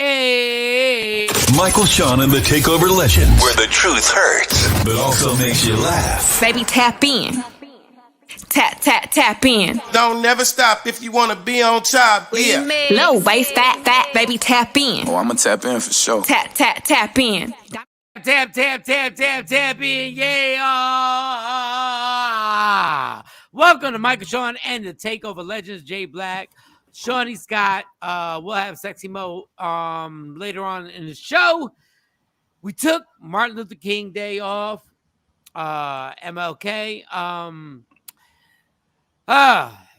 Hey. Michael, Shawn, and the Takeover Legends, where the truth hurts, but also makes you laugh. Baby, tap in. Tap in. Don't never stop if you want to be on top. Yeah. Low waist, fat, baby, tap in. Oh, I'm gonna tap in for sure. Tap in. Tap in. Yeah. Welcome to Michael, Shawn, and the Takeover Legends. Jay Black, Shawnee Scott. We'll have Sexy Mo later on in the show. We took Martin Luther King Day off. MLK.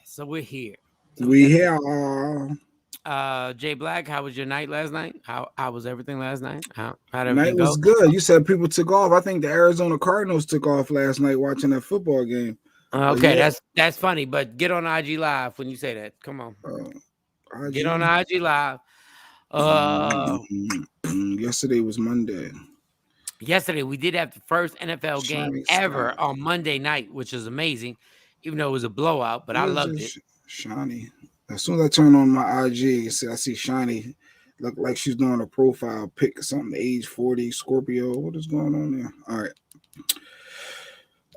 So we're here. We here. Jay Black, how was your night last night? How was everything last night? How did everything night was go? good. You said people took off. I think the Arizona Cardinals took off last night watching that football game. Okay, yeah. that's funny, but get on IG Live when you say that. Come on. Get on IG Live. Yesterday was Monday. Yesterday we did have the first NFL game ever on Monday night, which is amazing, even though it was a blowout, but I loved it. Shawnee. As soon as I turn on my IG, I see Shawnee look like she's doing a profile pic or something, age 40, Scorpio. What is going on there?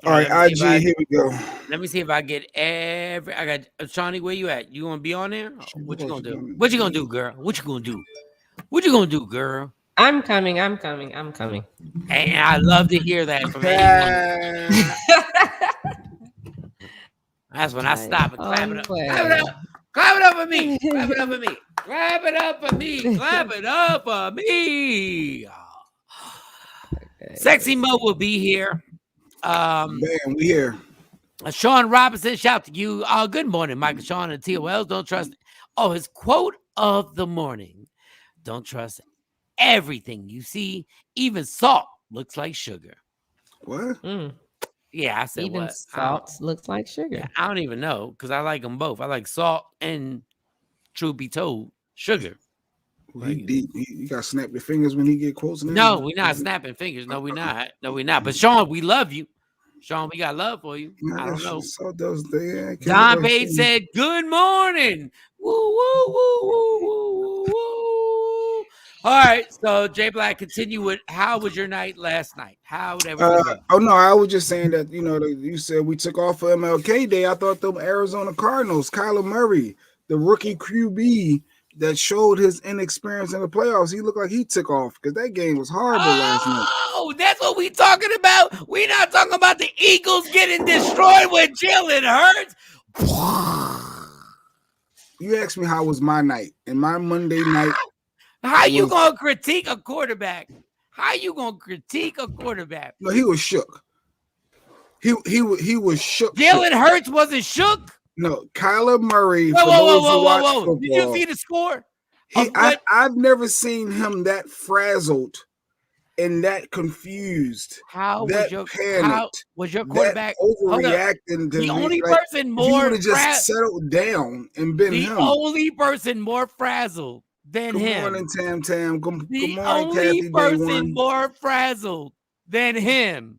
All right, IG, here we go. Let me see if I get I got Shawnee, where you at? You gonna be on there? What you gonna do? What you gonna do, girl? What you gonna do? What you gonna do, girl? I'm coming. And I love to hear that from anyone. That's when I stop and clap it up. Clap it up. Clap it up for me. Clap it up for me. Clap it up for me. Clap it up for me. Okay. Sexy Mo will be here. We here. Shawn Robinson, shout to you. Good morning, Michael, Shawn, and TOLs. Don't trust. Oh, his quote of the morning. Don't trust everything you see. Even salt looks like sugar. What? Yeah, I said even what? Salt looks like sugar. I don't even know because I like them both. I like salt and, truth be told, sugar. You got to snap your fingers when he get quotes. No, we're not snapping fingers. No, we're not. But Shawn, we love you. Shawn, we got love for you. I don't know. Don Page said, "Good morning." Woo, woo, woo, woo, woo, woo. All right, so Jay Black, continue with how was your night last night? How would everything go? Oh no, I was just saying that you said we took off for MLK Day. I thought the Arizona Cardinals, Kyler Murray, the rookie QB that showed his inexperience in the playoffs, he looked like he took off because that game was horrible last night. Oh, that's what we talking about. We not talking about the Eagles getting destroyed with Jalen Hurts. You asked me how was my night and my Monday night. How you gonna critique a quarterback? How you gonna critique a quarterback? No, he was shook. He was shook. Jalen Hurts wasn't shook. No, Kyler Murray. Whoa. Did you see the score? I've never seen him that frazzled and that confused. Was your quarterback overreacting to the only person more? He would have just settled down and been the him. only person more frazzled than him. Good morning, Tam Tam. Good morning, only Kathy, person more frazzled than him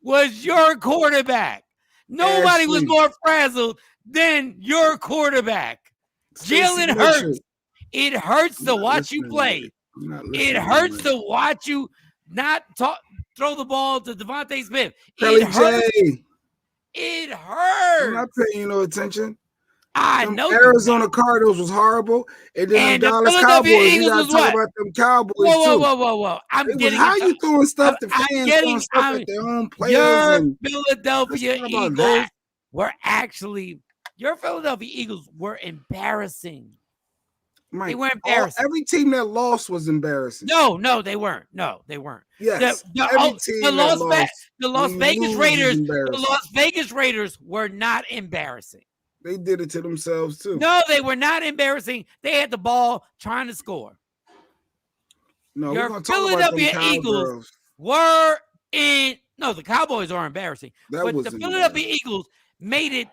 was your quarterback. Nobody was more frazzled than your quarterback. Jalen Hurts. It hurts to watch you play. It hurts to watch you not throw the ball to Devontae Smith. It hurts. It hurts. I'm not paying you no attention. I know. Arizona Cardinals was horrible, and then the Dallas Cowboys. You gotta talk about them Cowboys too. Whoa! How you throwing stuff to fans? Throwing stuff at their own players. Your Philadelphia Eagles were actually. Your Philadelphia Eagles were embarrassing. They were embarrassing. Every team that lost was embarrassing. No, they weren't. Yes, the Las Vegas Raiders were not embarrassing. They did it to themselves too. No, they were not embarrassing. They had the ball trying to score. No, your Philadelphia Eagles were in. No, the Cowboys are embarrassing. But the Philadelphia Eagles made it.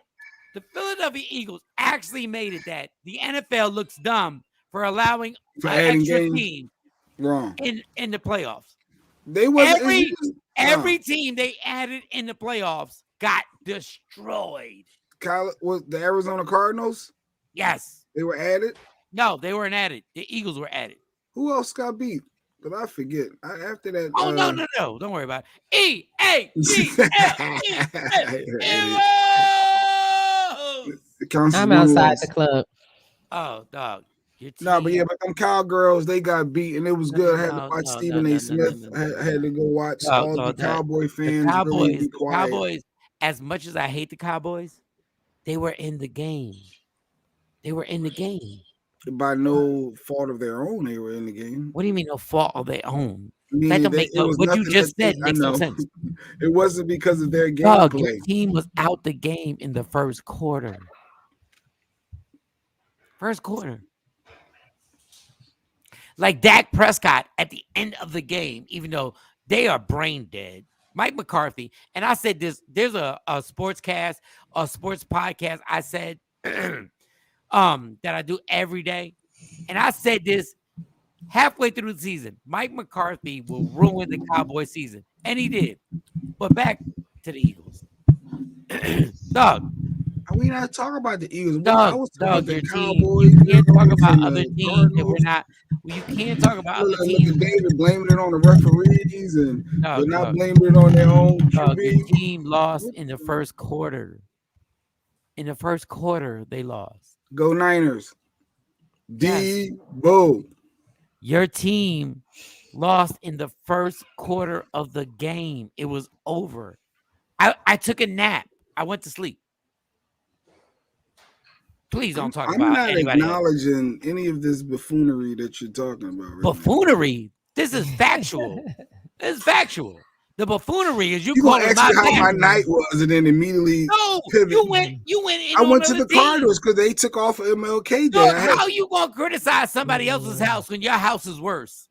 The Philadelphia Eagles actually made it that the NFL looks dumb for allowing an extra team in the playoffs. They every team they added in the playoffs got destroyed. Was the Arizona Cardinals? Yes. They were added? No, they weren't added. The Eagles were added. Who else got beat? But I forget. After that. Oh no! Don't worry about it. Eagles. I'm outside the club. Oh, dog. No, but them Cowgirls, they got beat, and it was good. I had to watch Stephen A. Smith. I had to go watch all the Cowboy fans really be quiet. Cowboys, as much as I hate the Cowboys, they were in the game. By no fault of their own, they were in the game. What do you mean no fault of their own? That don't make what you just said makes no sense. It wasn't because of their gameplay. Dog, your team was out the game in the first quarter. Like Dak Prescott at the end of the game, even though they are brain dead. Mike McCarthy, and I said this, there's a sports podcast I said that I do every day. And I said this halfway through the season. Mike McCarthy will ruin the Cowboys season. And he did. But back to the Eagles. Dog. We not talking about the Eagles. Dog, I was talking about the Cowboys. You can't talk about other teams that we're not. You can't talk about other teams. Look at David blaming it on the referees and they're not blaming it on their own. The team lost in the first quarter. In the first quarter, they lost. Go Niners. Bo. Your team lost in the first quarter of the game. It was over. I took a nap. I went to sleep. Please don't talk about anybody. I'm not acknowledging any of this buffoonery that you're talking about. Right buffoonery? This is factual. This is factual. The buffoonery is you calling my how my night was, and then immediately pivot. You went. I went to the Cardinals because they took off of MLK Day. How you gonna criticize somebody else's house when your house is worse?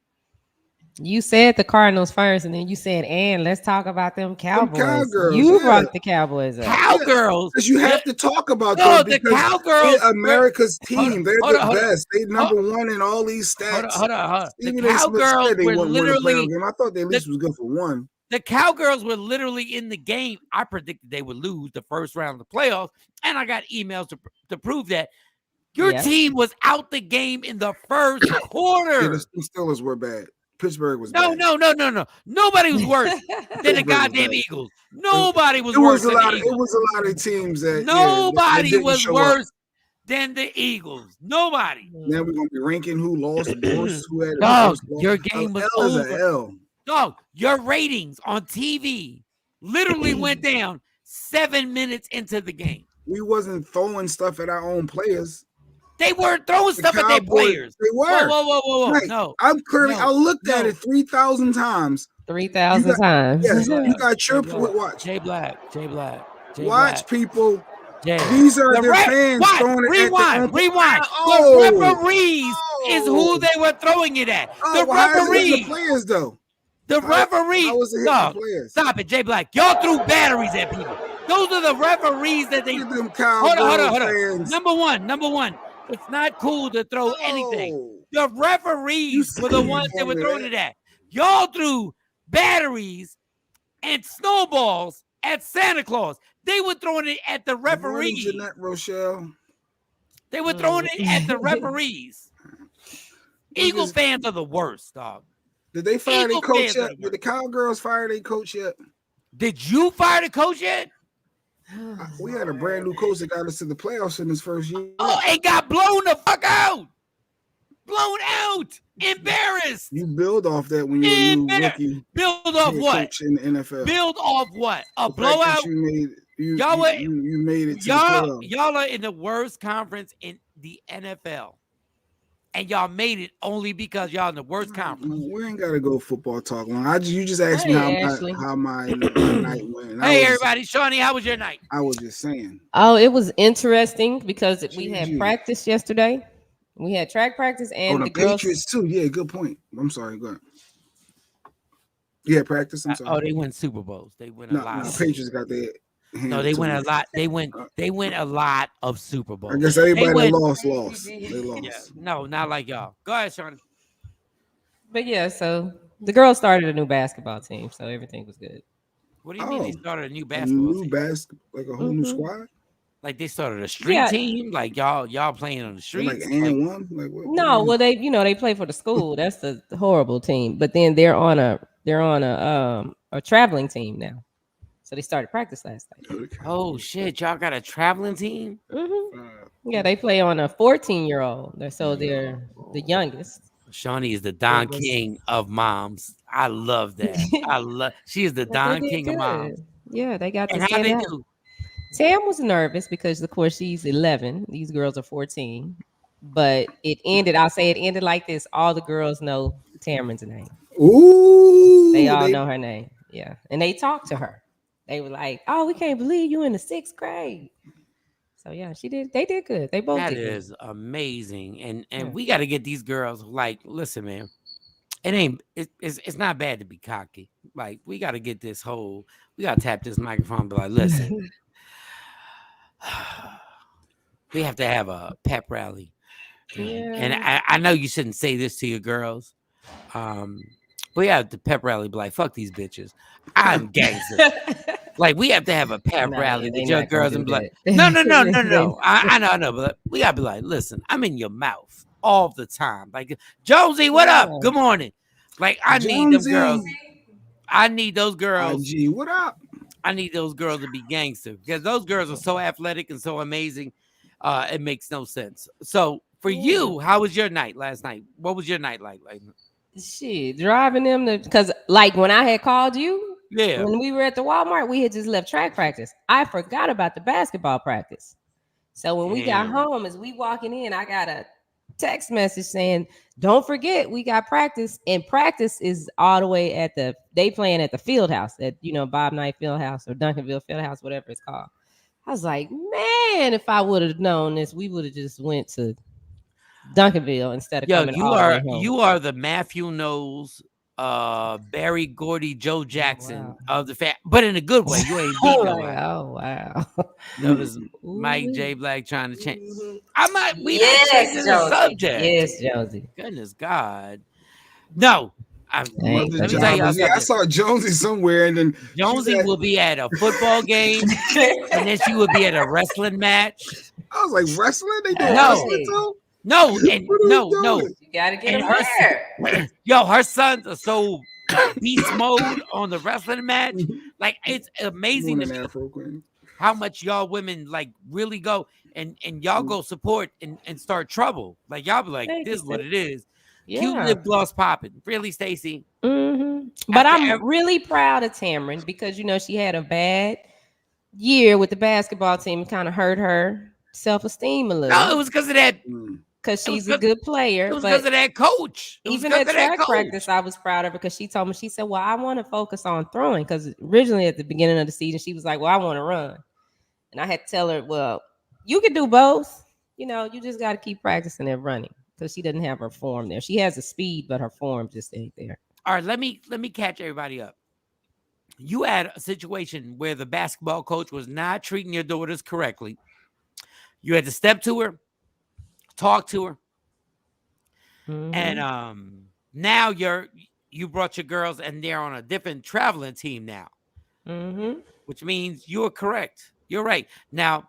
You said the Cardinals first, and then you said, and let's talk about them Cowboys. You brought the Cowboys up. Cowgirls. Because you have to talk about them the Cowgirls. They're America's team. They're the best. They're number one in all these stats. Hold on. The Cowgirls were literally. I thought they at least was good for one. The Cowgirls were literally in the game. I predicted they would lose the first round of the playoffs, and I got emails to prove that. Your team was out the game in the first quarter. Yeah, the Steelers were bad. Pittsburgh was no. Nobody was worse than the goddamn Eagles. Nobody was worse than the Eagles. It was a lot of teams that nobody was worse than the Eagles. Nobody. Now we're gonna be ranking who lost worse, who had Dog, your game was over. Is a L. Dog, your ratings on TV literally went down 7 minutes into the game. We wasn't throwing stuff at our own players. They weren't throwing stuff at their players. They were. Whoa. Right. No. I'm clearly. I looked at it 3,000 times. 3,000 times. Yes, you got tripped with watch. Jay Black. Watch people. These are their fans throwing it at Rewind. The referees is who they were throwing it at. The referees. The players though. The referees. Stop it, Jay Black. Y'all threw batteries at people. Those are the referees that they. Hold on. Number one. It's not cool to throw anything. The referees were the ones that were throwing it at. Y'all threw batteries and snowballs at Santa Claus. They were throwing it at the referees. Jeanette Rochelle. They were throwing it at the referees. Eagle fans are the worst, dog. Did they fire their coach yet? Did the Cowgirls fire their coach yet? Did you fire the coach yet? We had a brand new coach that got us to the playoffs in his first year. Oh, and got blown the fuck out. Blown out. Embarrassed. You build off that when you're a new rookie. Build off what? In the NFL. Build off what? A blowout? You made it to the playoffs. Y'all are in the worst conference in the NFL. And y'all made it only because y'all in the worst conference. We ain't gotta go football talk long. You just asked me how my night went. Hey everybody, Shawnee, how was your night? I was just saying. Oh, it was interesting because we had practice yesterday. We had track practice and the Patriots too. Yeah, good point. I'm sorry. Go ahead. Yeah, practice. I'm sorry. Oh, they win Super Bowls. They win a lot. The Patriots got their. No, they win a lot. They win a lot of Super Bowls. I guess everybody that lost. They lost. Yeah. No, not like y'all. Go ahead, Shawn. But yeah, so the girls started a new basketball team, so everything was good. What do you mean they started a new basketball team? Like a whole new squad? Like they started a street team. Like y'all playing on the streets. Like and one. Like what? No, well they play for the school. That's the horrible team. But then they're on a traveling team now. So they started practice last night. Okay. Oh shit! Y'all got a traveling team? Mm-hmm. Yeah, they play on a 14-year-old. So they're the youngest. Shawnee is the Don King of moms. I love that. She is the Don King of moms. Yeah, they got. And how they do? Tam was nervous because, of course, she's 11. These girls are 14. But it ended. I'll say it ended like this. All the girls know Tamron's name. Ooh, they all know her name. Yeah, and they talked to her. They were like, "Oh, we can't believe you in the 6th grade." So yeah, she did. They did good. They both did. That is amazing, and we got to get these girls. Like, listen, man, it's not bad to be cocky. Like, we got to get this whole. We got to tap this microphone and be like, listen, we have to have a pep rally. Yeah. And I know you shouldn't say this to your girls. We have the pep rally, be like, fuck these bitches. I'm gangster. Like, we have to have a pep rally with your girls and be like, no. I know, but we gotta be like, listen, I'm in your mouth all the time. Like, Jonesy, what up? Good morning. Like, I need them girls. I need those girls. IG, what up? I need those girls to be gangster because those girls are so athletic and so amazing. It makes no sense. So for you, how was your night last night? What was your night like? Shit, driving them because like when I had called you, when we were at the Walmart, we had just left track practice. I forgot about the basketball practice. So when we got home, as we walking in, I got a text message saying, "Don't forget, we got practice." And practice is all the way at they playing at the field house at Bob Knight Field House or Duncanville Field House, whatever it's called. I was like, man, if I would have known this, we would have just went to Duncanville instead of coming all the way home. You are the Matthew Knowles, Barry Gordy, Joe Jackson of the but in a good way. You ain't beat nobody. Oh wow! That was Mike J. Black trying to change. I'm not. We not changing the subject. Yes, Jonesy. Goodness God, no. Let me tell y'all something. I saw Jonesy somewhere, and then Jonesy will be at a football game, and then she will be at a wrestling match. I was like, wrestling? They do wrestling too? No. You gotta get her. Yo, her sons are so beast mode on the wrestling match. Like, it's amazing to me how much y'all women like really go and y'all go support and start trouble. Like, y'all be like, this is what it is. Yeah. Cute lip gloss popping. Really, Stacy? Mm-hmm. But I'm really proud of Tamron because she had a bad year with the basketball team. Kind of hurt her self-esteem a little. No, it was because of that. Because she's a good player. It was because of that coach. Even at track practice, I was proud of her because she told me, she said, well, I want to focus on throwing. Because originally at the beginning of the season, she was like, well, I want to run. And I had to tell her, well, you can do both. You just got to keep practicing and running because she doesn't have her form there. She has the speed, but her form just ain't there. All right, let me catch everybody up. You had a situation where the basketball coach was not treating your daughters correctly. You had to step to her, talk to her, and now you brought your girls and they're on a different traveling team now, which means you're correct. You're right. Now,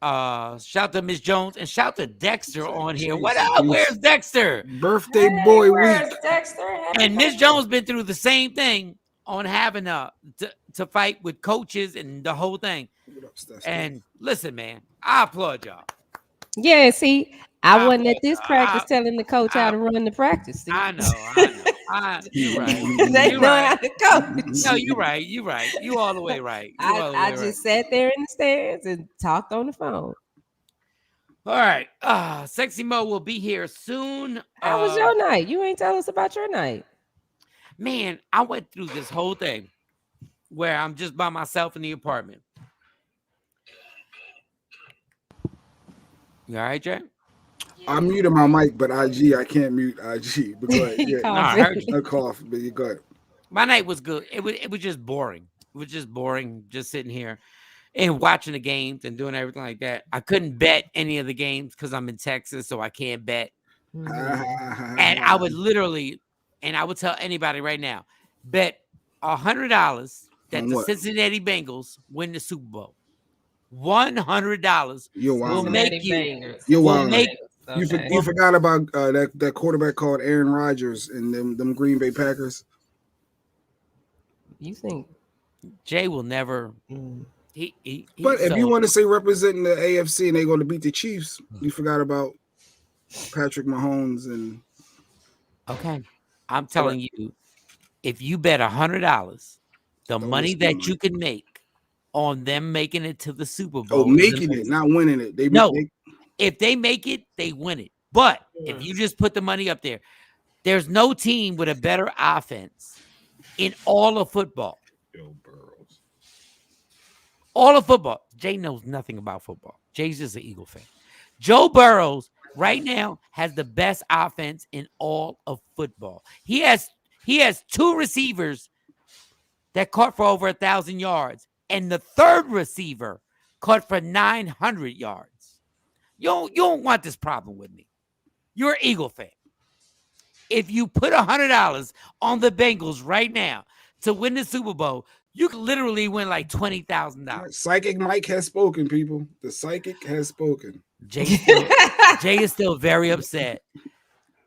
shout to Miss Jones and shout to Dexter on here. What up? Where's Dexter? Birthday boy week. Dexter? And Miss Jones been through the same thing on having to fight with coaches and the whole thing. And listen, man, I applaud y'all. Yeah, see, I wasn't at this practice telling the coach how to run the practice. See? I know. You're right. They know how to coach. No, you're right. You all the way right. I just sat there in the stands and talked on the phone. All right. Sexy Mo will be here soon. How was your night? You ain't tell us about your night. Man, I went through this whole thing where I'm just by myself in the apartment. You all right, Jay? I muted my mic, but IG, I can't mute IG. But go ahead. Yeah. I heard you. I cough, but you go ahead. My night was good. It was just boring. It was just boring, just sitting here and watching the games and doing everything like that. I couldn't bet any of the games because I'm in Texas, so I can't bet. And I would literally, and I would tell anybody right now, bet $100 that the Cincinnati Bengals win the Super Bowl. $100 will make you. You're will wild. make. You forgot about that quarterback called Aaron Rodgers and them Green Bay Packers. You think Jay will never? But if you want to say representing the AFC and they're going to beat the Chiefs, you forgot about Patrick Mahomes and. Okay, I'm telling you, if you bet $100, the money that you can make on them making it to the Super Bowl. Oh, making it, not winning it. If they make it, they win it. But if you just put the money up there, there's no team with a better offense in all of football. Joe Burrows. All of football. Jay knows nothing about football. Jay's just an Eagle fan. Joe Burrows right now has the best offense in all of football. He has 2 receivers that caught for over 1,000 yards, and the third receiver caught for 900 yards. You don't want this problem with me. You're an Eagle fan. If you put $100 on the Bengals right now to win the Super Bowl, you could literally win like $20,000. Psychic Mike has spoken, people. The psychic has spoken. Jay is still very upset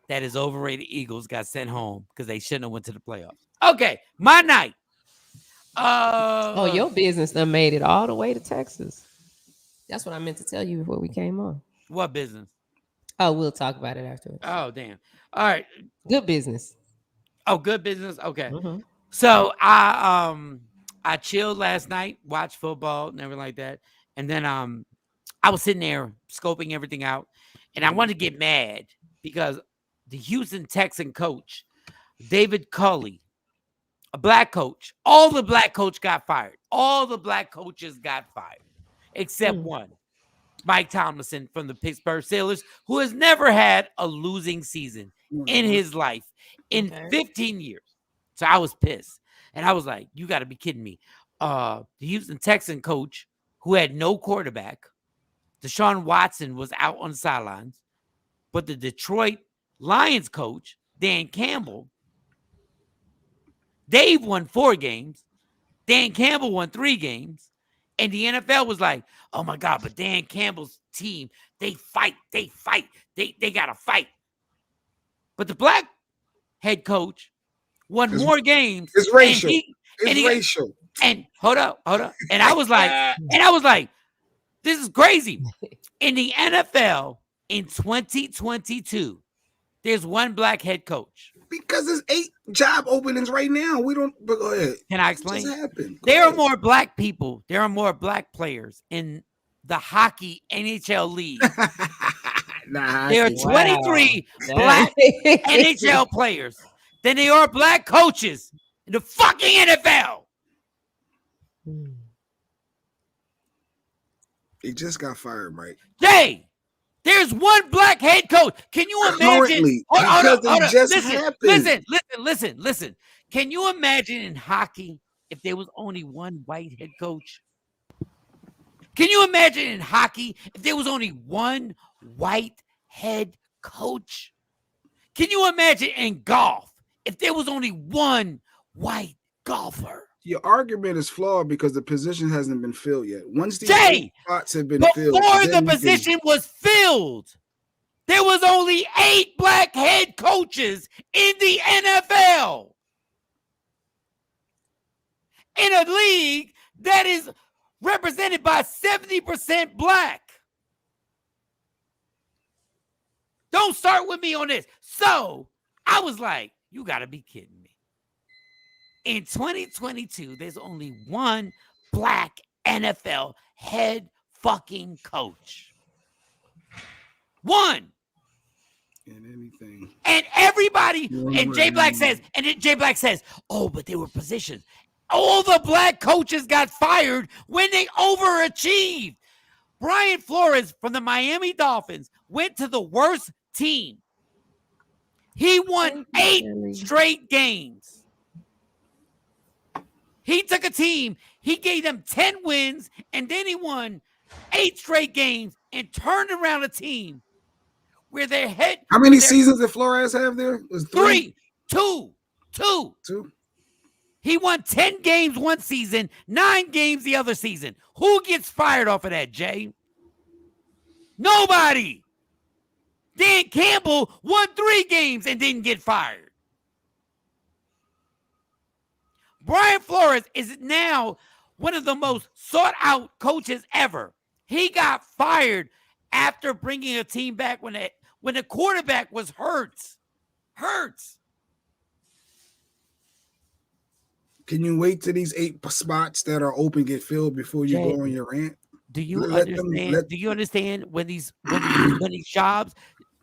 that his overrated Eagles got sent home because they shouldn't have went to the playoffs. Okay, my night. Your business done made it all the way to Texas. That's what I meant to tell you before we came on. What business? Oh, we'll talk about it afterwards. Oh, damn. All right. Good business. Oh, good business? Okay. Mm-hmm. So I chilled last night, watched football and everything like that. And then I was sitting there scoping everything out. And I wanted to get mad because the Houston Texan coach, David Culley, a black coach, all the black coach got fired. All the black coaches got fired, except one, Mike Tomlinson from the Pittsburgh Steelers, who has never had a losing season in his life in 15 years. So I was pissed. And I was like, you got to be kidding me. The Houston Texan coach who had no quarterback, Deshaun Watson was out on the sidelines, but the Detroit Lions coach, Dan Campbell, Dave won 4 games. Dan Campbell won 3 games. And the NFL was like, oh, my God, but Dan Campbell's team, they fight. They got to fight. But the black head coach won more games. It's racial. It's racial. And hold up. And I was like, this is crazy. In the NFL in 2022, there's one black head coach. Because there's 8 job openings right now. We don't. But go ahead. Can I explain? It just happened. There are more black people. There are more black players in the hockey NHL league. There are 23 black NHL players than there are black coaches in the fucking NFL. He just got fired, Mike. Jay, there's one black head coach. Can you imagine? Listen. Can you imagine in hockey if there was only one white head coach? Can you imagine in hockey if there was only one white head coach? Can you imagine in golf if there was only one white golfer? Your argument is flawed because the position hasn't been filled yet. Once these spots have been filled, before the position was filled, there was only 8 black head coaches in the NFL. In a league that is represented by 70% black. Don't start with me on this. So I was like, you got to be kidding me. In 2022, there's only one black NFL head fucking coach. One. In anything. And everybody, and Jay Black says, oh, but there were positions. All the black coaches got fired when they overachieved. Brian Flores from the Miami Dolphins went to the worst team. He won 8 straight games. He took a team, he gave them 10 wins, and then he won 8 straight games and turned around a team where their head. How many seasons did Flores have there? It was 3. 2. He won 10 games one season, 9 games the other season. Who gets fired off of that, Jay? Nobody. Dan Campbell won 3 games and didn't get fired. Brian Flores is now one of the most sought-out coaches ever. He got fired after bringing a team back when the quarterback was hurt. Can you wait till these 8 spots that are open get filled before you go on your rant? Do you understand? Do you understand when these jobs?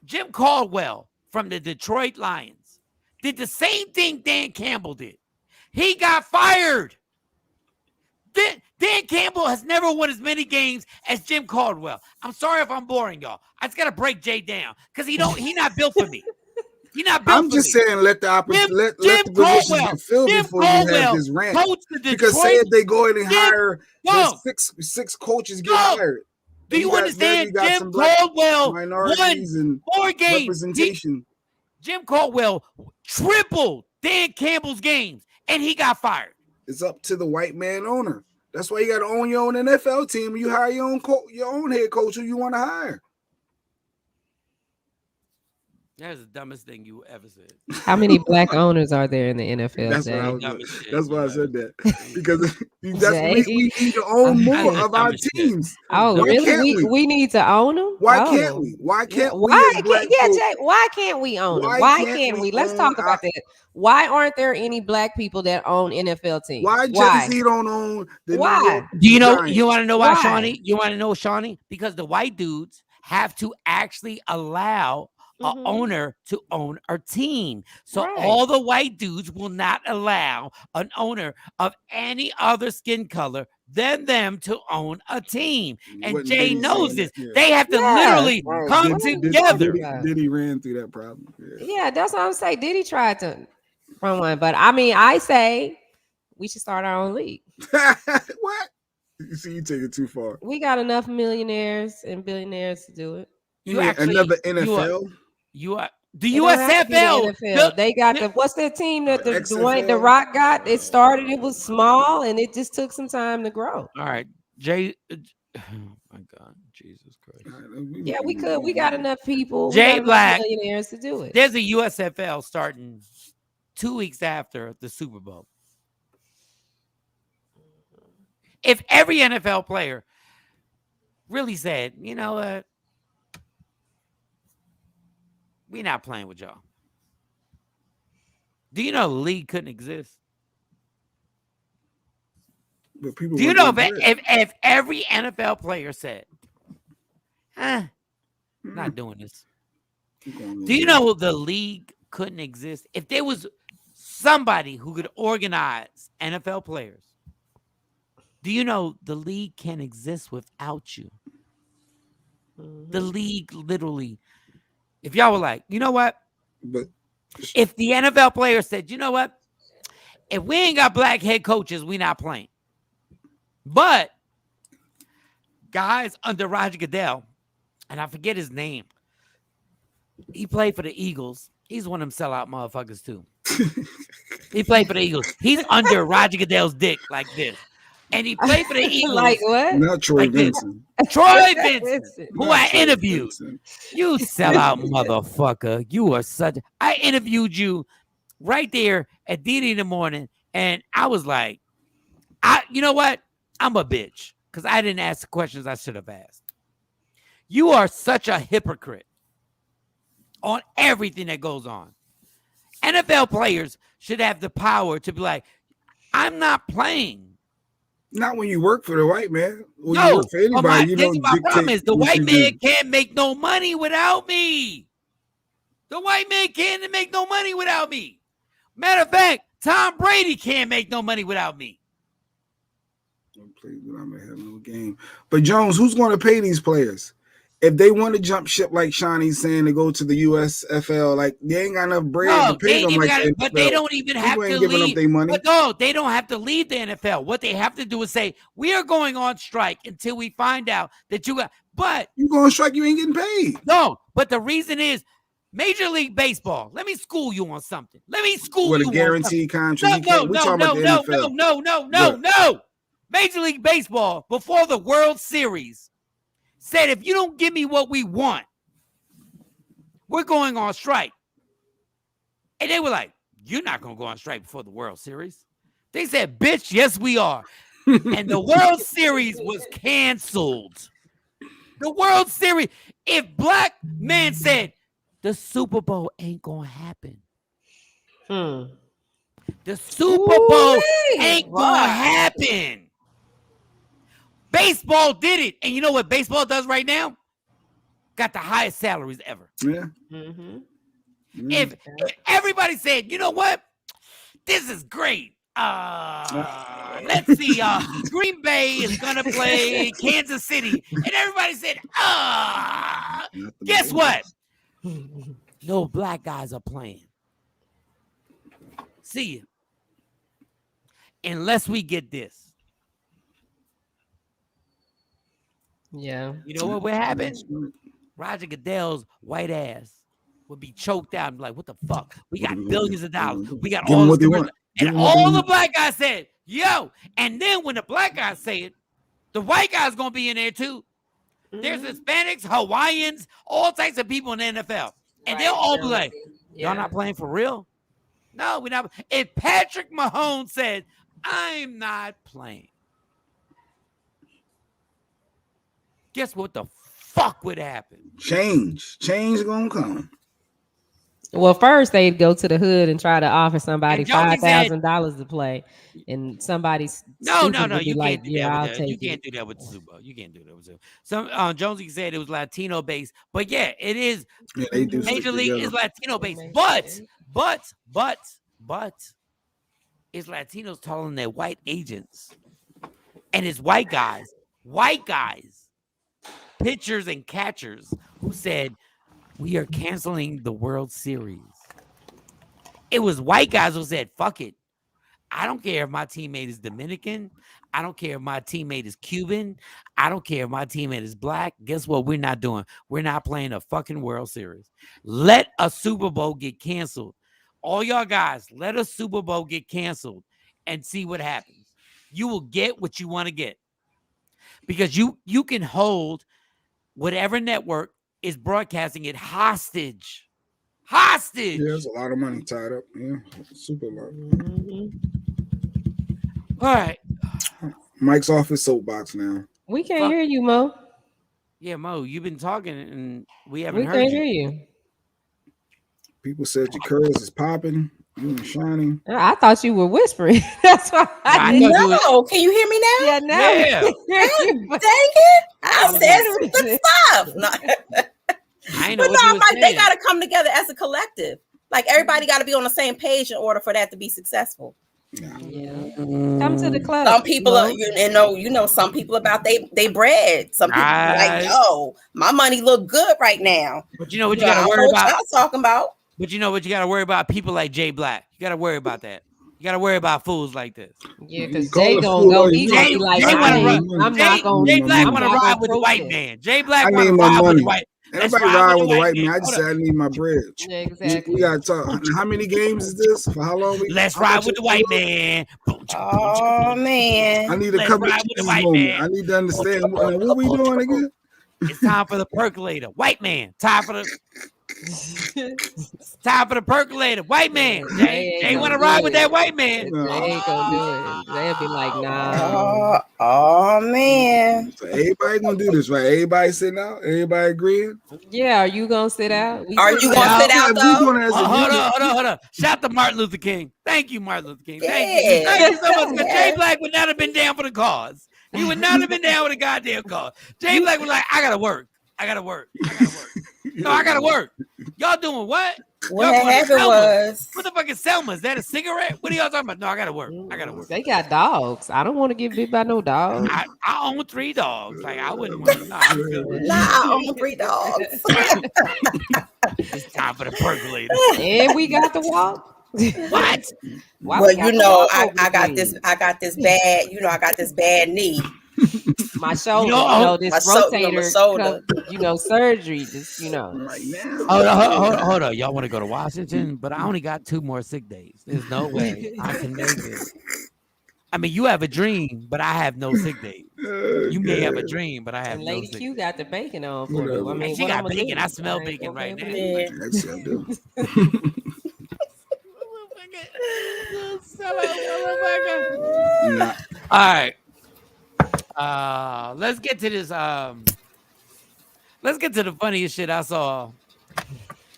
Jim Caldwell from the Detroit Lions did the same thing Dan Campbell did. He got fired. Dan Campbell has never won as many games as Jim Caldwell. I'm sorry if I'm boring y'all. I just gotta break Jay down because he not built for me. He not built. I'm just saying, let the positions get filled before you have this rant. Because say if they go in and hire 6 coaches get hired. Do you understand? Jim Caldwell won 4 games. Representation. Jim Caldwell tripled Dan Campbell's games, and he got fired. It's up to the white man owner. That's why you got to own your own NFL team. You hire your own head coach who you want to hire. That's the dumbest thing you ever said. How many black owners are there in the NFL? That's why I said that. Because we need to own more of our teams. Oh, why really? We need to own them? Why can't we? Why can't we? Jay, why can't we own them? Why can't we? Let's talk about that. Why aren't there any black people that own NFL teams? Why Jay-Z don't own the Why? Do you know? Giants? You want to know why, Shawnee? You want to know, Shawnee? Because the white dudes have to actually allow an owner to own our team. So all the white dudes will not allow an owner of any other skin color than them to own a team. And Jay knows this. Yeah. They have to literally come together. Diddy ran through that problem. Yeah, that's what I'm saying. Diddy tried to run one. But I mean, I say we should start our own league. What? You see, you take it too far. We got enough millionaires and billionaires to do it. You actually, another NFL? The USFL. They got what's that team that the Rock got? It started, it was small, and it just took some time to grow. All right, Jay. Oh my God, Jesus Christ. Yeah, we could. We got enough people. Jay Black, millionaires to do it. There's a USFL starting 2 weeks after the Super Bowl. If every NFL player really said, you know what? We're not playing with y'all. Do you know the league couldn't exist? But people do you know if every NFL player said, not doing this. Do you know the league couldn't exist? If there was somebody who could organize NFL players, do you know the league can't exist without you? The league literally... If y'all were like, you know what? But if the NFL player said, you know what? If we ain't got black head coaches, we not playing. But guys under Roger Goodell, and I forget his name, he played for the Eagles. He's one of them sellout motherfuckers too. He played for the Eagles. He's under Roger Goodell's dick like this. And he played for the Eagles. Like what? Not Troy like Vincent. Troy Vincent, who I interviewed. You sellout motherfucker. You are such. I interviewed you right there at DD in the morning, and I was like, you know what? I'm a bitch because I didn't ask the questions I should have asked. You are such a hypocrite on everything that goes on. NFL players should have the power to be like, I'm not playing. Not when you work for the white man. When no, you work for anybody, my problem is the white man can't make no money without me. The white man can't make no money without me. Matter of fact, Tom Brady can't make no money without me. I'm gonna have no game. But Jones, who's going to pay these players? If they want to jump ship like Shawnee's saying to go to the USFL, like they ain't got enough bread to pay them like that. But they don't even have to leave. They don't have to leave the NFL. What they have to do is say, we are going on strike until we find out that you got. But you go on strike, you ain't getting paid. No, but the reason is Major League Baseball. Let me school you on something. Let me school with you a guaranteed contract. No. Major League Baseball, before the World Series, said if you don't give me what we want, we're going on strike. And they were like, you're not going to go on strike before the World Series. They said, bitch, yes, we are. And the World Series was canceled. The World Series. If black man said, the Super Bowl ain't going to happen. The Super Bowl ain't going to happen. Baseball did it. And you know what baseball does right now? Got the highest salaries ever. Yeah. If everybody said, you know what? This is great. Let's see. Green Bay is going to play Kansas City. And everybody said, guess what? No black guys are playing. See you. Unless we get this. Yeah. You know what would happen? Roger Goodell's white ass would be choked out and be like, what the fuck? We got billions of dollars. We got all this commercial. And all the black guys said, yo. And then when the black guys say it, the white guys going to be in there too. There's Hispanics, Hawaiians, all types of people in the NFL. And they'll all be like, y'all not playing for real? No, we're not. If Patrick Mahomes said, I'm not playing, guess what the fuck would happen? Change gonna come. Well, first they'd go to the hood and try to offer somebody $5,000 to play, and somebody's no, you like, can't do that. You can't do that with the Super Bowl. You can't do that with the Super Bowl. Some Jonesy said it was Latino based, but yeah, it is. Yeah, they do Major League is Latino based, but it's Latinos telling their white agents, and it's white guys, pitchers and catchers who said, we are canceling the World Series. It was white guys who said, fuck it. I don't care if my teammate is Dominican. I don't care if my teammate is Cuban. I don't care if my teammate is black. Guess what we're not doing? We're not playing a fucking World Series. Let a Super Bowl get canceled. All y'all guys, let a Super Bowl get canceled and see what happens. You will get what you want to get. Because you can hold whatever network is broadcasting it hostage. Yeah, there's a lot of money tied up. Yeah, super lot. All right. Mike's off his soapbox now. We can't hear you, Mo. Yeah, Mo, you've been talking and we haven't heard you. We can't hear you. People said your curls is popping. You were shining. I thought you were whispering. That's why I know. Can you hear me now? Yeah, now. Yeah. Dang it. I said some stuff. No. I know. But no, I'm like, they got to come together as a collective. Like, everybody got to be on the same page in order for that to be successful. Yeah. Come to the club. Some people are, you know, some people about they bread. Some people like, yo, my money look good right now. But you know what you got to worry about? I'm talking about. But you know what you got to worry about? People like Jay Black. You got to worry about that. You got to worry about fools like this. Yeah, because Jay gonna go. He's gonna be like, I'm not gonna. Jay Black want to ride with the white man. Jay Black want to ride with the white. Everybody ride with the white man. I just said I need my bread. Yeah, exactly. We gotta talk. How many games is this? For how long? Let's ride with the white man. Oh man! I need a couple of the white man. I need to understand what we doing again. It's time for the percolator. White man. Time for the percolator. White man. They want to ride with that white man. They ain't gonna do it. They'll be like, nah. Oh man. So everybody gonna do this, right? Everybody sitting out? Everybody agreeing? Yeah, are you gonna sit out? Are you gonna sit out though? Hold on. Shout to Martin Luther King. Thank you, Martin Luther King. Thank you so much. Jay Black would not have been down for the cause. He would not have been down with a goddamn cause. Jay Black was like, I gotta work. No, I gotta work. Y'all doing what? What happened was, what the fuck is Selma? Is that a cigarette? What are y'all talking about? No, I gotta work. They got dogs. I don't want to get bit by no dog. I own 3 dogs. Like, I wouldn't want to. I own 3 dogs. It's time for the percolator. And we got the walk. What? Well, you know, I got this bad, I got this bad knee. My shoulder, this rotator, surgery. Just right now. Hold on. Y'all want to go to Washington? But I only got 2 more sick days. There's no way I can make it. I mean, you have a dream, but I have no sick days. You may have a dream, but I have no sick days. Lady Q got the bacon on for me. I mean, she got bacon. I smell bacon right now. That's I do. All right. Let's get to this. Let's get to the funniest shit I saw.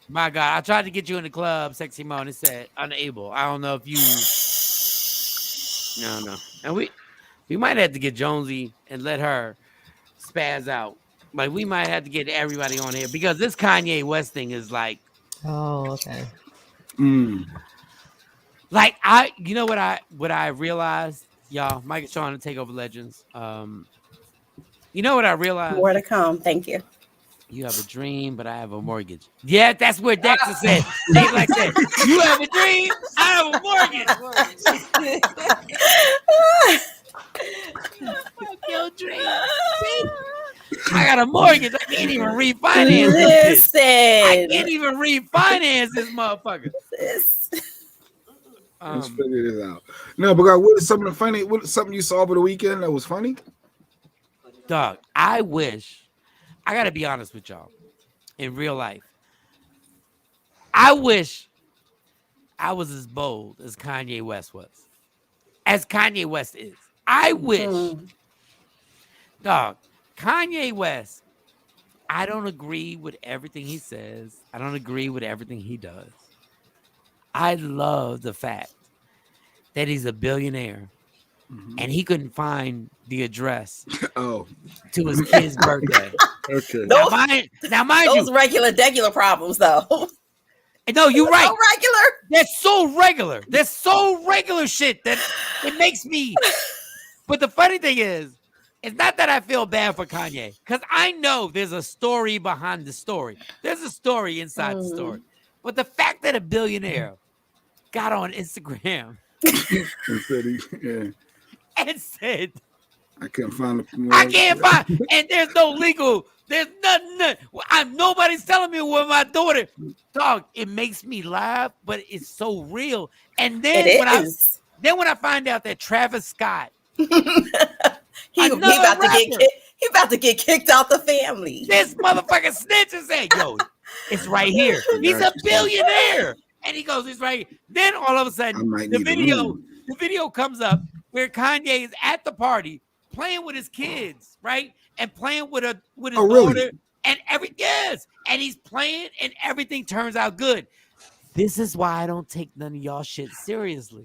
My God, I tried to get you in the club, Sexy Mo, and it said unable. I don't know if you. No. And we might have to get Jonesy and let her spaz out. But we might have to get everybody on here because this Kanye West thing is like. Oh, okay. Like you know what I realized, y'all. Mike and Shawn, Takeover Legends. You know what I realized? More to come. Thank you. You have a dream, but I have a mortgage. Yeah, that's what Dexter said. Dave like said, you have a dream, I have a mortgage. Fuck your dream. I got a mortgage. I can't even refinance this. Listen. I can't even refinance this motherfucker. Let's figure this out. No, but what is something funny? What something you saw over the weekend that was funny? Dog, I wish. I gotta be honest with y'all. In real life, I wish I was as bold as Kanye West was. As Kanye West is. I wish. Dog, Kanye West, I don't agree with everything he says. I don't agree with everything he does. I love the fact that he's a billionaire and he couldn't find the address to his kid's birthday. Okay. Now mind you, those regular problems, though. No, you're right. So regular. That's so regular. That's so regular shit that it makes me. But the funny thing is, it's not that I feel bad for Kanye, because I know there's a story behind the story. There's a story inside the story. But the fact that a billionaire got on Instagram and said, I couldn't find I can't find, and there's no legal, there's nothing. Nobody's telling me where my daughter, dog. It makes me laugh, but it's so real. And then when I find out that Travis Scott, he about to get kicked out the family. This motherfucker snitch and say, yo, it's right here. He's a billionaire. And he goes, it's right here. Then all of a sudden, the video comes up where Kanye is at the party playing with his kids, right? And playing with his daughter. Really? And and he's playing and everything turns out good. This is why I don't take none of y'all shit seriously.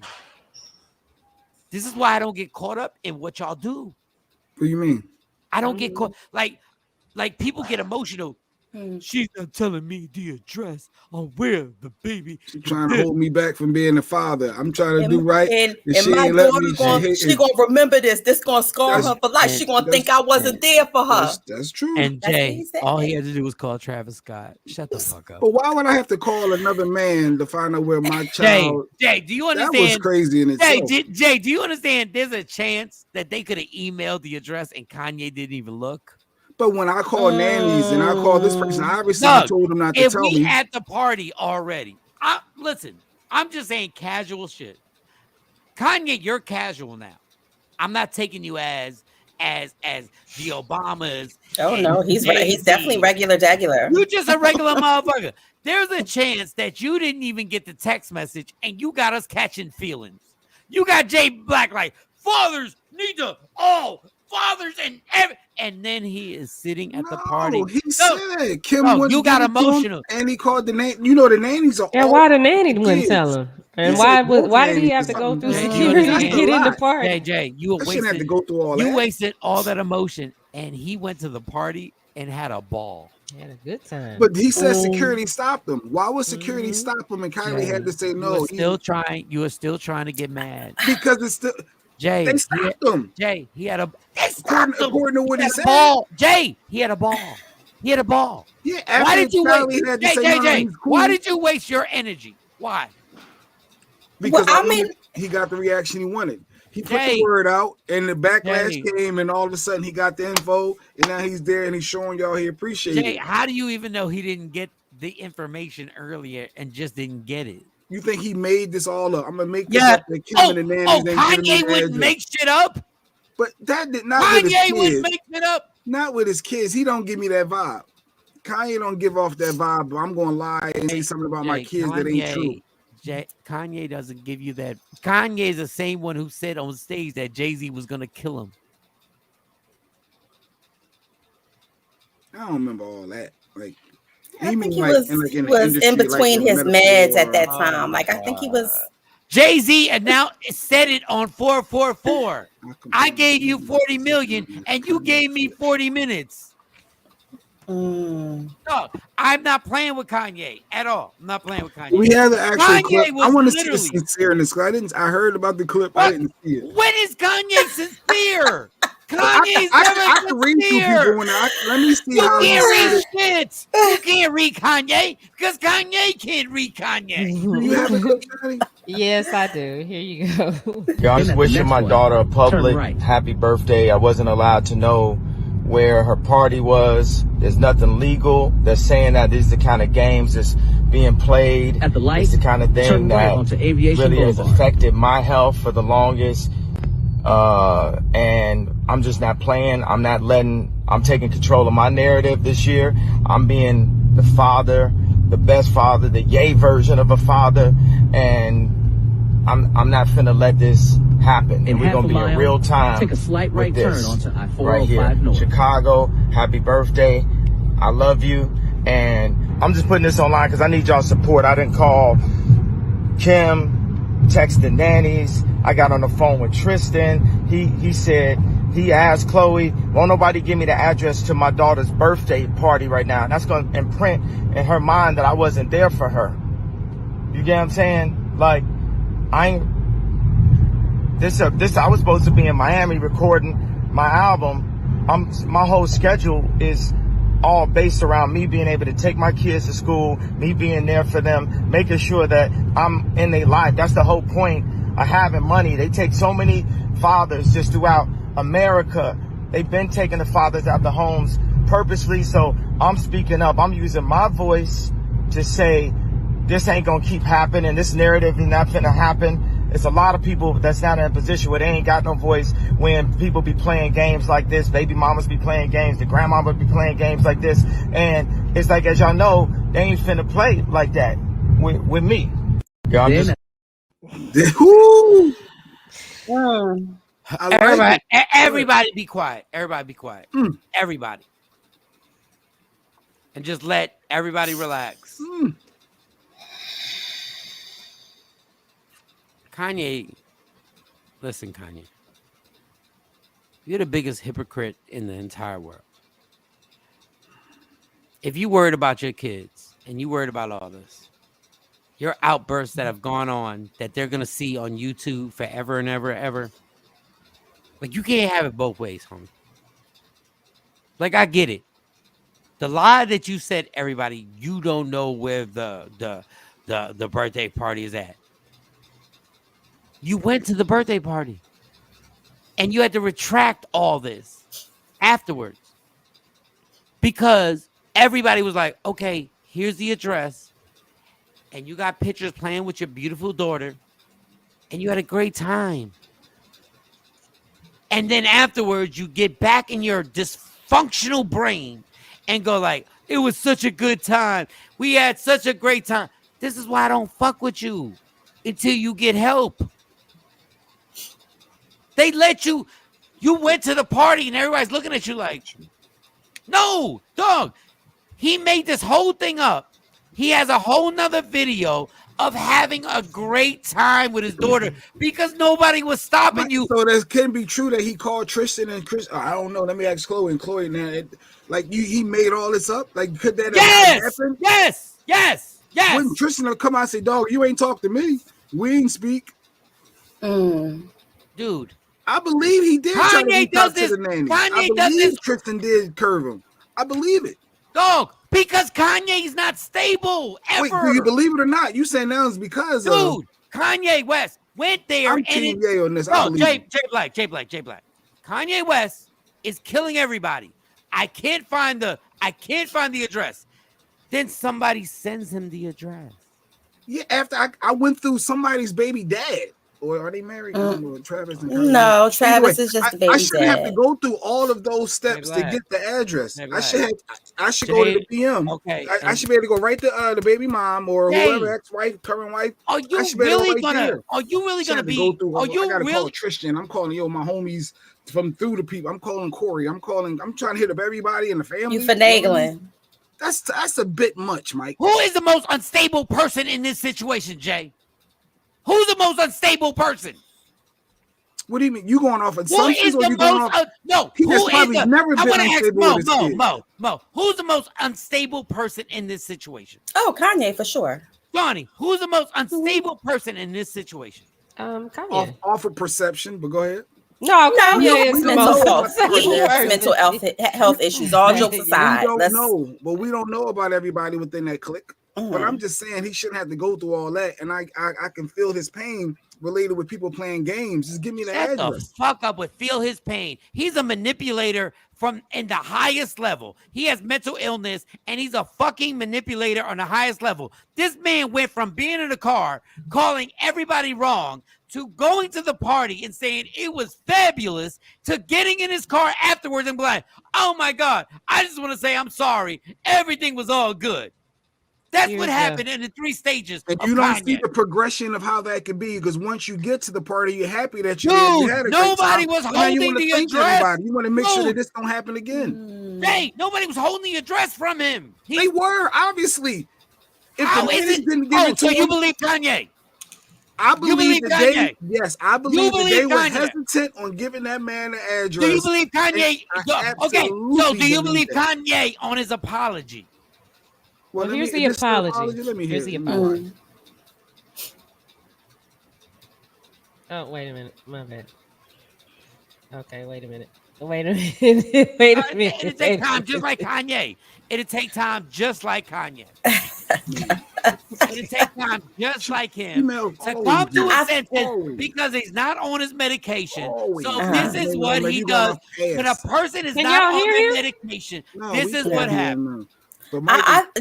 This is why I don't get caught up in what y'all do. What do you mean? I don't get caught like people get emotional. She's not telling me the address on where the baby. She's trying to hold me back from being a father. I'm trying to do right. And my daughter she gonna remember this. This gonna scar her for life. She gonna think I wasn't there for her. That's true. And Jay, all he had to do was call Travis Scott. Shut the fuck up. But why would I have to call another man to find out where my child? Jay, do you understand? That was crazy in itself. Jay, do you understand? There's a chance that they could have emailed the address and Kanye didn't even look. But when I call nannies and I call this person, I obviously told them not to tell me. If we at the party already, listen, I'm just saying casual shit. Kanye, you're casual now. I'm not taking you as the Obamas. Oh no, he's definitely regular. You're just a regular motherfucker. There's a chance that you didn't even get the text message and you got us catching feelings. You got Jay Black like fathers need to fathers and then he is sitting at the party. He said Kim you got emotional and he called the nanny. You know the nannies are. And why the nanny wouldn't tell him? And why did he have to go through security to get in the party? Jay, you shouldn't have to go through all that. You wasted all that emotion, and he went to the party and had a ball. He had a good time. But he said security stopped him. Why would security stop him? And Kylie had to say no. You were still trying to get mad because it's still. Jay, they stopped him. Jay, he had a. According to what he said, ball. Jay, he had a ball. He had a ball. Yeah. Why did you waste? Jay, why did you waste your energy? Why? Because he got the reaction he wanted. He put the word out, and the backlash came, and all of a sudden he got the info, and now he's there, and he's showing y'all he appreciates it. How do you even know he didn't get the information earlier and just didn't get it? You think he made this all up? I'm gonna make this up. Kanye wouldn't make shit up. But that did not. Kanye wouldn't make it up. Not with his kids. He don't give me that vibe. Kanye don't give off that vibe. But I'm gonna lie and say something about my kids that ain't true. Kanye doesn't give you that. Kanye is the same one who said on stage that Jay-Z was gonna kill him. I don't remember all that. Like, I think he was in between his meds at that time. Like, I think he was. Jay-Z and now said it on 444. I gave you 40 million and you gave me 40 minutes. No, I'm not playing with Kanye at all. I'm not playing with Kanye. We have the actual clip. I want to see the sincereness. I heard about the clip. I didn't see it. When is Kanye sincere? Kanye's I can read through people when let me see how you can't read shit. You can't read Kanye because Kanye can't read Kanye. Do you have a clip, Johnny? Yes, I do. Here you go. I'm just wishing my daughter a public happy birthday. I wasn't allowed to know where her party was. There's nothing legal. They're saying that these are the kind of games that's being played. At the light, it's the kind of thing that really has affected my health for the longest. And I'm just not playing. I'm taking control of my narrative this year. I'm being the father, the best father, the yay version of a father. And I'm not finna let this happen. And we're gonna be in real time. Take a slight right turn onto I-405 right here. North. Chicago, happy birthday. I love you. And I'm just putting this online because I need y'all's support. I didn't call Kim, text the nannies. I got on the phone with Tristan. He said, he asked Chloe, won't nobody give me the address to my daughter's birthday party right now? And that's going to imprint in her mind that I wasn't there for her. You get what I'm saying? Like, I was supposed to be in Miami recording my album. My whole schedule is all based around me being able to take my kids to school, me being there for them, making sure that I'm in their life. That's the whole point of having money. They take so many fathers just throughout America. They've been taking the fathers out the homes purposely. So I'm speaking up. I'm using my voice to say this ain't gonna keep happening. This narrative is not gonna happen. It's a lot of people that's not in a position where they ain't got no voice when people be playing games like this. Baby mamas be playing games. The grandmama be playing games like this. And it's like, as y'all know, they ain't finna play like that with me. I'm just... Everybody be quiet. Everybody be quiet. Everybody. And just let everybody relax. Kanye, listen, Kanye. You're the biggest hypocrite in the entire world. If you worried about your kids and you worried about all this, your outbursts that have gone on that they're going to see on YouTube forever and ever. Like, you can't have it both ways, homie. Like, I get it. The lie that you said, everybody, you don't know where the birthday party is at. You went to the birthday party. And you had to retract all this afterwards. Because everybody was like, okay, here's the address. And you got pictures playing with your beautiful daughter. And you had a great time. And then afterwards, you get back in your dysfunctional brain and go like, it was such a good time. We had such a great time. This is why I don't fuck with you until you get help. They let you went to the party and everybody's looking at you like, no, dog. He made this whole thing up. He has a whole nother video of having a great time with his daughter because nobody was stopping you. So that can be true that he called Tristan and Chris. I don't know. Let me ask Chloe. And Chloe, now, he made all this up? Like, could that have happened? Yes. Wouldn't Tristan have come out and say, dog, you ain't talk to me. We ain't speak. Dude. I believe he did try to talk to the nanny. I believe Tristan did curve him. I believe it. Dog, because Kanye's not stable ever. Wait, do you believe it or not? You say now it's because Dude, Kanye West, went there. I'm team Ye on this. I believe Jay Black. Kanye West is killing everybody. I can't find the address. Then somebody sends him the address. Yeah, after I went through somebody's baby dad. Or are they married? Travis and Kanye? No, Travis is just the baby I shouldn't dad. have to go through all of those steps to get the address. I should go to the PM. Okay. I should be able to go right to the baby mom or whoever, ex-wife, current wife. Are you really gonna be? Go through I gotta call Tristan. I'm calling my homies from through the people. I'm calling Corey. I'm trying to hit up everybody in the family. You finagling. That's a bit much, Mike. Who is the most unstable person in this situation, Jay? Who's the most unstable person? What do you mean? You going off assumptions? Who is the most? No. He has probably never been unstable. Mo. Who's the most unstable person in this situation? Oh, Kanye for sure. Johnny, who's the most unstable person in this situation? Kanye. Off of perception, but go ahead. No, it's mental health. He has mental health issues. All jokes aside, we don't know about everybody within that clique. But I'm just saying he shouldn't have to go through all that, and I can feel his pain related with people playing games. Just give me the address. Shut the fuck up with feel his pain. He's a manipulator from in the highest level. He has mental illness, and he's a fucking manipulator on the highest level. This man went from being in a car, calling everybody wrong, to going to the party and saying it was fabulous, to getting in his car afterwards and be like, oh my God, I just want to say I'm sorry. Everything was all good. That's what happened in the 3 stages. And you don't see the progression of how that could be, because once you get to the party, you're happy that you had a nobody was holding the address. You want to make sure that this don't happen again. Hey, nobody was holding the address from him. They were, obviously. How is it? So you believe Kanye? I believe that I believe that they were hesitant on giving that man the address. Do you believe Kanye? Okay, so do you believe Kanye on his apology? Well, here's the apology. Here's the apology. Oh, wait a minute. My bad. Okay, wait a minute. It'll take time just like Kanye. It'll take time just like Kanye. It'll take time just like him to come to his senses because he's not on his medication. So this is what he does. When a person is not on their medication, this is what happens.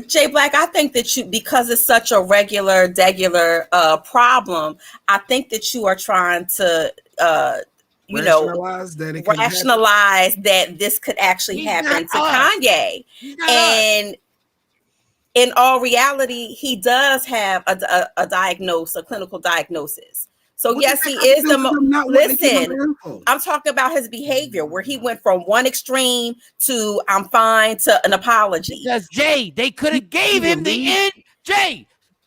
Jay Black, I think that because it's such a regular problem, I think that you are trying to rationalize that this could actually happen to Kanye. And in all reality, he does have a clinical diagnosis. So yes, he is listen, I'm talking about his behavior where he went from one extreme to I'm fine to an apology. Because Jay, they could have gave him they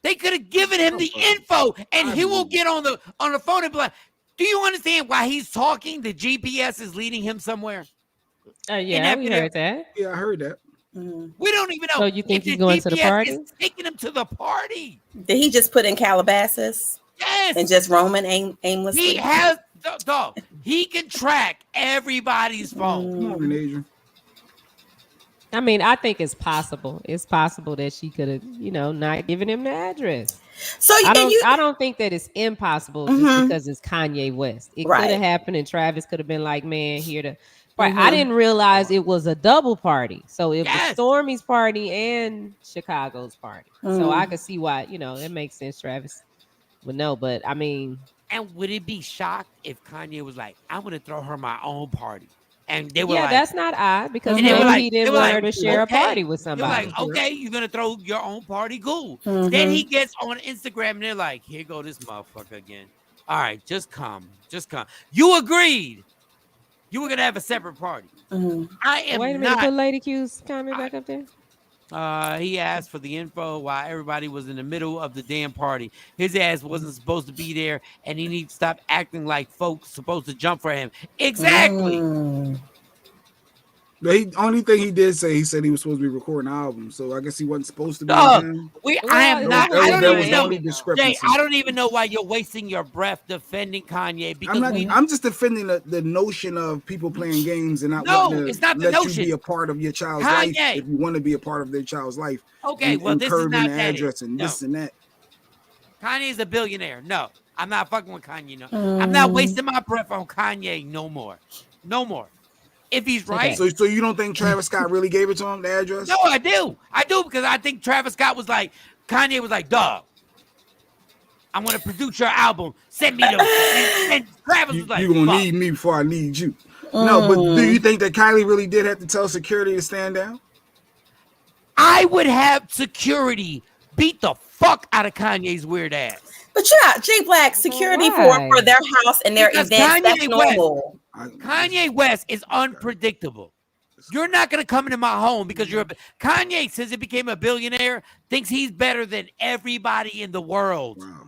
could have given him the info and he will get on the phone and be like, do you understand why he's talking? The GPS is leading him somewhere. Yeah, we heard that. Yeah, I heard that. We don't even know. So you think he's going to the party? Is taking him to the party. Did he just put in Calabasas? Yes. And just roaming aimlessly? He has, dog. He can track everybody's phone. Come on, Adrian. I mean, I think it's possible. It's possible that she could have, not given him the address. So I don't think that it's impossible just because it's Kanye West. It could have happened, and Travis could have been like, "Man, here to." Right. I didn't realize it was a double party. So it was Stormy's party and Chicago's party. So I could see why, it makes sense. Travis would know, but I mean, and would it be shocked if Kanye was like, "I'm going to throw her my own party"? And they were that's not odd because maybe he didn't want her to share a party with somebody. Like, okay, you're gonna throw your own party, cool. Then he gets on Instagram and they're like, "Here go this motherfucker again." All right, just come. You agreed. You were gonna have a separate party. I am. Wait a minute, put Lady Q's comment back up there. He asked for the info while everybody was in the middle of the damn party. His ass wasn't supposed to be there, and he needs to stop acting like folks supposed to jump for him. Exactly. The only thing he did say, he said he was supposed to be recording an album, so I guess he wasn't supposed to be. I am not. I don't even know why you're wasting your breath defending Kanye. Because I'm just defending the notion of people playing games and it's not the notion. You be a part of your child's life if you want to be a part of their child's life. Okay, well, this is not that. Address and this and that. Kanye's a billionaire. No, I'm not fucking with Kanye. No, I'm not wasting my breath on Kanye no more. No more. If he's right. So you don't think Travis Scott really gave it to him, the address? No, I do. I do, because I think Travis Scott was like, Kanye was like, dog, I'm going to produce your album. Send me those. And Travis was like, you're going to need me before I need you. No, but do you think that Kylie really did have to tell security to stand down? I would have security beat the fuck out of Kanye's weird ass. But yeah, J Black, security for their house and their events, that's normal. Kanye West is unpredictable. You're not going to come into my home because you're Kanye, since he became a billionaire, thinks he's better than everybody in the world. Wow.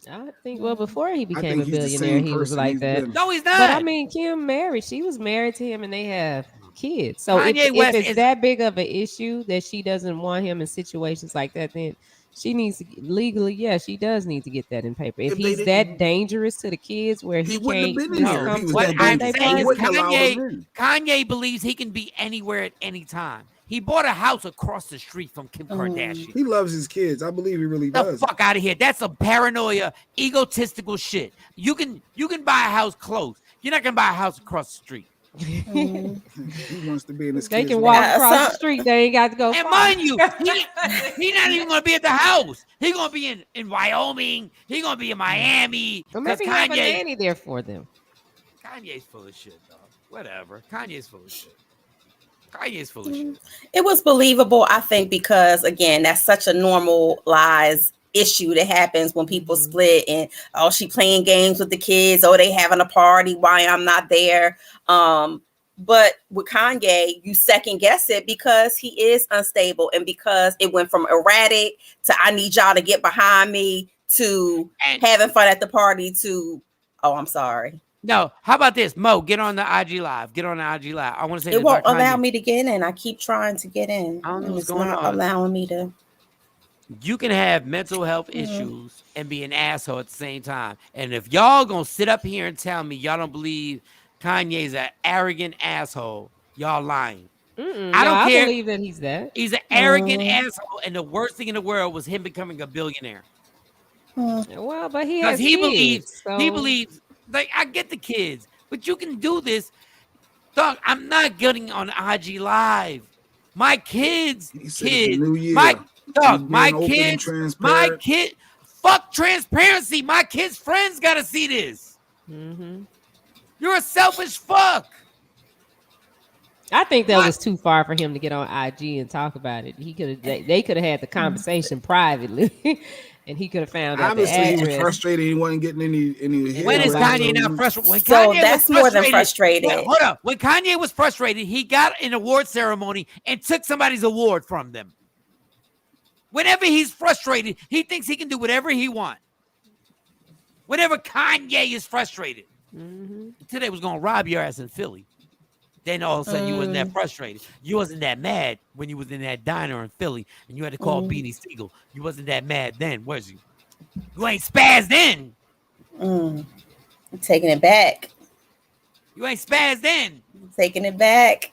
I think, well, before he became a billionaire, he was like that. No, he's not. But I mean, Kim married. She was married to him and they have kids. So if it's that big of an issue that she doesn't want him in situations like that, then she needs to legally, she does need to get that in paper. If he's that dangerous to the kids where he can't come to what I'm saying is Kanye believes he can be anywhere at any time. He bought a house across the street from Kim Kardashian. He loves his kids. I believe he really does. The fuck out of here. That's some paranoia, egotistical shit. You can buy a house close. You're not gonna buy a house across the street. He wants to be in his They can walk across the street. They ain't got to go. And mind you, he's not even gonna be at the house. He's gonna be in Wyoming. He's gonna be in Miami. Well, maybe have a nanny there for them. Kanye's full of shit, dog. Whatever. Kanye's full of shit. Kanye's full of shit. It was believable, I think, because again, that's such a normalized issue that happens when people split and she playing games with the kids, they having a party, why I'm not there. But with Kanye, you second guess it because he is unstable and because it went from erratic to I need y'all to get behind me to having fun at the party to I'm sorry. No, how about this? Mo, get on the IG Live. Get on the IG Live. I want to say it won't allow me to get in. I keep trying to get in. I don't know what's going on. Allowing me to. You can have mental health issues and be an asshole at the same time. And if y'all gonna sit up here and tell me y'all don't believe Kanye's an arrogant asshole, y'all lying. I don't care. I believe that he's that. He's an arrogant asshole, and the worst thing in the world was him becoming a billionaire. Well, but he believes. Like, I get the kids, but you can do this. Dog, I'm not getting on IG Live. My kids, my kid, fuck transparency. My kids' friends got to see this. You're a selfish fuck. I think that was too far for him to get on IG and talk about it. They could have had the conversation privately. And he could have found out. Obviously, he was frustrated. He wasn't getting any. When is Kanye not frustrated? That's more than frustrated. Hold up. When Kanye was frustrated, he got an award ceremony and took somebody's award from them. Whenever he's frustrated, he thinks he can do whatever he wants. Whenever Kanye is frustrated, today was gonna rob your ass in Philly. Then all of a sudden you wasn't that frustrated. You wasn't that mad when you was in that diner in Philly and you had to call Beanie Siegel. You wasn't that mad then, was you? You ain't spazzed in. I'm taking it back. You ain't spazzed in. I'm taking it back.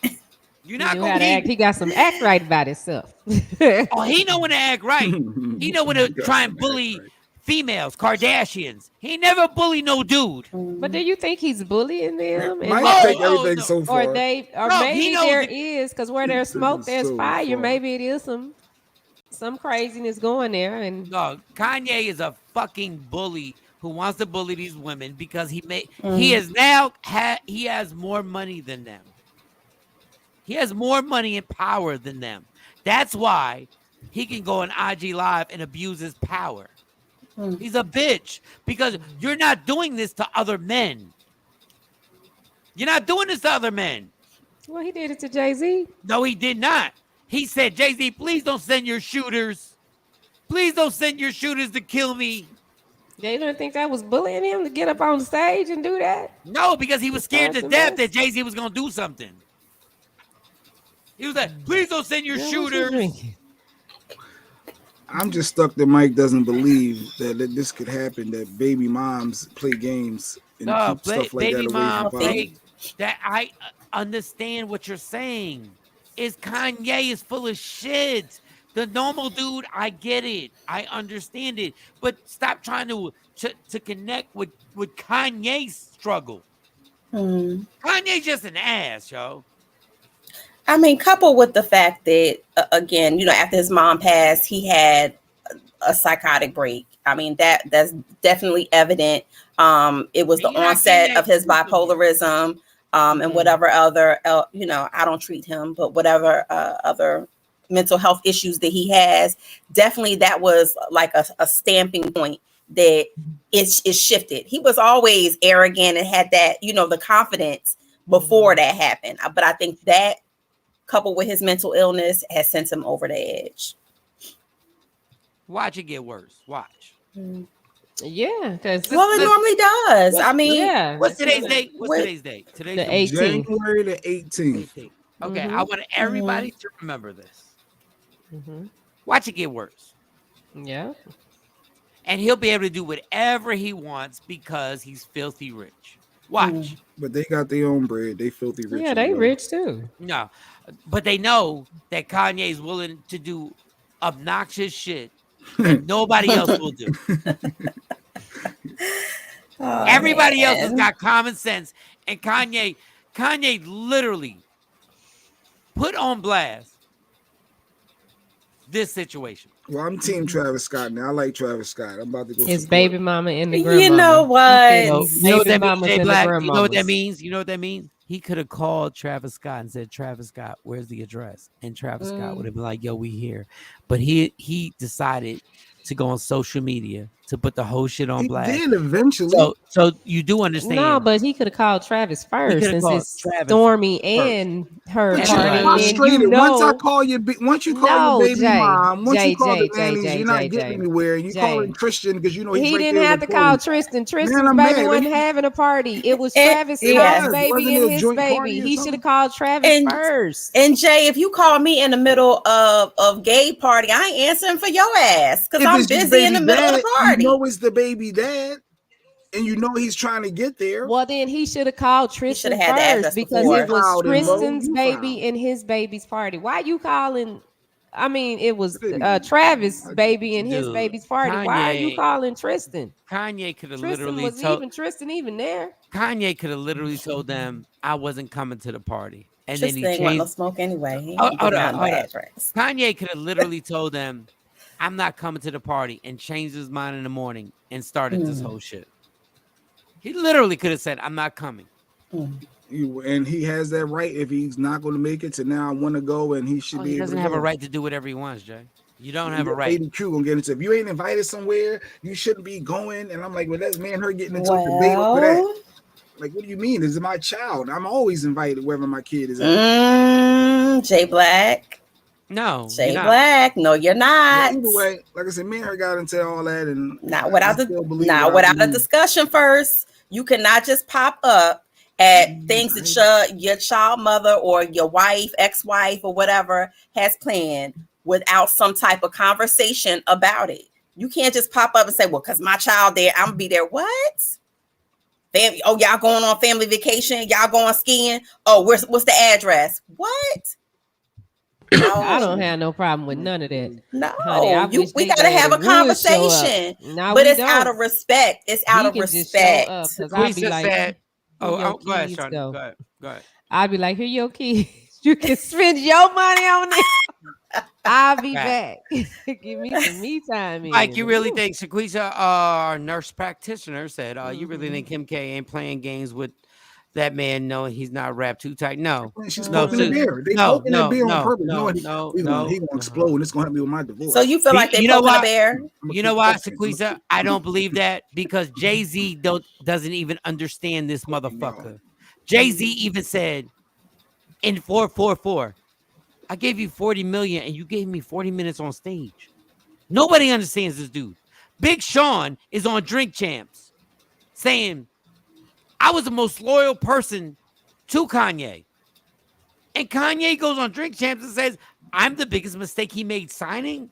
You're not gonna act. He got some act right about himself. He know when to act right. He know when to try and bully females, Kardashians. He never bully no dude. But do you think he's bullying them? Might take everything so far. Or maybe there is, because where there's smoke, there's fire. Maybe it is some craziness going there. And no, Kanye is a fucking bully who wants to bully these women because he has more money than them. He has more money and power than them. That's why he can go on IG Live and abuse his power. He's a bitch because you're not doing this to other men. You're not doing this to other men. Well, he did it to Jay-Z. No, he did not. He said, Jay-Z, please don't send your shooters. Please don't send your shooters to kill me. They didn't think that was bullying him to get up on stage and do that? No, because he was scared to death that Jay-Z was going to do something. He was like, please don't send your shooters. I'm just stuck that Mike doesn't believe that this could happen, that baby moms play games and keep stuff like that away from that. I understand what you're saying. Kanye is full of shit. The normal dude, I get it. I understand it. But stop trying to connect with Kanye's struggle. Kanye's just an ass, yo. I mean, coupled with the fact that, again, after his mom passed, he had a psychotic break. I mean, that's definitely evident. It was the onset of his bipolarism, and whatever other, I don't treat him, but whatever other mental health issues that he has, definitely that was like a stamping point that it shifted. He was always arrogant and had that, the confidence before that happened. But I think that, coupled with his mental illness, has sent him over the edge. Watch it get worse. Watch. Yeah, because it normally does. I mean, what's today's date? Today's date? Today's the 18th. January the 18th. Okay, I want everybody to remember this. Watch it get worse. Yeah. And he'll be able to do whatever he wants because he's filthy rich. Watch. But they got their own bread. They filthy rich. Yeah, they rich too. No, but they know that Kanye is willing to do obnoxious shit that nobody else will do. Everybody else has got common sense, and Kanye literally put on blast this situation. Well, I'm team Travis Scott now. I like Travis Scott. I'm about to go. His baby mama and the grandma. You know what? You know what that means? You know what that means? He could have called Travis Scott and said, "Travis Scott, where's the address?" And Travis Scott would have been like, "Yo, we here." But he decided to go on social media to put the whole shit on blast. He did eventually. So you do understand. No, but he could have called Travis first, since it's Stormy and her party. And once I call you, once you call your baby mom, once you call the nannies, you're not getting anywhere. You calling Tristan because he's he right didn't have to call Tristan. Tristan's baby wasn't having a party. It was Travis Scott's baby and his baby. He should have called Travis first. And Jay, if you call me in the middle of gay party, I ain't answering for your ass because I'm busy in the middle of the party. You know it's the baby dad, and you know he's trying to get there. Well, then he should have called Tristan first because it was Tristan's baby and his baby's party. Why you calling? I mean, it was Travis' baby and his baby's party. Kanye, why are you calling Tristan? Kanye could have Tristan literally was told Tristan even there. Kanye could have literally told them I wasn't coming to the party, and Tristan then he changed. No smoke anyway. He hold on. Kanye could have literally told them, "I'm not coming to the party," and changed his mind in the morning and started this whole shit. He literally could have said, "I'm not coming." And he has that right if he's not going to make it to now I want to go, and he should be. He doesn't have a right to do whatever he wants, Jay. You don't have a right. ADQ gonna get into. If you ain't invited somewhere, you shouldn't be going. And I'm like, well, that's her getting into a debate over that. Like, what do you mean? This is my child. I'm always invited wherever my kid is at. Jay Black. No, Jay Black. No, you're not. Either way, like I said, me and her got into all that, and not without a discussion first. You cannot just pop up at things that your child mother or your wife, ex-wife, or whatever has planned without some type of conversation about it. You can't just pop up and say, "Well, because my child there, I'm gonna be there." What? Family? Oh, y'all going on family vacation? Y'all going skiing? Oh, what's the address? What? No. I don't have no problem with none of that. No, honey, we got to have a conversation. But it's out of respect. It's out of respect. I'd be like, go ahead, Shawn. Go ahead. I'd be like, here your keys. You can spend your money on it. I'll be back. Give me some me time. Like, you really think Shaquisha, our nurse practitioner, said, you really think Kim K ain't playing games with that man knowing he's not wrapped too tight? No. She's poking the bear. They poking the bear on purpose. He gonna explode, and it's gonna help me with my divorce. So you feel like they poking the bear? You know why, Shaquisha? I don't believe that because Jay-Z doesn't even understand this motherfucker. Jay-Z even said in 444, I gave you 40 million and you gave me 40 minutes on stage. Nobody understands this dude. Big Shawn is on Drink Champs saying, I was the most loyal person to Kanye. And Kanye goes on Drink Champs and says, I'm the biggest mistake he made signing.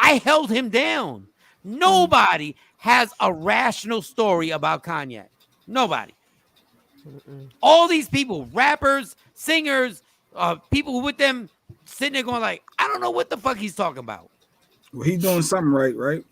I held him down. Nobody has a rational story about Kanye. Nobody. All these people, rappers, singers, people with them sitting there going like, I don't know what the fuck he's talking about. Well, he's doing something right?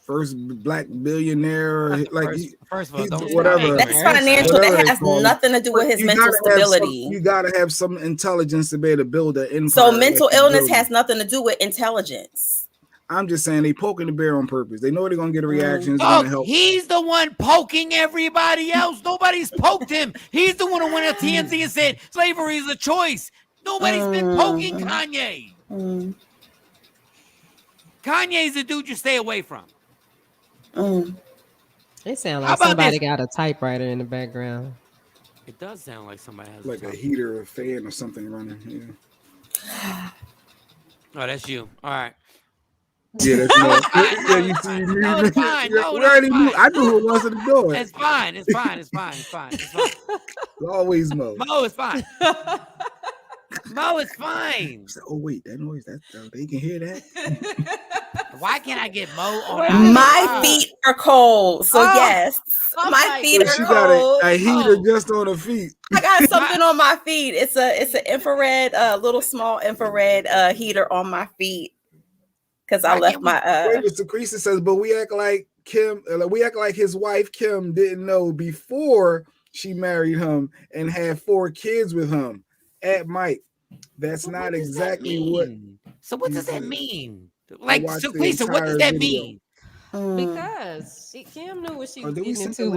First black billionaire, like first of all, don't whatever. That's financial. That has nothing to do with his mental stability. You gotta have some intelligence to be able to build an empire. So mental illness has nothing to do with intelligence. I'm just saying they poking the bear on purpose. They know they're gonna get a reaction. Gonna help. He's the one poking everybody else. Nobody's poked him. He's the one who went on TMZ and said slavery is a choice. Nobody's been poking Kanye. Kanye's the dude you stay away from. It sounds like somebody got a typewriter in the background. It does sound like somebody has like a heater or a fan or something running. Yeah. Oh, that's you. All right. Yeah, that's yeah, you see me. No, it's fine. No, we already knew. I knew who was at the door. It's fine. It's fine. It's fine. It's fine. It's fine. It's always Mo. Mo is fine. Mo is fine. Oh wait, that noise. That they can hear that. Why can't I get Mo on? My feet are cold, so yes, my feet are cold. Got a heater just on her feet. I got something on my feet. It's an infrared, little small infrared heater on my feet because I left my. Mr. Creasy says, but we act like Kim. We act like his wife Kim didn't know before she married him and had 4 kids with him. At Mike, that's not exactly what. So what does that mean? Like, so Lisa, what does that mean? Because Kim knew what she was getting into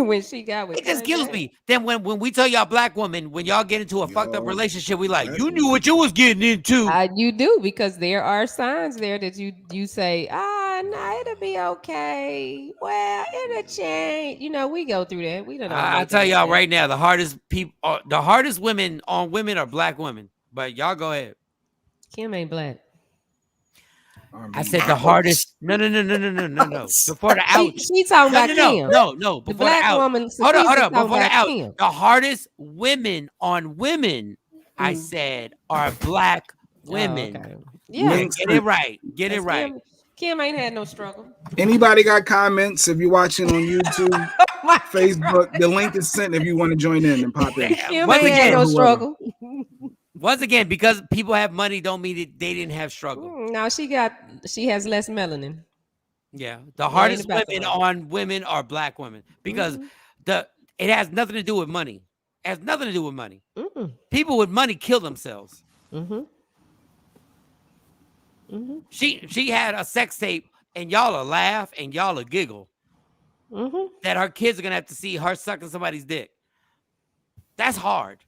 when she got with. It just kills me. Then when we tell y'all black women, when y'all get into a fucked up relationship, we like, you knew what you was getting into. You do, because there are signs there that you say, no, it'll be okay. Well, it'll change. You know, we go through that. We don't know. I tell y'all right now, the hardest women on women are black women. But y'all go ahead. Kim ain't black. I said the hardest. No. Before the out. She talking about Kim. No. Before the black the out. woman. Hold on. Before the out. Kim. The hardest women on women, I said, are black women. Okay. Yeah. Get it right. Get it right. Kim ain't had no struggle. Anybody got comments? If you're watching on YouTube, Facebook, the link is sent if you want to join in and pop in. Kim ain't had no struggle. Once again, because people have money don't mean that they didn't have struggle. No, she has less melanin. Yeah. The hardest women on women are black women because it has nothing to do with money. It has nothing to do with money. People with money kill themselves. She had a sex tape and y'all will laugh and y'all will giggle that her kids are gonna have to see her sucking somebody's dick. That's hard.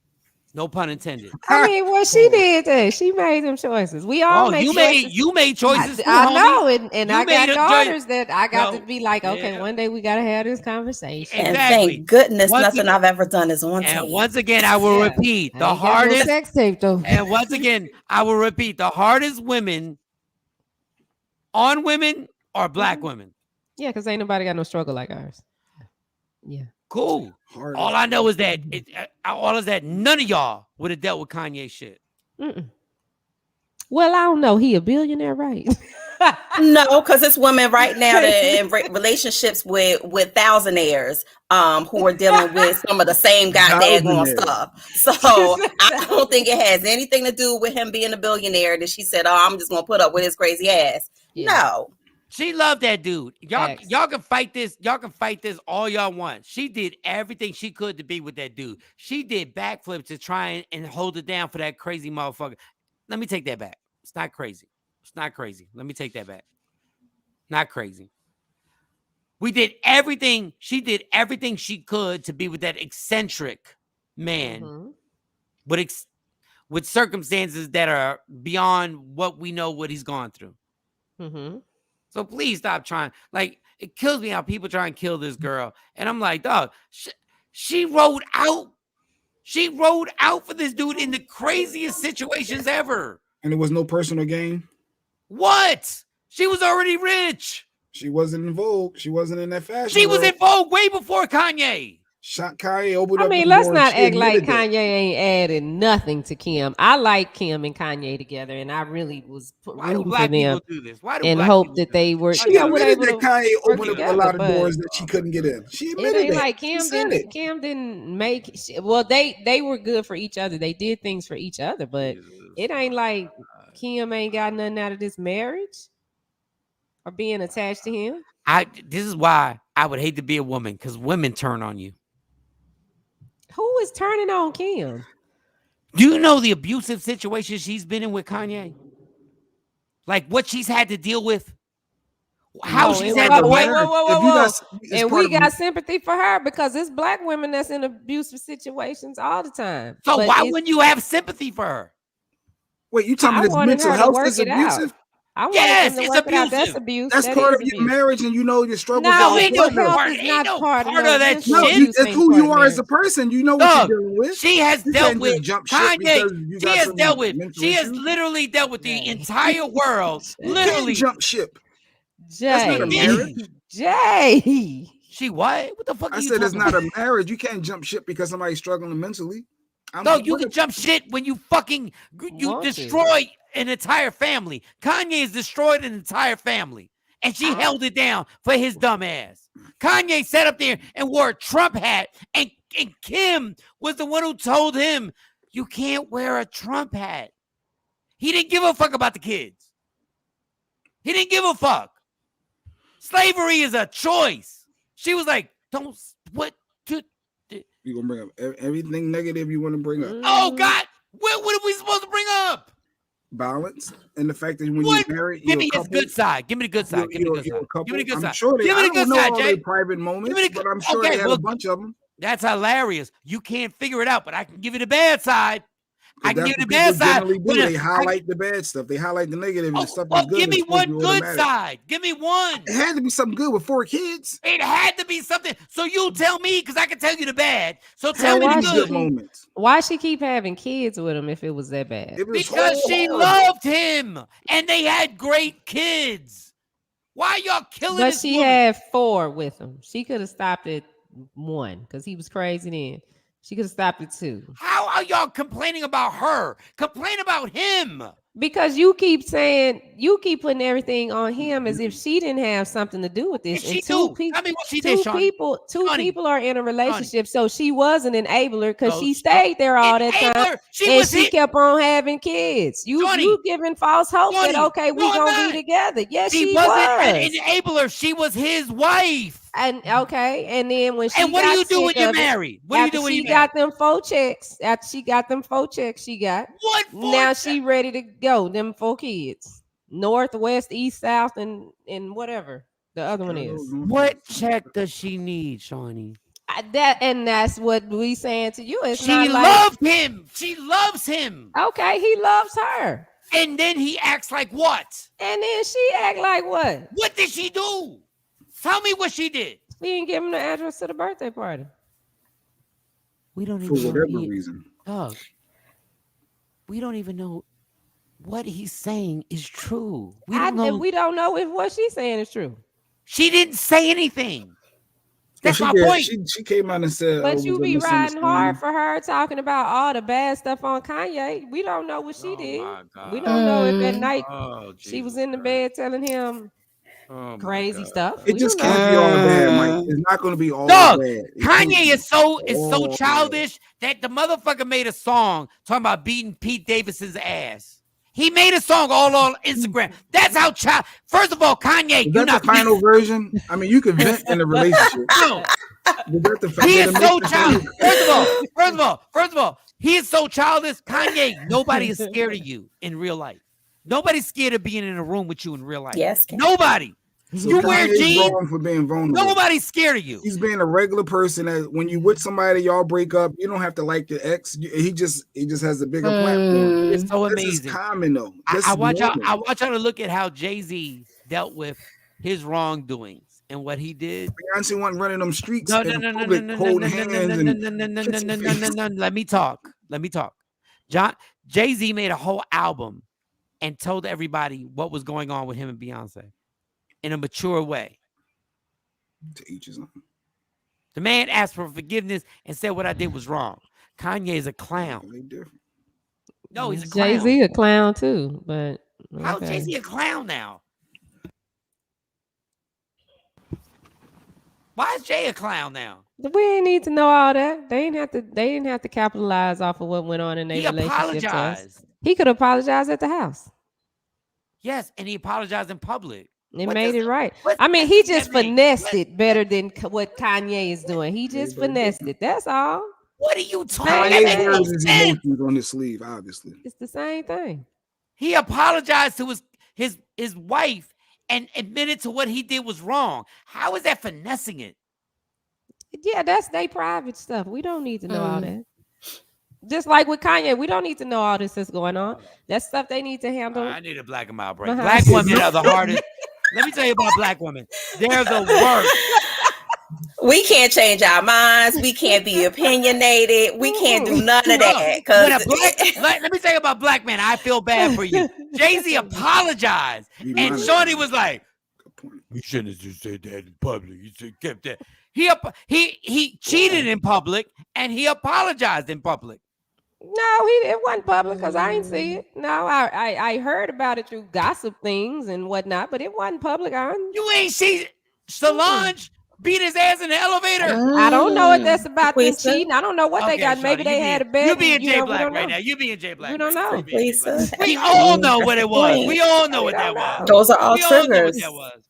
No pun intended. I mean, well, she did that. She made them choices. We all make choices. You made choices. Too, I know, and I got daughters that I got to be like, okay, one day we got to have this conversation. And thank goodness nothing I've ever done is on tape. And once again, I will repeat the hardest sex tape though. And once again, I will repeat the hardest women on women are black women. Yeah, because ain't nobody got no struggle like ours. Yeah. Cool. All I know is that none of y'all would have dealt with Kanye shit. Well, I don't know. He a billionaire, right? No, because it's women right now that in relationships with thousandaires who are dealing with some of the same goddamn stuff. So I don't think it has anything to do with him being a billionaire that she said, I'm just gonna put up with his crazy ass. Yeah. No. She loved that dude. Y'all can fight this. Y'all can fight this all y'all want. She did everything she could to be with that dude. She did backflips to try and hold it down for that crazy motherfucker. Let me take that back. It's not crazy. It's not crazy. Let me take that back. Not crazy. We did everything. She did everything she could to be with that eccentric man, with circumstances that are beyond what we know what he's gone through. So please stop trying. Like, it kills me how people try and kill this girl. And I'm like, dog, she rode out. She rode out for this dude in the craziest situations ever. And it was no personal gain? What? She was already rich. She wasn't in vogue. She wasn't in that fashion. She was in vogue way before Kanye. Kanye opened I up mean, the let's door. not act like Kanye ain't added nothing to Kim. I like Kim and Kanye together, and I really was rooting for them do this? Why do and black hope people that do they this? were, She you know, were admitted able that to Kanye work opened up a together, lot of but doors that she couldn't get in. She it admitted ain't that. like She Kim said it. didn't make. Well, they were good for each other. They did things for each other, but it ain't like Kim ain't got nothing out of this marriage or being attached to him. This is why I would hate to be a woman, because women turn on you. Who is turning on Kim? Do you know the abusive situation she's been in with Kanye? Like what she's had to deal with? How she's had to wait. Whoa. And we got sympathy for her because it's black women that's in abusive situations all the time. So but why wouldn't you have sympathy for her? Wait, you talking about this mental health is abusive? I wanted them to work it out. That's abuse. That's part of your marriage, and you know your struggles. No, mental health is not part of that no, shit. It's who you are as a person. You know what you're dealing with. She has dealt with Kanye. She has literally dealt with the entire world. Literally jump ship. That's not a marriage. Jay. She what? What the fuck? I said it's not a marriage. You can't jump ship because somebody's struggling mentally. No, you can jump shit when you fucking destroy an entire family. Kanye has destroyed an entire family, and she held it down for his dumb ass. Kanye sat up there and wore a Trump hat, and Kim was the one who told him, you can't wear a Trump hat. He didn't give a fuck about the kids. He didn't give a fuck. Slavery is a choice. She was like, don't, what? You gonna bring up everything negative you want to bring up? Oh God, what are we supposed to bring up? Balance and the fact that when you're married, give me his good side. Give me the good side. Give me the good side. Give me the good side. I'm sure give me the good side, Jay. Private moments, but I'm sure they had a bunch of them. That's hilarious. You can't figure it out, but I can give you the bad side. I can give you the bad side. They highlight the bad stuff. They highlight the negative and stuff. Well, give me one good side. Give me one. It had to be something good with 4 kids. It had to be something. So you tell me, because I can tell you the bad. So tell me the good moments. Why she keep having kids with him if it was that bad? Because she loved him, and they had great kids. Why y'all killing? But she had 4 with him. She could have stopped at 1 because he was crazy then. She could have stopped at 2. How are y'all complaining about her? Complain about him. Because you keep putting everything on him as if she didn't have something to do with this. And two people are in a relationship, so she was an enabler because she stayed there all that time, and she kept on having kids. You giving false hope that okay, we gonna be together. Yes, she wasn't an enabler. She was his wife. And okay, and then when she what do you do when you're married? What do you do when you got them 4 checks? After she got them 4 checks, she got what? Now she ready to go. Them 4 kids, north, west, east, south, and whatever the other one is. What check does she need, Shawnee? That's what we saying to you. It's she loved him. She loves him. Okay, he loves her. And then he acts like what? And then she act like what? What did she do? Tell me what she did. We didn't give him the address to the birthday party. We don't even for whatever reason. Doug, we don't even know what he's saying is true. We don't know if what she's saying is true. She didn't say anything. That's my point. She came out and said, but you be riding hard for her talking about all the bad stuff on Kanye. We don't know what she did. We don't know if at night she was in the bed telling him crazy stuff. It just can't be all bad, Mike. It's not going to be all bad. Kanye is so childish that the motherfucker made a song talking about beating Pete Davidson's ass. He made a song all on Instagram. That's how child. First of all, Kanye, you're not the final version. I mean, you can vent in a relationship. No. He is so childish. First of all, he is so childish. Kanye, nobody is scared of you in real life. Nobody's scared of being in a room with you in real life. Yes. Nobody. So you wear jeans for being vulnerable. Nobody's scared of you. He's being a regular person. That when you with somebody, y'all break up. You don't have to like your ex. He just has a bigger platform. It's so amazing. This is common though. I want y'all to look at how Jay-Z dealt with his wrongdoings and what he did. Beyonce wasn't running them streets. No. Let me talk. Jay-Z made a whole album and told everybody what was going on with him and Beyonce in a mature way. To each his own. The man asked for forgiveness and said what I did was wrong. Kanye is a clown. No, he's a clown. Jay-Z a clown too, but okay. How is Jay-Z a clown now? Why is Jay a clown now? We ain't need to know all that. They didn't have to capitalize off of what went on in their relationship. Apologized. He could apologize at the house. Yes, and he apologized in public. It made it right. I mean, he just finessed it better than what Kanye is doing. He just finessed it. That's all. What are you talking about? His emotions on his sleeve, obviously. It's the same thing. He apologized to his wife and admitted to what he did was wrong. How is that finessing it? Yeah, that's their private stuff. We don't need to know all that. Just like with Kanye, we don't need to know all this that's going on. That's stuff they need to handle. I need a black and mild break. Black women are the hardest. Let me tell you about black women. They're the worst. We can't change our minds. We can't be opinionated. We can't do none of that. Let me tell you about black men. I feel bad for you. Jay-Z apologized, and Shawny was like, "You shouldn't have just said that in public. You should have kept that." He cheated in public, and he apologized in public. No, it wasn't public because I didn't see it. No, I heard about it through gossip things and whatnot, but it wasn't public. You ain't see Solange beat his ass in the elevator. I don't know what that's about them cheating. I don't know what they got. Maybe they had a bed. You being Jay Black right now. You being Jay Black. We don't know. We all know what it was. We all know what that was. Those are all triggers.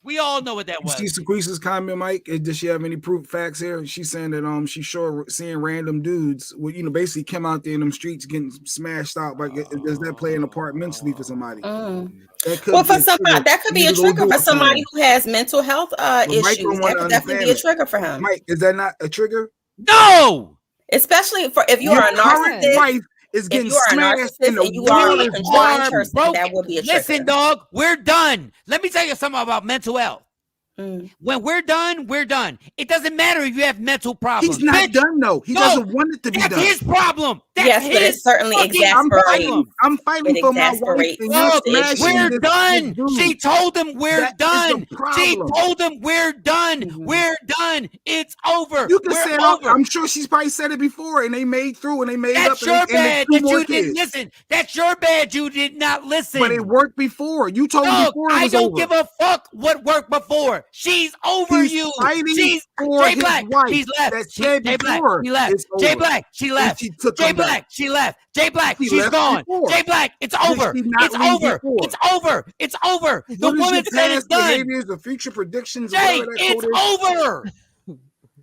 We all know what that was. You see Sequeeza's comment, Mike? Does she have any proof facts here? She's saying that she's sure seeing random dudes basically come out there in them streets getting smashed out. But does that play an part mentally for somebody? Well, for somebody that could be a trigger for somebody who has mental health issues. That could definitely be a trigger for him. Mike, is that not a trigger? No. Especially if you are a narcissist. Wife is getting smashed in the you are a controlling person, that would be a trigger. Listen, dog, we're done. Let me tell you something about mental health. When we're done, we're done. It doesn't matter if you have mental problems. He's not done, though. He doesn't want it to be done. That's his problem. Yes, but it's certainly exasperating. I'm fighting for my wife. Look, we're done. She told him we're done. She told him we're done. We're done. It's over. You can say it. I'm sure she's probably said it before, and they made through, and they made up. That's your bad that you didn't listen. That's your bad you did not listen. But it worked before. You told me before it was over. I don't give a fuck what worked before. She's over you. She's Jay Black. He's left. Jay Black. He left. Jay Black. She left. Jay Black. She left. Jay Black. She's gone. Jay Black. It's over. It's over. It's over. It's over. The woman said it's done. The future predictions. Jay, it's over.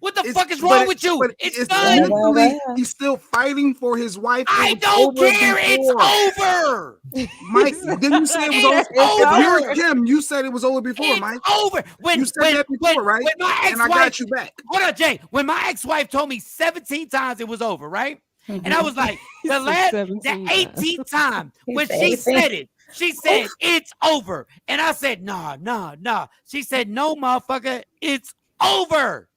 What the fuck is wrong with you? It's done. He's still fighting for his wife. I don't care. It's over. Mike, didn't you say it was over? If you're Kim, you said it was over before, Mike. Over. You said that before, right? And I got you back. Hold on, Jay. When my ex-wife told me 17 times it was over, right? And I was like, the 18th time when she said it, she said, it's over. And I said, nah. She said, no, motherfucker, it's over.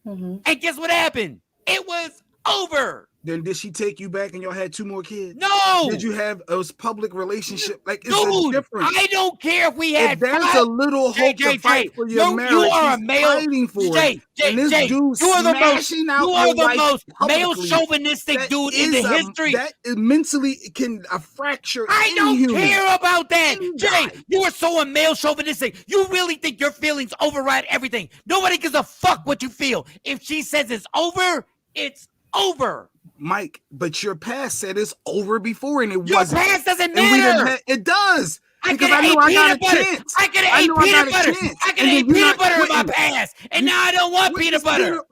And guess what happened? It was over. Then did she take you back and y'all had 2 more kids? No. Did you have a public relationship? Like, it's Dude, different. I don't care if we had. If there's a little hope to fight for your marriage, you are a male. Fighting for it. And this dude you are the most male publicly, chauvinistic dude in the history. That mentally can fracture. I don't care about that. Jay, you are so a male chauvinistic. You really think your feelings override everything. Nobody gives a fuck what you feel. If she says it's over, it's over. Mike, but your past said it's over before, and it your wasn't. Your past doesn't matter. It does. Because I knew I got a chance. I could have ate peanut butter. I could have ate peanut butter in my past, and now I don't want peanut butter.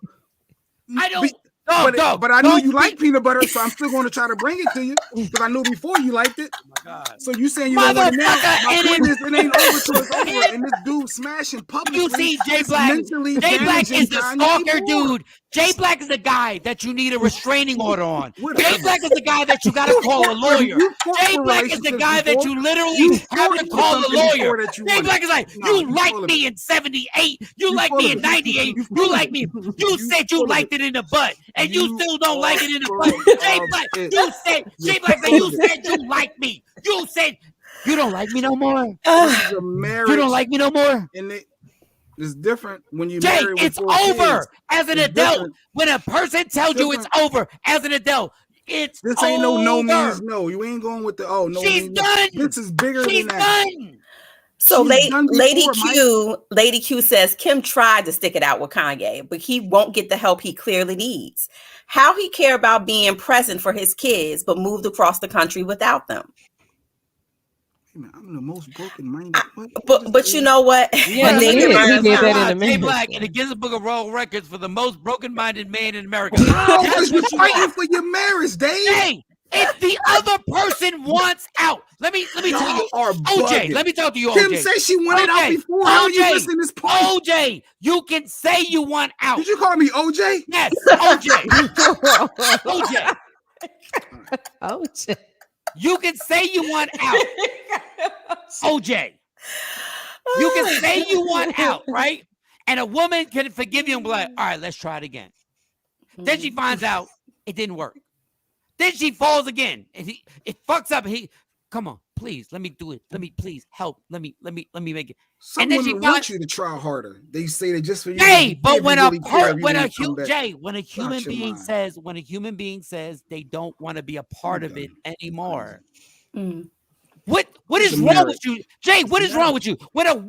I don't. But I know you like peanut butter, so I'm still going to try to bring it to you because I knew before you liked it. Oh my God! So you saying you don't want it now? My point is, it ain't over till it's over. And this dude smashing publicly. You see, Jay Black. Jay Black is the stalker dude. Jay Black is the guy that you need a restraining order on. Jay Black is the guy that you got to call a lawyer. Jay Black is the guy that you literally have to call a lawyer. Jay Black is like, you liked me in 78. You liked me in 98. You like me. You said you liked it in the butt. And you still don't like it in the butt. Jay Black, Jay Black said you said you like me. You said you don't like me no more. You don't like me no more. It's different when you Jay, marry. it's over as an adult. Different. When a person tells you it's over as an adult, it's this ain't no means no. You ain't going with the no. She's done. This is bigger She's than that. Done. So Lady Q says Kim tried to stick it out with Kanye, but he won't get the help he clearly needs. How he care about being present for his kids, but moved across the country without them. I'm the most broken-minded. But you know what? Yeah, he did that in a Jay Black in the Guinness Book of World Records for the most broken-minded man in America. Because you're fighting for your marriage, Dave. Hey, if the other person wants out, let me tell you, OJ. Let me talk to you, OJ. Kim said she wanted out before. How are you missing this point? OJ, you can say you want out. Did you call me OJ? Yes, OJ. OJ. OJ. You can say you want out. OJ. You can say you want out, right? And a woman can forgive you and be like, all right, let's try it again. Then she finds out it didn't work. Then she falls again. And it fucks up. Come on, please, let me do it. Let me please help. Let me make it. Some and then women want you to try harder. They say that just for you. Hey, but when a human being says they don't want to be a part of it anymore. What is wrong with you, Jay? What is wrong with you? When a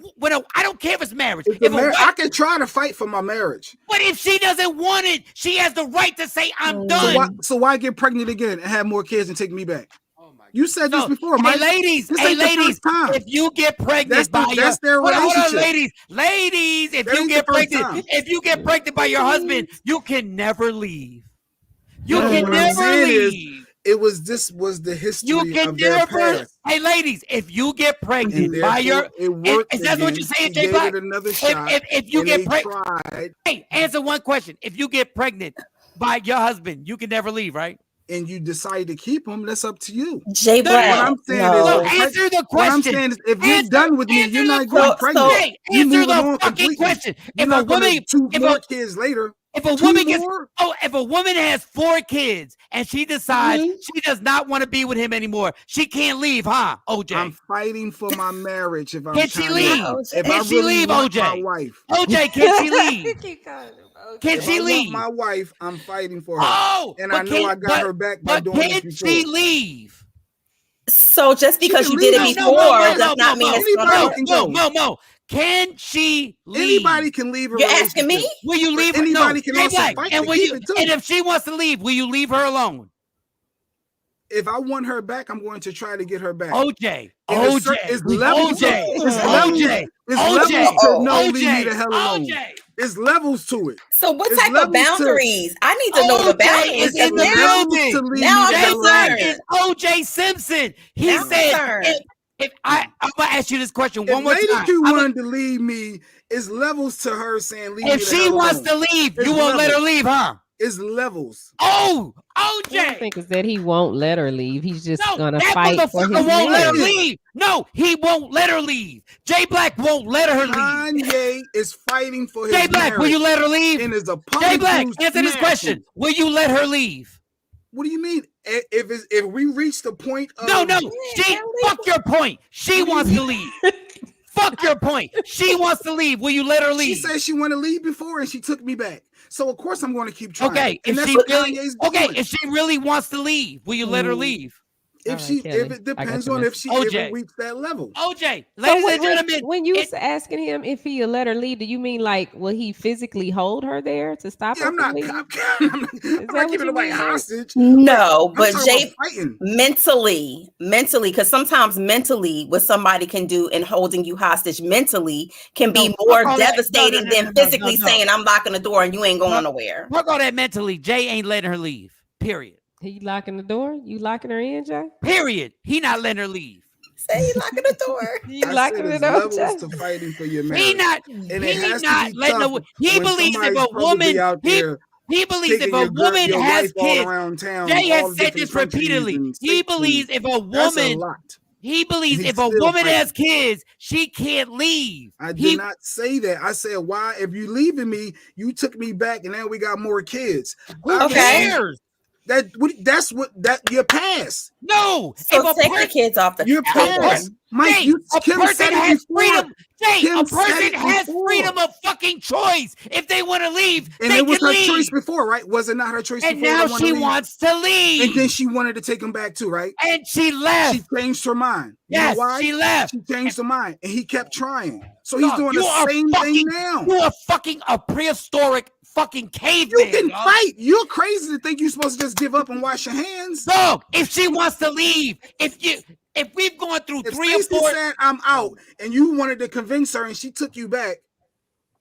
I don't care if it's marriage. I can try to fight for my marriage. But if she doesn't want it, she has the right to say I'm done. So why get pregnant again and have more kids and take me back? You said this before, Mike. Hey, ladies, if you get pregnant that's their relationship. Hold on, ladies, if you get pregnant by your husband, you can never leave. You can never leave. This was the history of their past. Hey, ladies, if you get pregnant by your, is that what you're saying, Jay Black? If you get pregnant, hey, answer one question. If you get pregnant by your husband, you can never leave, right? And you decide to keep them, that's up to you. Jay Black. What I'm saying is, answer the question. What I'm saying is, if you're done with me, you're not going pregnant. Answer the fucking question. If a woman, kids later. If a woman has 4 kids and she decides she does not want to be with him anymore, she can't leave, huh, OJ? I'm fighting for my marriage. If I'm can she leave? Can she leave, OJ? My wife. OJ, can she leave? Can she leave? My wife, I'm fighting for her. And I know I got her back by doing this before. Can she leave? So just because you did it before does not mean it's no. Can she leave? Anybody can leave. You're asking me? Will you leave her? Anybody can also fight and if she wants to leave, will you leave her alone? If I want her back, I'm going to try to get her back. OJ. It's levels to leave me the hell alone. It's levels to it. So what type of boundaries? I need to know the boundaries. In the building. Now I'm concerned. OJ Simpson. He said, I'm gonna ask you this question one more time. If Lady Q wanted to leave me, it's levels to her saying leave me. If she wants to leave, you won't let her leave, huh? It's levels. Oh, OJ. I think is that he won't let her leave. He's just gonna fight for his won't let her leave. No, he won't let her leave. Jay Black won't let her leave. Kanye is fighting for his Jay Black, will you let her leave? And is a Jay Black, answer this question. Will you let her leave? What do you mean? If we reach the point of no, fuck your point. She wants to leave. Fuck your point. She wants to leave. Will you let her leave? She said she wanted to leave before, and she took me back. So of course I'm going to keep trying. Okay, if she really wants to leave, will you let her leave? If it depends on if she ever reached that level. OJ, ladies and gentlemen, when you was asking him if he'll let her leave, do you mean like will he physically hold her there to stop her? I'm not keeping nobody hostage. No, but Jay, mentally, because sometimes mentally what somebody can do in holding you hostage mentally can be more devastating than physically saying I'm locking the door and you ain't going nowhere. Fuck all that mentally. Jay ain't letting her leave. Period. He locking the door? You locking her in, Jay? Period. He not letting her leave. Say he locking the door. You locking the door? Levels to fighting for your marriage. He not letting her. He believes if a woman. He believes if a woman has kids. Jay has said this repeatedly. He believes if a woman. He believes if a woman has kids, she can't leave. I did not say that. I said, why? If you leaving me, you took me back, and now we got more kids. Who cares? That's what your past. No, so take the kids off the your past. Mike, Jay, a person has freedom. Jay, a person has freedom of fucking choice. If they want to leave, and they it was can her leave. choice before, right? Was it not her choice and before? And now she wants to leave. And then she wanted to take him back too, right? And she left. She changed her mind. Yes, you know why? She left. She changed her mind, and he kept trying. So he's doing the same thing now. You are fucking a prehistoric fucking caveman. You can fight. You're crazy to think you're supposed to just give up and wash your hands. Dog, if she wants to leave, if we've gone through if 3 or 4, said I'm out, and you wanted to convince her, and she took you back,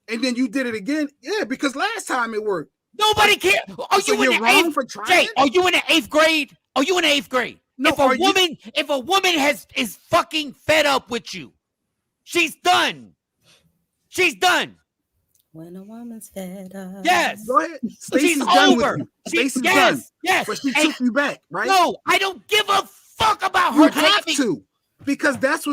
and then you did it again, yeah, because last time it worked. Nobody cares. Are so you in the wrong for trying? Jay, are you in the 8th grade? Are you in the 8th grade? No, if a woman is fucking fed up with you, she's done. She's done. When a woman's fed up. Yes. Go ahead. She's over. Stacey's done. Yes. But she took you back, right? No, I don't give a fuck about her. You have to. Because that's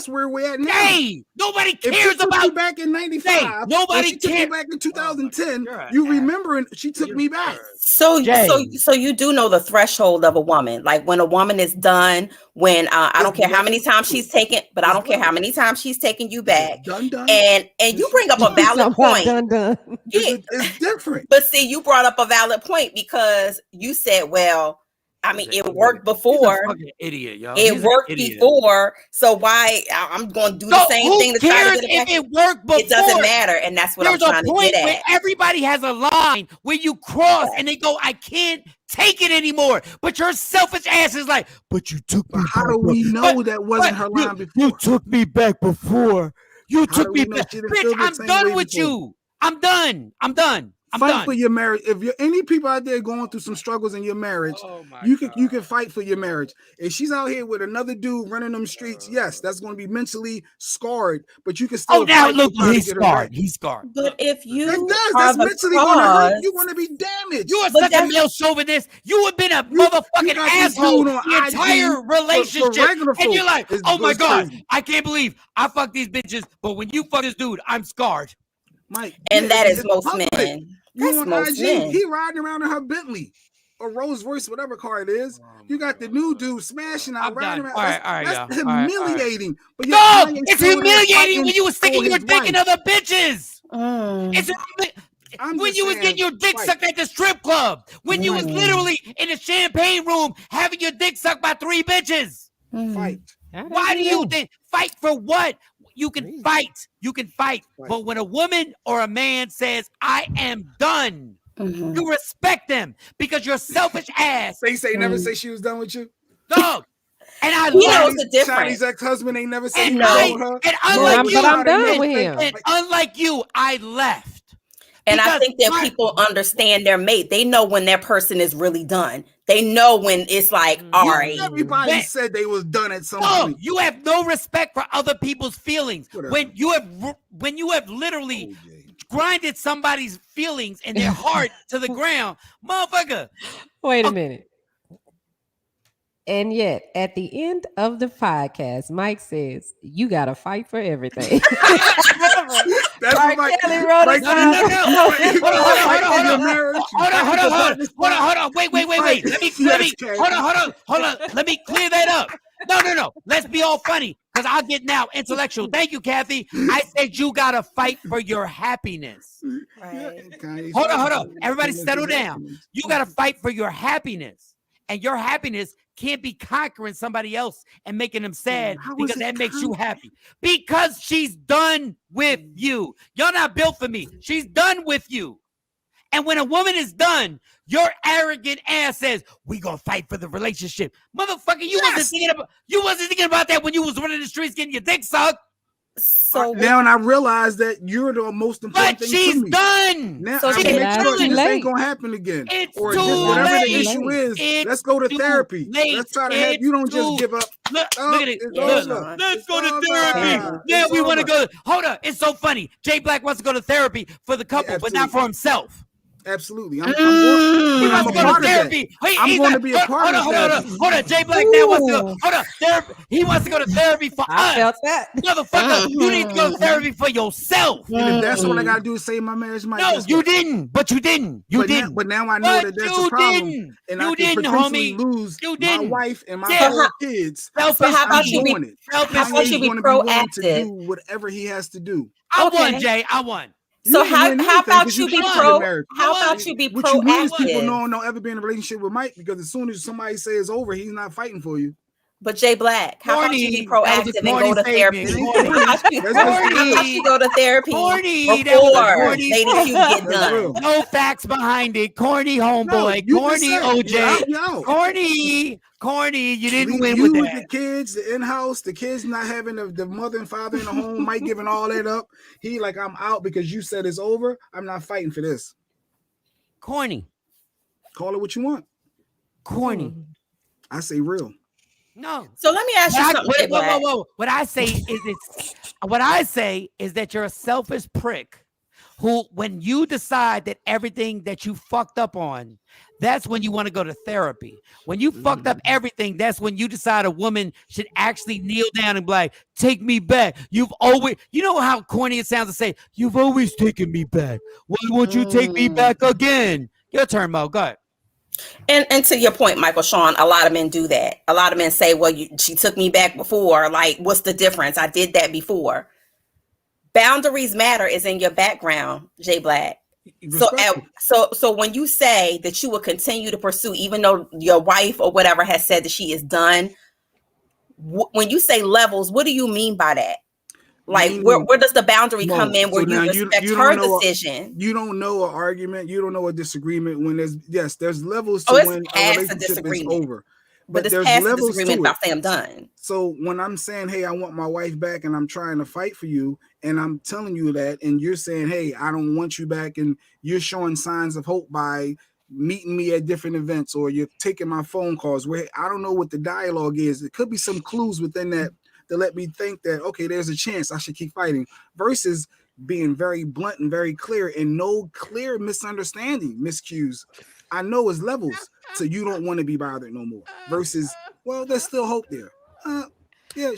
where we're at now. Hey, nobody cares about you back in 95. Hey, nobody she took me back in 2010. You remember she took me back. So you do know the threshold of a woman. Like when a woman is done, when I don't care how many times she's taken, but I don't care how many times she's taken you back. Done. And you bring up a valid point. Done. Yeah. It's different. But see, you brought up a valid point because you said, well, I mean, it worked before. He's a fucking idiot, yo. It worked before, so why I'm going to do the same thing to try to get it back? If it worked before, it doesn't matter, and that's what I'm trying to get at. Where everybody has a line where you cross and they go, "I can't take it anymore," but your selfish ass is like, "But you took me." How do we know that wasn't her line before? You took me back before. You took me back, bitch. I'm done with you. I'm done. Fight for your marriage. If you're any people out there going through some struggles in your marriage, you can fight for your marriage. If she's out here with another dude running them streets, yes, that's going to be mentally scarred. But you can still. Oh, now look, he's scarred. He's scarred. But if you, that's mentally going to hurt. You're going to be damaged. You are such a male chauvinist. You have been a motherfucking asshole the entire relationship, and you're like, oh my god, I can't believe I fucked these bitches, but when you fuck this dude, I'm scarred. Mike, and that is most men. You on IG, he riding around in her Bentley or Rolls Royce, whatever car it is. You got the new dude smashing out, riding around. That's humiliating. But no, it's humiliating when you were sticking your dick in other bitches. It's when you was getting your dick sucked at the strip club. When you was literally in the champagne room having your dick sucked by 3 bitches. Fight. Why do you think fight for what? You can fight. But when a woman or a man says, I am done, you respect them because your selfish ass. They never say she was done with you? Dog. And I love the difference. Chinese ex-husband ain't never said her. And unlike you, I'm done with him. And unlike you, I left. And I think that people understand their mate. They know when their person is really done. They know when it's like, all right. Everybody said they was done at some point. You have no respect for other people's feelings. When you have literally grinded somebody's feelings and their heart to the ground, motherfucker. Wait a minute. And yet, at the end of the podcast, Mike says, you got to fight for everything. That's what Mike wrote. Hold on. Wait. Let me clear that up. No. Let's be all funny because I'll get now intellectual. Thank you, Kathy. I said you got to fight for your happiness. Right. Hold on. Everybody settle down. You got to fight for your happiness. And your happiness can't be conquering somebody else and making them sad because that makes you happy. Because she's done with you. You're not built for me. She's done with you. And when a woman is done, your arrogant ass says, we gonna fight for the relationship. Motherfucker, you wasn't thinking about that when you was running the streets getting your dick sucked. So now and I realize that you're the most important thing she's to me. Done. Now I make sure this ain't gonna happen again. It's or too whatever late. the issue is. Let's go to therapy. Let's try to have you don't just give up. Look at it. Let's go to therapy. Yeah, we want to go. Hold on. It's so funny. Jay Black wants to go to therapy for the couple, but not for himself. Absolutely. I'm going to go to therapy. I'm going to be a part of that. Hold on. Jay Black now wants to go. Hold on. Therapy. He wants to go to therapy for us. Felt that. Motherfucker, you need to go to therapy for yourself. And if that's what I got to do to save my marriage, no, you didn't. But you didn't. But now I know that that's a problem. And I can potentially lose my wife and my 4 kids. So how about you be proactive? To do whatever he has to do. I won, Jay. I won. So how about you be proactive? What you lose, people don't ever be in a relationship with Mike, because as soon as somebody says it's over, he's not fighting for you. But Jay Black, how about you be proactive and go to therapy? How about you go to therapy before dating you get done? No facts behind it. Corny homeboy. Corny OJ. Corny. You didn't win with that. The kids, the in-house, the kids not having the mother and father in the home, Mike giving all that up. He like, I'm out because you said it's over. I'm not fighting for this. Corny. Call it what you want. Corny. I say real. No. So let me ask you something. Whoa. What I say is that you're a selfish prick who, when you decide that everything that you fucked up on, that's when you want to go to therapy. When you fucked up everything, that's when you decide a woman should actually kneel down and be like, take me back. You've always, you know how corny it sounds to say, you've always taken me back. Why won't you take me back again? Your turn, Mo. Go ahead. And to your point, Michael, Shawn, a lot of men do that. A lot of men say, well, she took me back before. Like, what's the difference? I did that Boundaries matter is in your background, Jay Black. So when you say that you will continue to pursue, even though your wife or whatever has said that she is done, when you say levels, what do you mean by that? Like, where does the boundary come in where you respect her decision? You don't know an argument. You don't know a disagreement when there's levels to when a relationship is over. But there's past a disagreement about saying I'm done. So when I'm saying, hey, I want my wife back and I'm trying to fight for you, and I'm telling you that, and you're saying, hey, I don't want you back, and you're showing signs of hope by meeting me at different events, or you're taking my phone calls where I don't know what the dialogue is. It could be some clues within that to let me think that, okay, there's a chance I should keep fighting, versus being very blunt and very clear and no clear misunderstanding, miscues. I know it's levels, so you don't want to be bothered no more, versus, well, there's still hope there. Okay.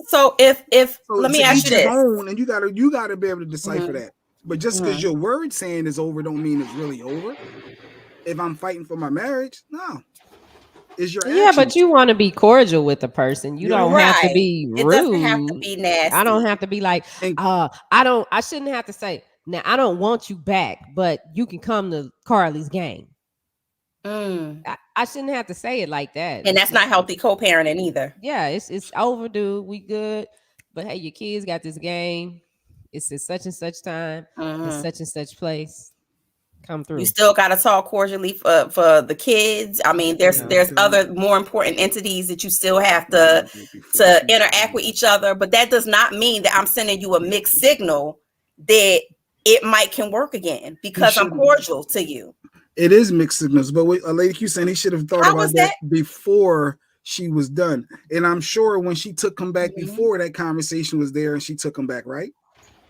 So let me ask you this. And you gotta be able to decipher that. But just because your word saying is over don't mean it's really over. If I'm fighting for my marriage, no. Yeah, but you want to be cordial with the person. You don't have to be rude. It doesn't have to be nasty. I don't have to be like, I shouldn't have to say, now I don't want you back, but you can come to Carly's game. I shouldn't have to say it like that. And that's not healthy co-parenting either. Yeah, it's overdue. We good. But hey, your kids got this game. It's at such and such time, in such and such place. Come through. You still got to talk cordially for the kids. I mean, there's other more important entities that you still have to interact with each other. But that does not mean that I'm sending you a mixed signal that it might can work again because I'm cordial to you. It is mixed signals, but a lady keeps saying he should have thought about that before she was done. And I'm sure when she took him back before, that conversation was there and she took him back, right?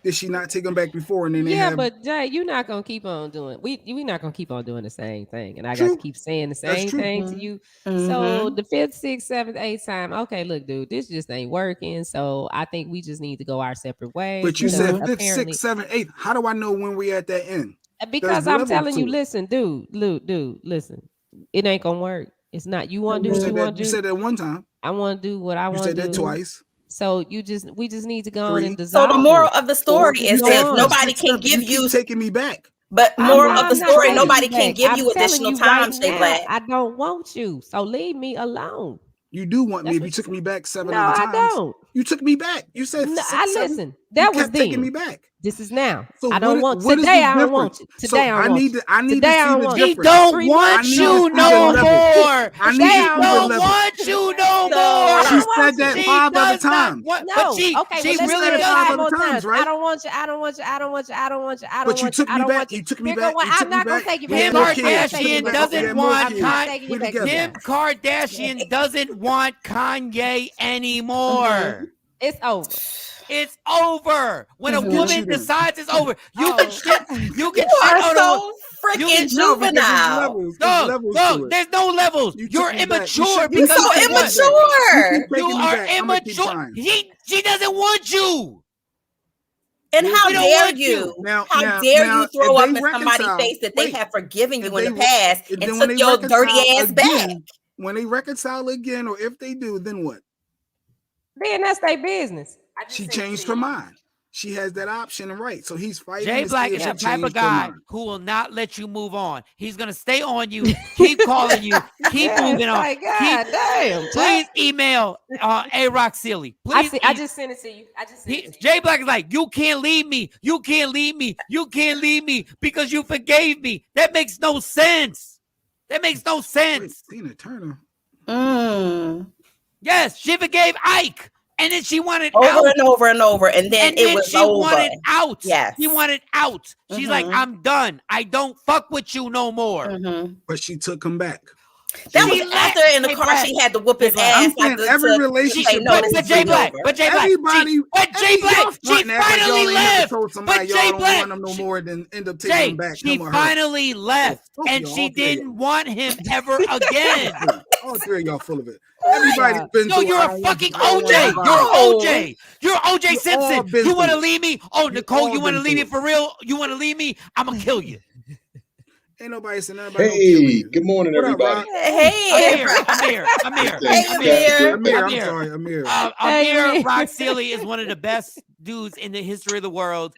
Did she not take him back before? And then but Jay, you're not gonna keep on doing. We're not gonna keep on doing the same thing, and I got to keep saying the same thing to you. So the 5th, 6th, 7th, 8th time, okay, look, dude, this just ain't working. So I think we just need to go our separate ways. But you said 5th, 6th, 7th, 8th. How do I know when we at that end? Because I'm telling you, listen, dude, listen, it ain't gonna work. It's not. You want to do what you want to do. You said that one time. I want to do what I want to do. You said that twice. So we just need to go on and dissolve. So the moral of the story is that nobody can give you taking me back. But moral of the story, nobody can give you additional time, Jay Black. I don't want you. So leave me alone. You do want me if you took me back 7 other times. I don't. You took me back. You said listen. That was then. Taking me back. This is now. So I don't want today. I don't want you. Today I need to see the difference. He don't want you no more. She don't want you no more. She said that 5 other times. No. She really does 5 other times, right? I don't want you. I don't want you. I don't want you. I don't want you. I don't want you. But you took me back. You took me back. I'm not gonna take you back. Kim Kardashian doesn't want Kim Kardashian doesn't want Kanye anymore. It's over. It's over. When a woman decides it's over, you can shit. You can You shit are on so freaking juvenile. No, there's no levels. You're immature You're because so immature. You are immature. She doesn't want you. And how dare you? How dare you throw up in somebody's face that they have forgiven you in the past and took your dirty ass back? When they reconcile again, or if they do, then what? Then that's their business. She changed her mind. She has that option and right. So he's fighting. Jay Black is the type of guy who will not let you move on. He's gonna stay on you, keep calling you, keep moving on. Please email A-Rock Silly. Please. I just sent it to you. Jay Black is like, you can't leave me. You can't leave me. You can't leave me because you forgave me. That makes no sense. That makes no sense. Wait, Tina Turner. Yes, she forgave Ike. And then she wanted over out. and over and over, and then it was she over. Wanted out. Yes, she wanted out. She's like, I'm done. I don't fuck with you no more. But she took him back. That was after in the car she had to whoop his ass. Every relationship. But Jay Black, everybody, Jay Black, she finally left. But Jay Black, don't want him no more than end up taking him back. She finally left, and she didn't want him ever again. All three of y'all full of it. Everybody's been. No, you're a fucking OJ. You're OJ. You're OJ Simpson. You want to leave me? Oh, Nicole, you want to leave me for real? You want to leave me? I'm gonna kill you. Ain't nobody saying nobody. Hey, good morning, everybody. Hey, Amir. Amir Rock Sealy is one of the best dudes in the history of the world.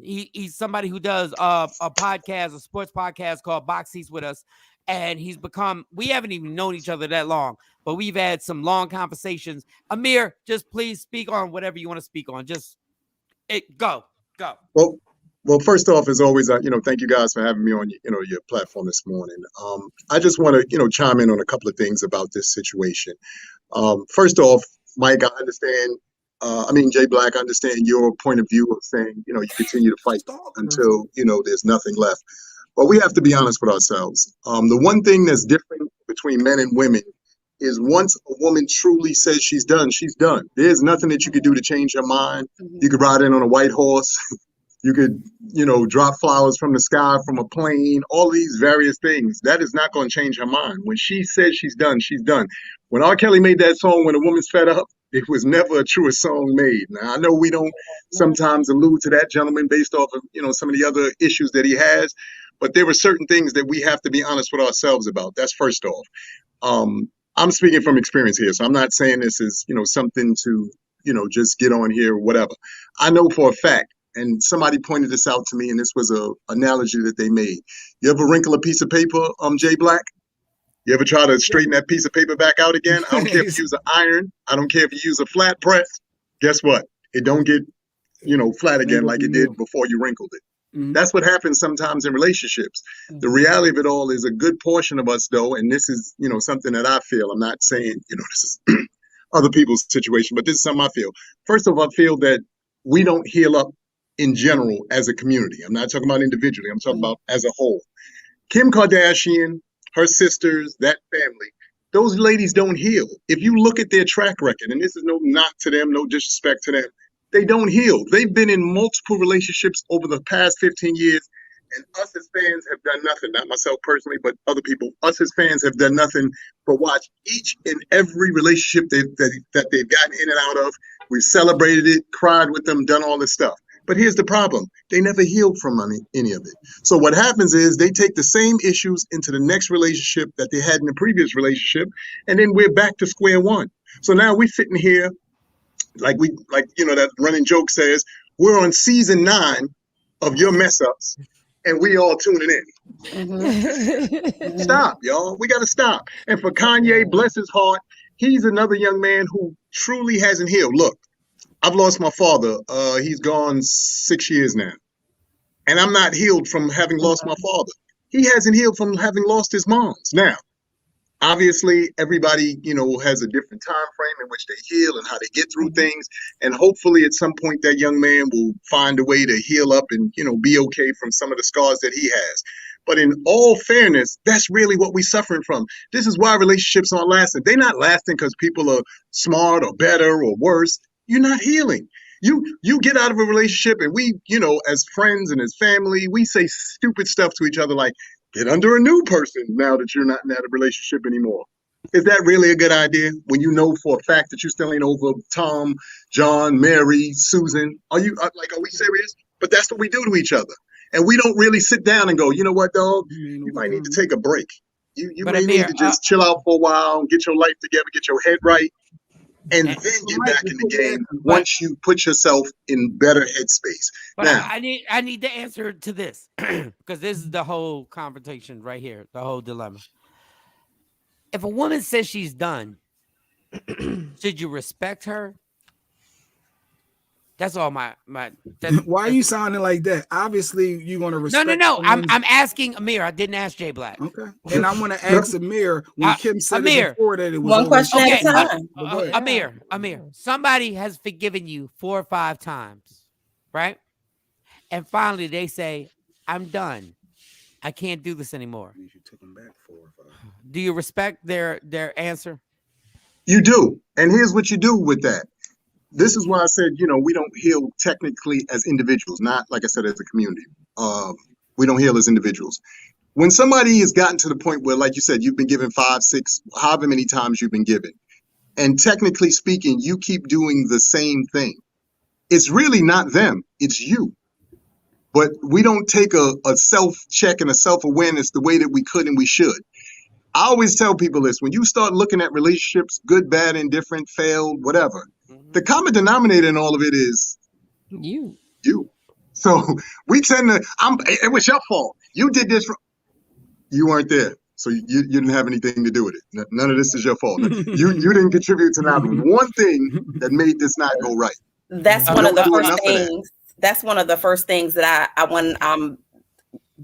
He's somebody who does a podcast, a sports podcast called Box Seats with us. And he's become, we haven't even known each other that long, but we've had some long conversations. Amir, just please speak on whatever you want to speak on. Just go. Well, first off, as always, thank you guys for having me on, your platform this morning. I just want to, chime in on a couple of things about this situation. First off, Mike, I understand. Jay Black, I understand your point of view of saying, you continue to fight until, there's nothing left. But we have to be honest with ourselves. The one thing that's different between men and women is once a woman truly says she's done, she's done. There's nothing that you could do to change her mind. You could ride in on a white horse. You could, drop flowers from the sky, from a plane, all these various things. That is not going to change her mind. When she says she's done, she's done. When R. Kelly made that song, When a Woman's Fed Up, it was never a truer song made. Now, I know we don't sometimes allude to that gentleman based off of, some of the other issues that he has. But there were certain things that we have to be honest with ourselves about. That's first off. I'm speaking from experience here, so I'm not saying this is, something to, just get on here or whatever. I know for a fact, and somebody pointed this out to me, and this was a analogy that they made. You ever wrinkle a piece of paper, Jay Black? You ever try to straighten that piece of paper back out again? I don't care if you use an iron. I don't care if you use a flat press. Guess what? It don't get, flat again like it did before you wrinkled it. That's what happens sometimes in relationships. The reality of it all is a good portion of us, though, and this is, something that I feel. I'm not saying, this is other people's situation, but this is something I feel. First of all, I feel that we don't heal up in general as a community. I'm not talking about individually. I'm talking about as a whole. Kim Kardashian, her sisters, that family, those ladies don't heal. If you look at their track record, and this is no knock to them, no disrespect to them, they don't heal. They've been in multiple relationships over the past 15 years, and us as fans have done nothing, not myself personally, but other people, us as fans have done nothing but watch each and every relationship that they've gotten in and out of. We've celebrated it, cried with them, done all this stuff. But here's the problem. They never healed from any of it. So what happens is they take the same issues into the next relationship that they had in the previous relationship, and then we're back to square one. So now we're sitting here like that running joke says, we're on season 9 of your mess ups and we all tuning in. Stop, y'all. We got to stop. And for Kanye, bless his heart, he's another young man who truly hasn't healed. Look, I've lost my father. He's gone 6 years now. And I'm not healed from having lost my father. He hasn't healed from having lost his moms. Now, obviously, everybody, has a different time frame in which they heal and how they get through things. And hopefully at some point that young man will find a way to heal up and, be okay from some of the scars that he has. But in all fairness, that's really what we're suffering from. This is why relationships aren't lasting. They're not lasting because people are smart or better or worse. you're not healing. You get out of a relationship, and we, as friends and as family, we say stupid stuff to each other like, get under a new person now that you're not in that relationship anymore. Is that really a good idea when you know for a fact that you still ain't over Tom, John, Mary, Susan? Are we serious? But that's what we do to each other. And we don't really sit down and go, you know what, dog? You might need to take a break. You may need to just chill out for a while, get your life together, get your head right, and then get back in the game once you put yourself in better headspace. But now, I need the answer to this because this is the whole confrontation right here, the whole dilemma. If a woman says she's done, should you respect her? That's all my. Why are you sounding like that? Obviously, you're gonna respect. No. I'm asking Amir. I didn't ask Jay Black. Okay, and I'm gonna ask Amir when Kim said Amir, it before that it was one question at a time. Amir, somebody has forgiven you 4 or 5 times, right? And finally, they say, "I'm done. I can't do this anymore." You took them back 4 or 5. Do you respect their answer? You do, and here's what you do with that. This is why I said, we don't heal technically as individuals, not like I said, as a community. We don't heal as individuals. When somebody has gotten to the point where, like you said, you've been given 5, 6, however many times you've been given, and technically speaking, you keep doing the same thing. It's really not them, it's you. But we don't take a self-check and a self-awareness the way that we could and we should. I always tell people this, when you start looking at relationships, good, bad, indifferent, failed, whatever, the common denominator in all of it is you. So we tend to, it was your fault. You did this. You weren't there. So you didn't have anything to do with it. None of this is your fault. You didn't contribute to not one thing that made this not go right. That's one of the first things. That's one of the first things that I'm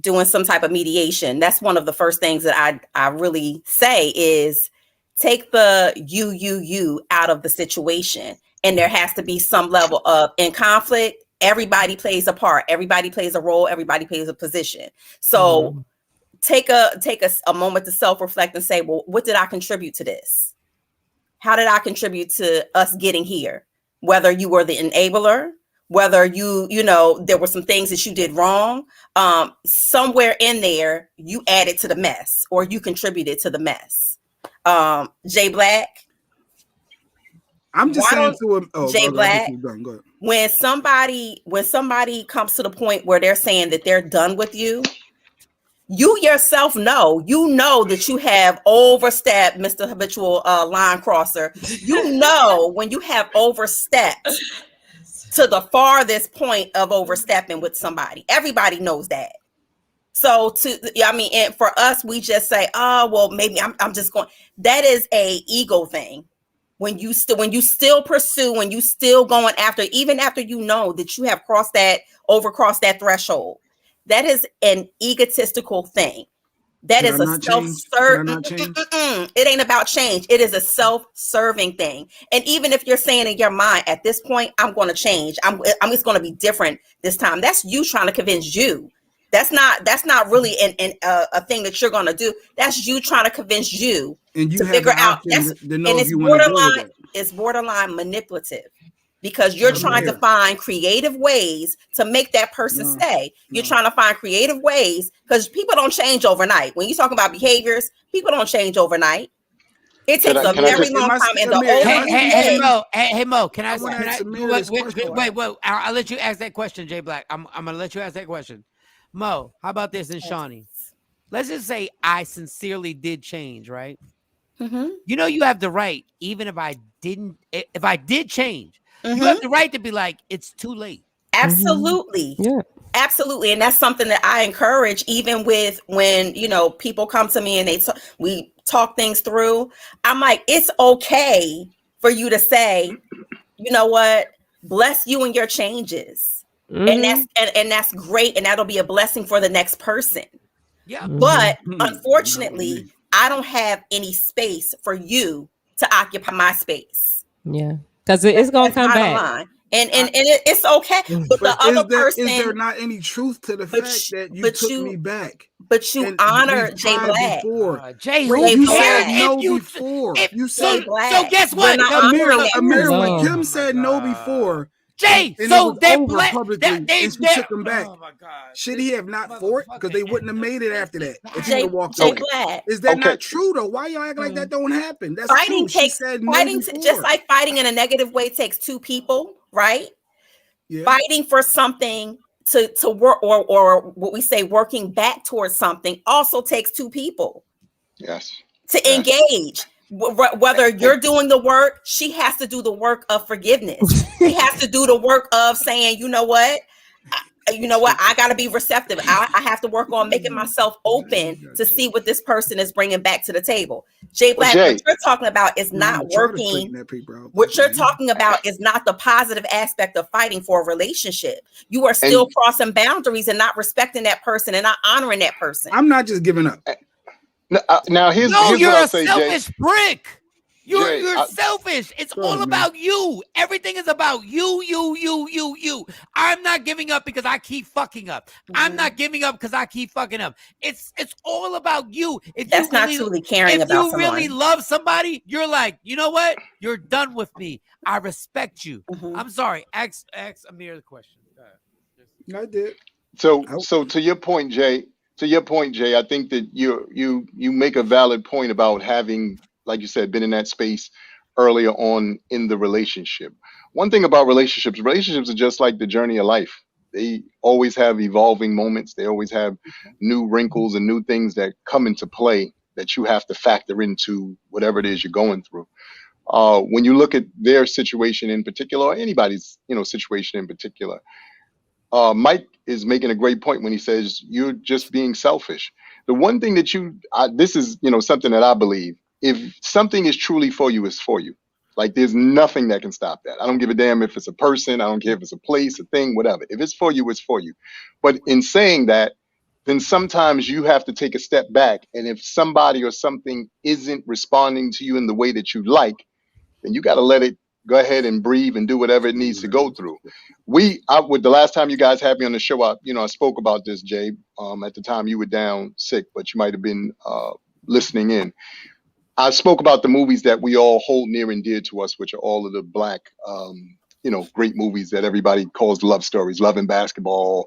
doing some type of mediation. That's one of the first things that I really say is take the you out of the situation. And there has to be some level of, in conflict, everybody plays a part, everybody plays a role, everybody plays a position. So take a moment to self-reflect and say, well, what did I contribute to this? How did I contribute to us getting here? Whether you were the enabler, whether there were some things that you did wrong, somewhere in there, you added to the mess or you contributed to the mess. Jay Black. I'm just saying to him, Jay Black, when somebody comes to the point where they're saying that they're done with you, you yourself know that you have overstepped, Mr. Habitual Line Crosser. You know when you have overstepped to the farthest point of overstepping with somebody. Everybody knows that. So and for us, we just say, oh, well, maybe I'm just going. That is a ego thing. When you still pursue, when you still going after, even after you know that you have overcrossed that threshold, that is an egotistical thing. That is a self-serving. It ain't about change. It is a self-serving thing. And even if you're saying in your mind, at this point, I'm going to change. I'm just going to be different this time. That's you trying to convince you. That's not really a thing that you're going to do. That's you trying to convince you to figure out. It's borderline manipulative because you're trying to find creative ways to make that person stay. You're trying to find creative ways because people don't change overnight. When you talk about behaviors, people don't change overnight. It takes a very long time. And Hey Mo, can I wait? I'll let you ask that question, Jay Black. I'm gonna let you ask that question. Mo, how about this in Shawnee? Let's just say I sincerely did change, right? Mm-hmm. You have the right, even if I did change, you have the right to be like, it's too late. Absolutely. Yeah. Absolutely. And that's something that I encourage, even with when, people come to me and we talk things through. I'm like, it's okay for you to say, you know what? Bless you and your changes. And that's great. And that'll be a blessing for the next person. Yeah. But unfortunately, I don't have any space for you to occupy my space. Yeah. Because it's going to come back. And it's okay. But the other person, is there not any truth to the fact that you took me back? But you honor Jay Black. Before. Jay, you said no before. You said so. Guess what? Amir, when Kim said no before, Jay, and so it was they're over black. publicly, and she took him back. Oh my God! Should he have not fought? Because they wouldn't have made it after that. If he would walked Jay away. Black. Is that not true though? Why y'all act like that don't happen? That's fighting true. takes fighting just like fighting in a negative way takes two people, right? Yeah. Fighting for something to work or what we say working back towards something also takes two people. Yes. To engage. Whether you're doing the work, she has to do the work of forgiveness. She has to do the work of saying, you know what, I got to be receptive. I have to work on making myself open to see what this person is bringing back to the table. Jay Black, what you're talking about is not working. What you're talking about is not the positive aspect of fighting for a relationship. You are still crossing boundaries and not respecting that person and not honoring that person. I'm not just giving up. Now here's you're what I'll a say, selfish Jay. prick. You're selfish. It's all about you. Everything is about you. I'm not giving up because I keep fucking up. I'm not giving up because I keep fucking up. It's all about you. If that's not truly caring about someone. If you really love somebody, you're like, you know what? You're done with me. I respect you. I'm sorry. Ask Amir the question. I did. So to your point, Jay. I think that you make a valid point about having, like you said, been in that space earlier on in the relationship. One thing about relationships are just like the journey of life. They always have evolving moments. They always have new wrinkles and new things that come into play that you have to factor into whatever it is you're going through. When you look at their situation in particular, or anybody's situation in particular, Mike is making a great point when he says you're just being selfish. The one thing that this is something that I believe. If something is truly for you, it's for you. Like there's nothing that can stop that. I don't give a damn if it's a person. I don't care if it's a place, a thing, whatever. If it's for you, it's for you. But in saying that, then sometimes you have to take a step back. And if somebody or something isn't responding to you in the way that you like, then you got to let it go ahead and breathe and do whatever it needs to go through. With the last time you guys had me on the show, I spoke about this, Jay. At the time you were down sick, but you might have been listening in. I spoke about the movies that we all hold near and dear to us, which are all of the Black, great movies that everybody calls love stories, Love and Basketball,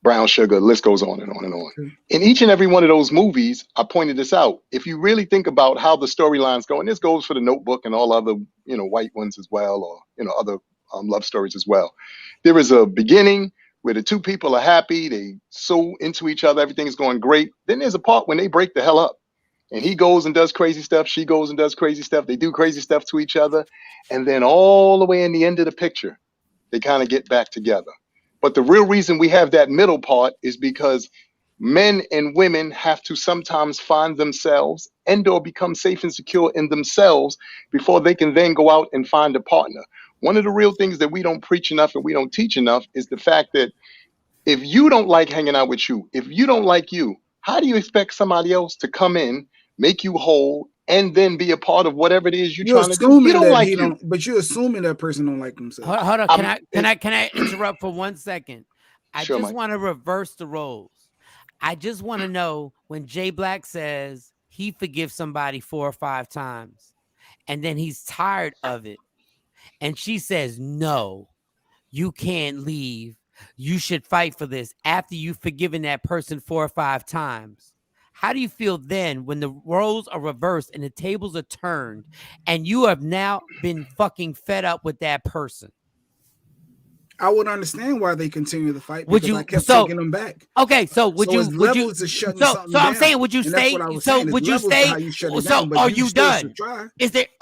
Brown Sugar, the list goes on and on and on. In each and every one of those movies, I pointed this out. If you really think about how the storylines go, and this goes for The Notebook and all other, white ones as well, or, other love stories as well. There is a beginning where the two people are happy. They so into each other. Everything is going great. Then there's a part when they break the hell up. And he goes and does crazy stuff. She goes and does crazy stuff. They do crazy stuff to each other. And then all the way in the end of the picture, they kind of get back together. But the real reason we have that middle part is because men and women have to sometimes find themselves and or become safe and secure in themselves before they can then go out and find a partner. One of the real things that we don't preach enough and we don't teach enough is the fact that if you don't like hanging out with you, if you don't like you, how do you expect somebody else to come in, make you whole, and then be a part of whatever it is you're trying to do? You don't like you. But you're assuming that person don't like themselves. Hold on. Can I interrupt for 1 second? I just want to reverse the roles. I just want to know when Jay Black says he forgives somebody 4 or 5 times and then he's tired of it. And she says, no, you can't leave. You should fight for this after you've forgiven that person 4 or 5 times. How do you feel then when the roles are reversed and the tables are turned and you have now been fucking fed up with that person? I would understand why they continue the fight because I kept taking them back. Okay, so would you? I'm saying, would you stay? So would you stay? So are you done?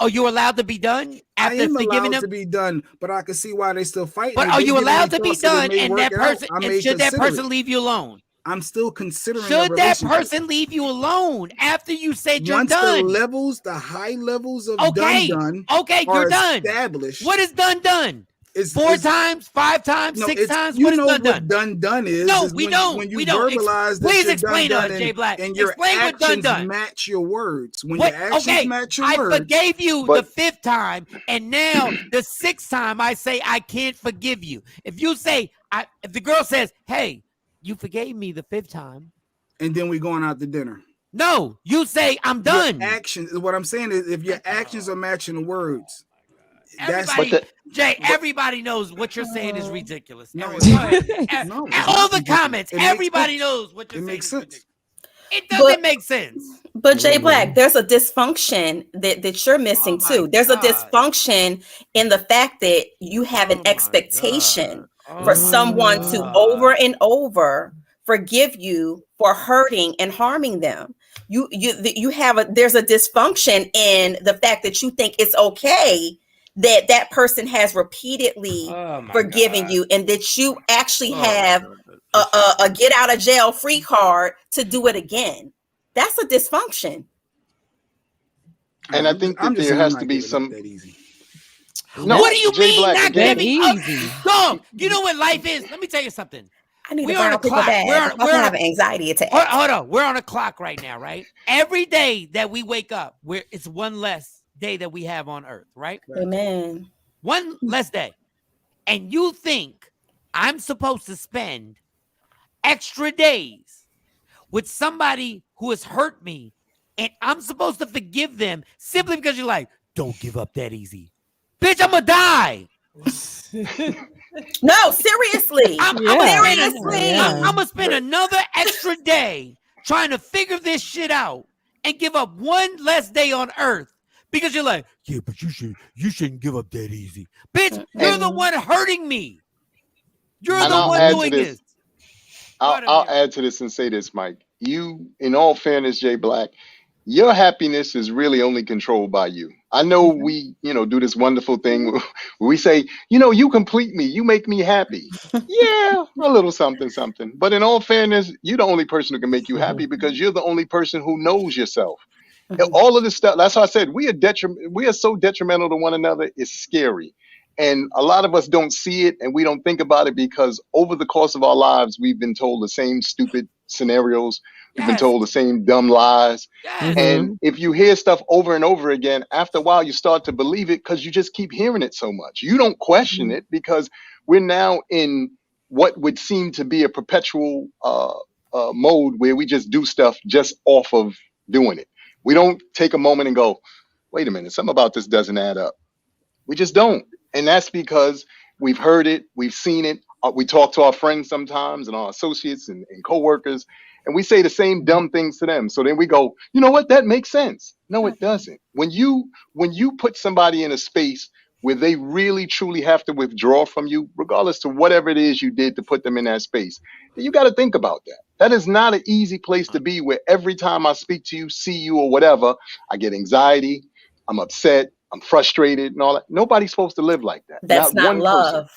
Are you allowed to be done after forgiving them? To be done, but I can see why they still fight. But are you allowed to be done? And that person, should that person leave you alone? I'm still considering. Should that person leave you alone after you said you're done? The high levels of done. Okay, you're done. Established. What is done? 4 times, 5 times, 6 times. You what know is what done is? No, is we when, don't. When you we don't. verbalize that Please you're explain to us, done, Jay Black. and your Explain what actions done. match your words. When What? your actions Okay, match your I words. forgave you the 5th time, and now the 6th time I say I can't forgive you. If you say, if the girl says, "Hey, you forgave me the 5th time," and then we going out to dinner. No, you say I'm done. Your actions. What I'm saying is, if your actions are matching the words, Everybody knows what you're saying is ridiculous. No, All the comments, everybody knows what you're saying is ridiculous. It doesn't make sense. But Jay Black, there's a dysfunction that you're missing too. There's a dysfunction in the fact that you have an expectation for someone to over and over forgive you for hurting and harming them. There's a dysfunction in the fact that you think it's okay that person has repeatedly forgiven you, and that you actually have a get out of jail free card to do it again. That's a dysfunction. And I think that there has to be some. No, what do you Jay mean Black, not again, giving easy? Dog, you know what life is? Let me tell you something. I need we're to on a clock. We're have an anxiety attack. Hold on. We're on a clock right now, right? Every day that we wake up, it's one less day that we have on earth, right? Amen. One less day. And you think I'm supposed to spend extra days with somebody who has hurt me, and I'm supposed to forgive them simply because you're like, don't give up that easy. Bitch, I'm gonna die. No, seriously. I'm gonna spend another extra day trying to figure this shit out and give up one less day on earth because you're like, yeah, but you shouldn't give up that easy. Bitch, you're the one hurting me. You're the one doing this. I'll add to this and say this, Mike. You, in all fairness, Jay Black, your happiness is really only controlled by you. I know we, do this wonderful thing where we say, you complete me. You make me happy. Yeah, a little something. But in all fairness, you're the only person who can make you happy because you're the only person who knows yourself. All of this stuff, that's why I said we are so detrimental to one another. It's scary. And a lot of us don't see it and we don't think about it because over the course of our lives, we've been told the same stupid scenarios. We've been told the same dumb lies. And if you hear stuff over and over again, after a while, you start to believe it because you just keep hearing it so much. You don't question it because we're now in what would seem to be a perpetual mode where we just do stuff just off of doing it. We don't take a moment and go, wait a minute, something about this doesn't add up. We just don't. And that's because we've heard it, we've seen it. We talk to our friends sometimes and our associates and coworkers, and we say the same dumb things to them. So then we go, you know what? That makes sense. No, it doesn't. When you put somebody in a space where they really truly have to withdraw from you, regardless to whatever it is you did to put them in that space, you got to think about that. That is not an easy place to be where every time I speak to you, see you or whatever, I get anxiety, I'm upset, I'm frustrated and all that. Nobody's supposed to live like that. That's not one love.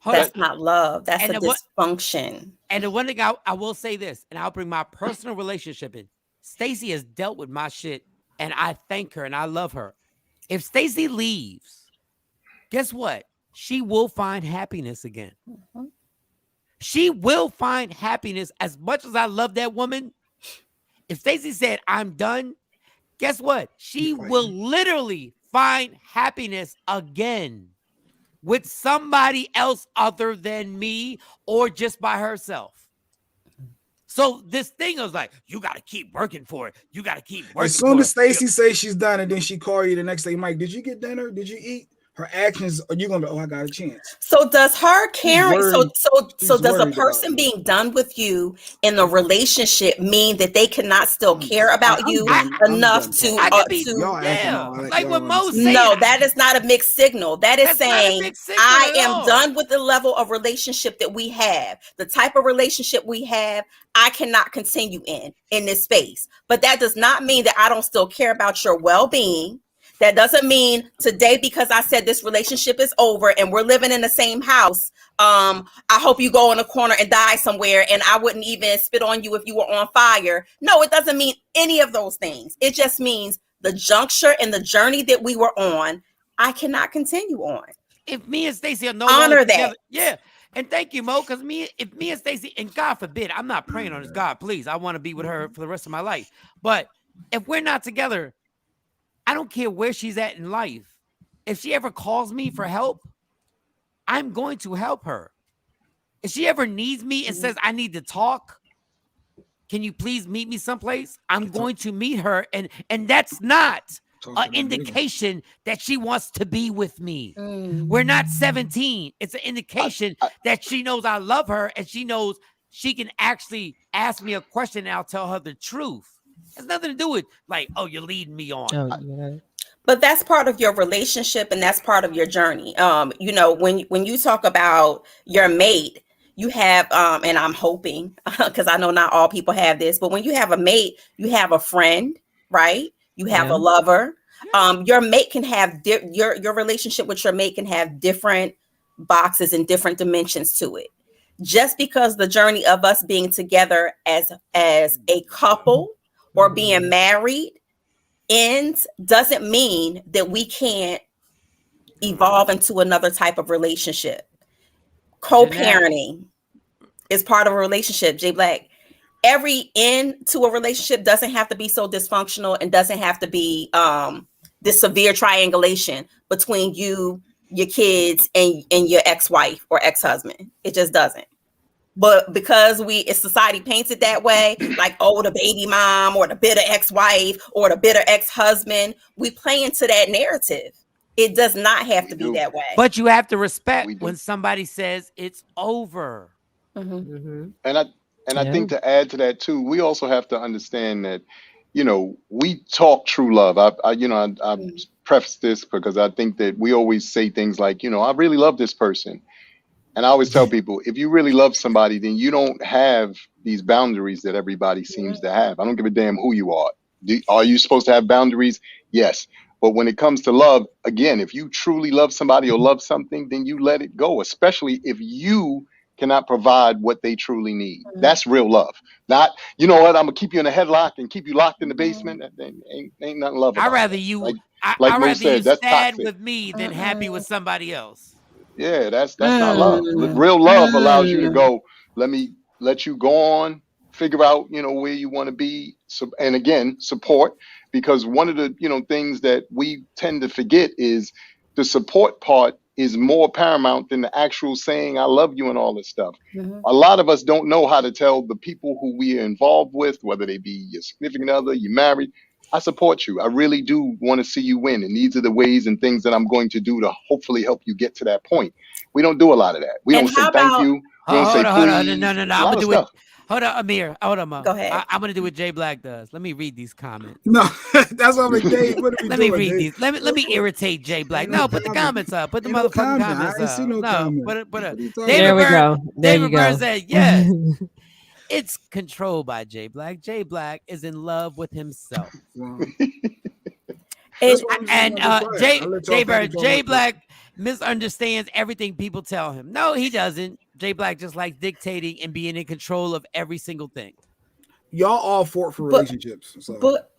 person. That's not love. That's a dysfunction. And the one thing I will say this, and I'll bring my personal relationship in. Stacey has dealt with my shit, and I thank her and I love her. If Stacey leaves, guess what? She will find happiness again. She will find happiness. As much as I love that woman, if Stacey said, I'm done, guess what? She will literally find happiness again with somebody else other than me or just by herself. So this thing was like, you got to keep working for it. You got to keep working for it. As soon as Stacey says she's done and then she call you the next day, Mike, did you get dinner? Did you eat? Her actions, are you gonna? Oh, I got a chance. So does her caring? So does a person being done with you in the relationship mean that they cannot still care about you enough to? Like what Mo said. No, that is not a mixed signal. That is saying I am done with the level of relationship that we have. The type of relationship we have, I cannot continue in this space. But that does not mean that I don't still care about your well-being. That doesn't mean today, because I said this relationship is over and we're living in the same house, I hope you go in a corner and die somewhere and I wouldn't even spit on you if you were on fire. No, it doesn't mean any of those things. It just means the juncture and the journey that we were on, I cannot continue on. if me and Stacey are no honor longer that. together, yeah. And thank you, Mo, because if me and Stacey, and God forbid, I'm not praying on this, God, please, I want to be with her for the rest of my life. But if we're not together, I don't care where she's at in life. If she ever calls me for help, I'm going to help her. If she ever needs me and says, I need to talk, can you please meet me someplace? I'm going to meet her. And that's not an indication that she wants to be with me. We're not 17. It's an indication that she knows I love her and she knows she can actually ask me a question and I'll tell her the truth. It has nothing to do with like, oh, you're leading me on. But that's part of your relationship and that's part of your journey. You know, when you talk about your mate, you have, and I'm hoping, because I know not all people have this, but when you have a mate, you have a friend, right? You have a lover. Your mate can have your relationship with your mate can have different boxes and different dimensions to it. Just because the journey of us being together as a couple or being married ends doesn't mean that we can't evolve into another type of relationship. Co-parenting is part of a relationship. J Black, every end to a relationship doesn't have to be so dysfunctional and doesn't have to be this severe triangulation between you, your kids, and your ex-wife or ex-husband. It just doesn't. But because society paints it that way, like, oh, the baby mom or the bitter ex-wife or the bitter ex-husband, we play into that narrative. It does not have to be that way. But you have to respect when somebody says it's over. And I think to add to that too, we also have to understand that, you know, we talk true love. I preface this because I think that we always say things like, you know, I really love this person. And I always tell people, if you really love somebody, then you don't have these boundaries that everybody seems to have. I don't give a damn who you are. Are you supposed to have boundaries? Yes. But when it comes to love, again, if you truly love somebody or love something, then you let it go, especially if you cannot provide what they truly need. That's real love. Not, you know what, I'm going to keep you in a headlock and keep you locked in the basement. Ain't nothing love about I'd rather that. you, like I'd Mo rather said, you that's sad toxic. with me than happy with somebody else. Yeah, that's not love. Real love allows you to go, let you go on, figure out, you know, where you want to be. So, and again, support, because one of the, you know, things that we tend to forget is the support part is more paramount than the actual saying, I love you and all this stuff. A lot of us don't know how to tell the people who we are involved with, whether they be your significant other, you married, I support you. I really do want to see you win. And these are the ways and things that I'm going to do to hopefully help you get to that point. We don't do a lot of that. We don't say thank you. We don't say please. Hold on. No. I'm going to do it. Hold on, Amir. Hold on, Mo. Go ahead. I'm going to do what Jay Black does. Let me read these comments. No, that's what I'm like, Dave. What are we Let doing, me read Dave? these. Let me irritate Jay Black. No, put the comments up. Put the Ain't no motherfucking comment. comments I ain't up. see no comment. But There we go. There you David Byrne go. said, yes. It's controlled by Jay Black. Jay Black is in love with himself. Jay Black misunderstands everything people tell him. No, he doesn't. Jay Black just likes dictating and being in control of every single thing. Y'all all fought for relationships. So. But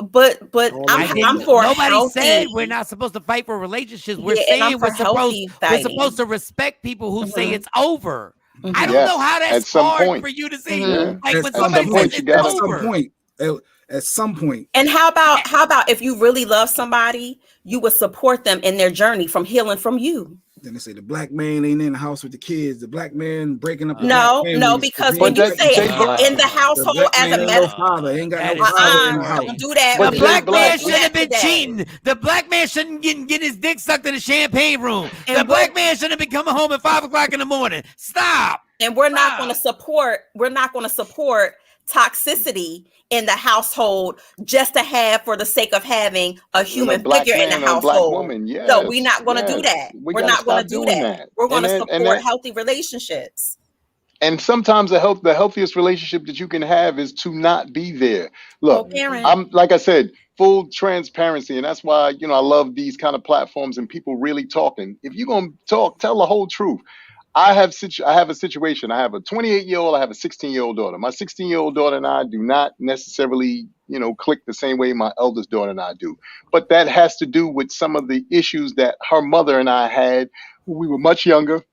I'm for nobody healthy. said we're not supposed to fight for relationships. We're saying we're supposed to respect people who say it's over. I don't know how that's hard for you to see. Like when somebody says it's over. At some point. And how about if you really love somebody, you would support them in their journey from healing from you. Then they say the black man ain't in the house with the kids. The black man breaking up. No, because when you say in the household as a father ain't got no father in the house. Don't do that. The black man shouldn't have been cheating. The black man shouldn't get his dick sucked in the champagne room. The black man shouldn't be coming home at 5:00 in the morning. Stop. And we're not going to support toxicity in the household just to have for the sake of having a human figure in the household. No, we're not going to do that. We're not going to do that. We're going to support healthy relationships. And sometimes the healthiest relationship that you can have is to not be there. Look, I'm like I said, full transparency, and that's why I love these kind of platforms and people really talking. If you're gonna talk, tell the whole truth. I have a situation. I have a 28-year-old. I have a 16-year-old daughter. My 16-year-old daughter and I do not necessarily, click the same way my eldest daughter and I do. But that has to do with some of the issues that her mother and I had we were much younger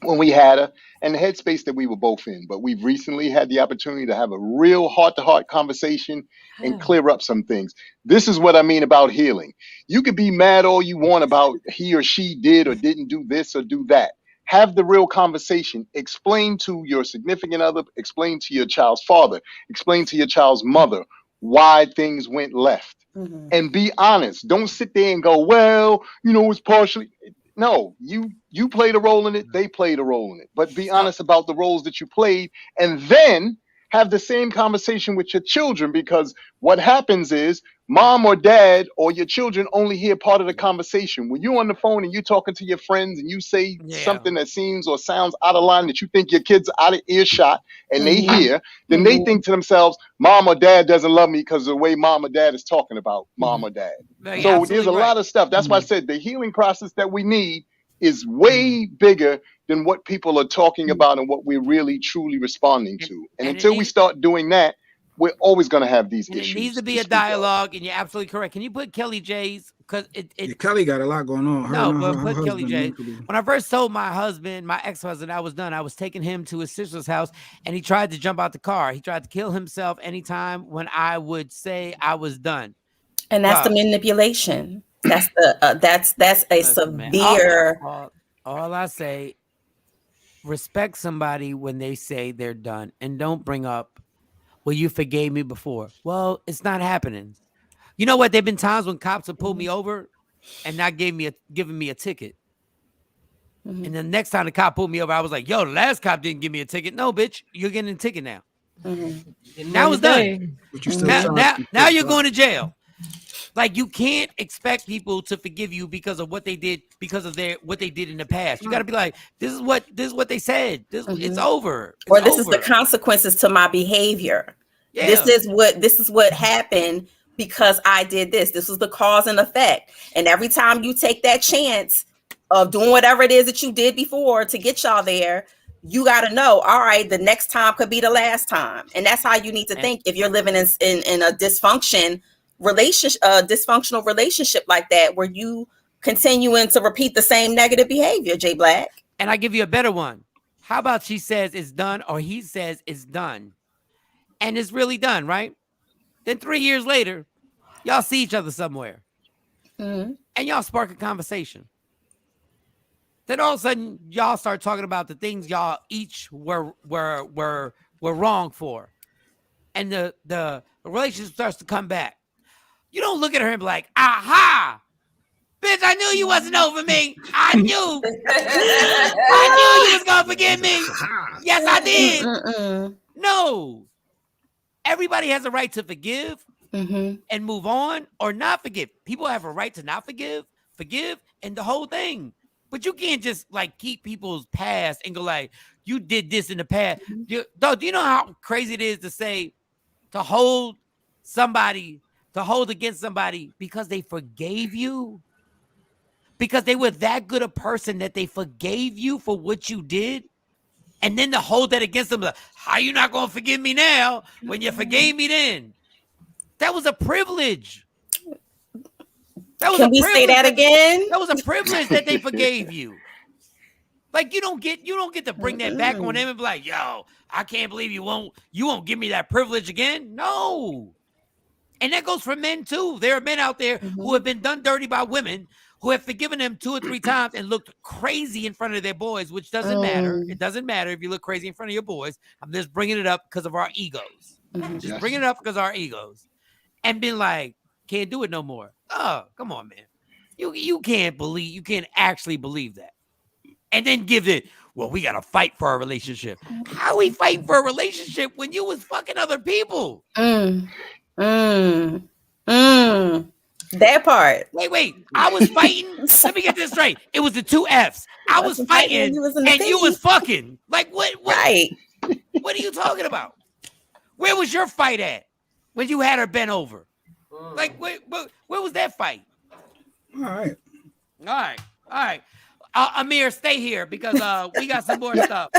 when we had her, and the headspace that we were both in. But we've recently had the opportunity to have a real heart-to-heart conversation and clear up some things. This is what I mean about healing. You could be mad all you want about he or she did or didn't do this or do that. Have the real conversation. Explain to your significant other, explain to your child's father, explain to your child's mother why things went left. Mm-hmm. And be honest. Don't sit there and go, well, it's partially. No, you played a role in it. They played a role in it. But be honest about the roles that you played, and then have the same conversation with your children, because what happens is mom or dad or your children only hear part of the conversation. When you're on the phone and you're talking to your friends and you say something that seems or sounds out of line that you think your kids are out of earshot and they hear, then they think to themselves, mom or dad doesn't love me because of the way mom or dad is talking about mom or dad. So there's a lot of stuff. That's why I said the healing process that we need is way bigger than what people are talking about and what we're really truly responding to. And until we start doing that, we're always going to have these issues. It needs to be a dialogue, and you're absolutely correct. Can you put Kelly J's? Because Kelly got a lot going on. Put Kelly J. When I first told my ex-husband I was done, I was taking him to his sister's house, and he tried to jump out the car. He tried to kill himself anytime when I would say I was done. And that's the manipulation. That's a severe. All I say, respect somebody when they say they're done, and don't bring up, well, you forgave me before. Well, it's not happening. You know what? There've been times when cops have pulled me over and not giving me a ticket. Mm-hmm. And the next time the cop pulled me over, I was like, yo, the last cop didn't give me a ticket. No, bitch, you're getting a ticket now. Mm-hmm. Now it's done. Now you're going to jail. Like, you can't expect people to forgive you because of what they did, because of what they did in the past. You got to be like, this is what they said. It's over. This is the consequences to my behavior. Yeah. This is what happened because I did this. This was the cause and effect. And every time you take that chance of doing whatever it is that you did before to get y'all there, you got to know, all right, the next time could be the last time. And that's how you need to think if you're living in a dysfunctional relationship like that, where you continuing to repeat the same negative behavior, Jay Black. And I give you a better one. How about she says it's done, or he says it's done, and it's really done, right? Then 3 years later, y'all see each other somewhere, and y'all spark a conversation. Then all of a sudden, y'all start talking about the things y'all each were wrong for, and the relationship starts to come back. You don't look at her and be like, aha, bitch, I knew you wasn't over me. I knew. I knew you was going to forgive me. Yes, I did. No. Everybody has a right to forgive and move on, or not forgive. People have a right to not forgive, and the whole thing. But you can't just like keep people's past and go like, you did this in the past. Do you know how crazy it is to hold against somebody because they forgave you? Because they were that good a person that they forgave you for what you did? And then to hold that against them, like, how you not going to forgive me now when you forgave me then? That was a privilege. Can we say that again? That was a privilege that they forgave you. Like, you don't get to bring that back on them and be like, yo, I can't believe you won't give me that privilege again. No. And that goes for men too. There are men out there who have been done dirty by women who have forgiven them 2 or 3 times and looked crazy in front of their boys, which doesn't matter. It doesn't matter if you look crazy in front of your boys. I'm just bringing it up because of our egos. Just bringing it up because of our egos. And been like, can't do it no more. Oh, come on, man. You can't actually believe that. And then give it, well, we got to fight for our relationship. How we fight for a relationship when you was fucking other people? That part. Wait. I was fighting. Let me get this straight. It was the 2 F's. I was fighting and you was fucking. Like, what? Right. What are you talking about? Where was your fight at when you had her bent over? Like, where was that fight? All right. Amir, stay here because we got some more stuff.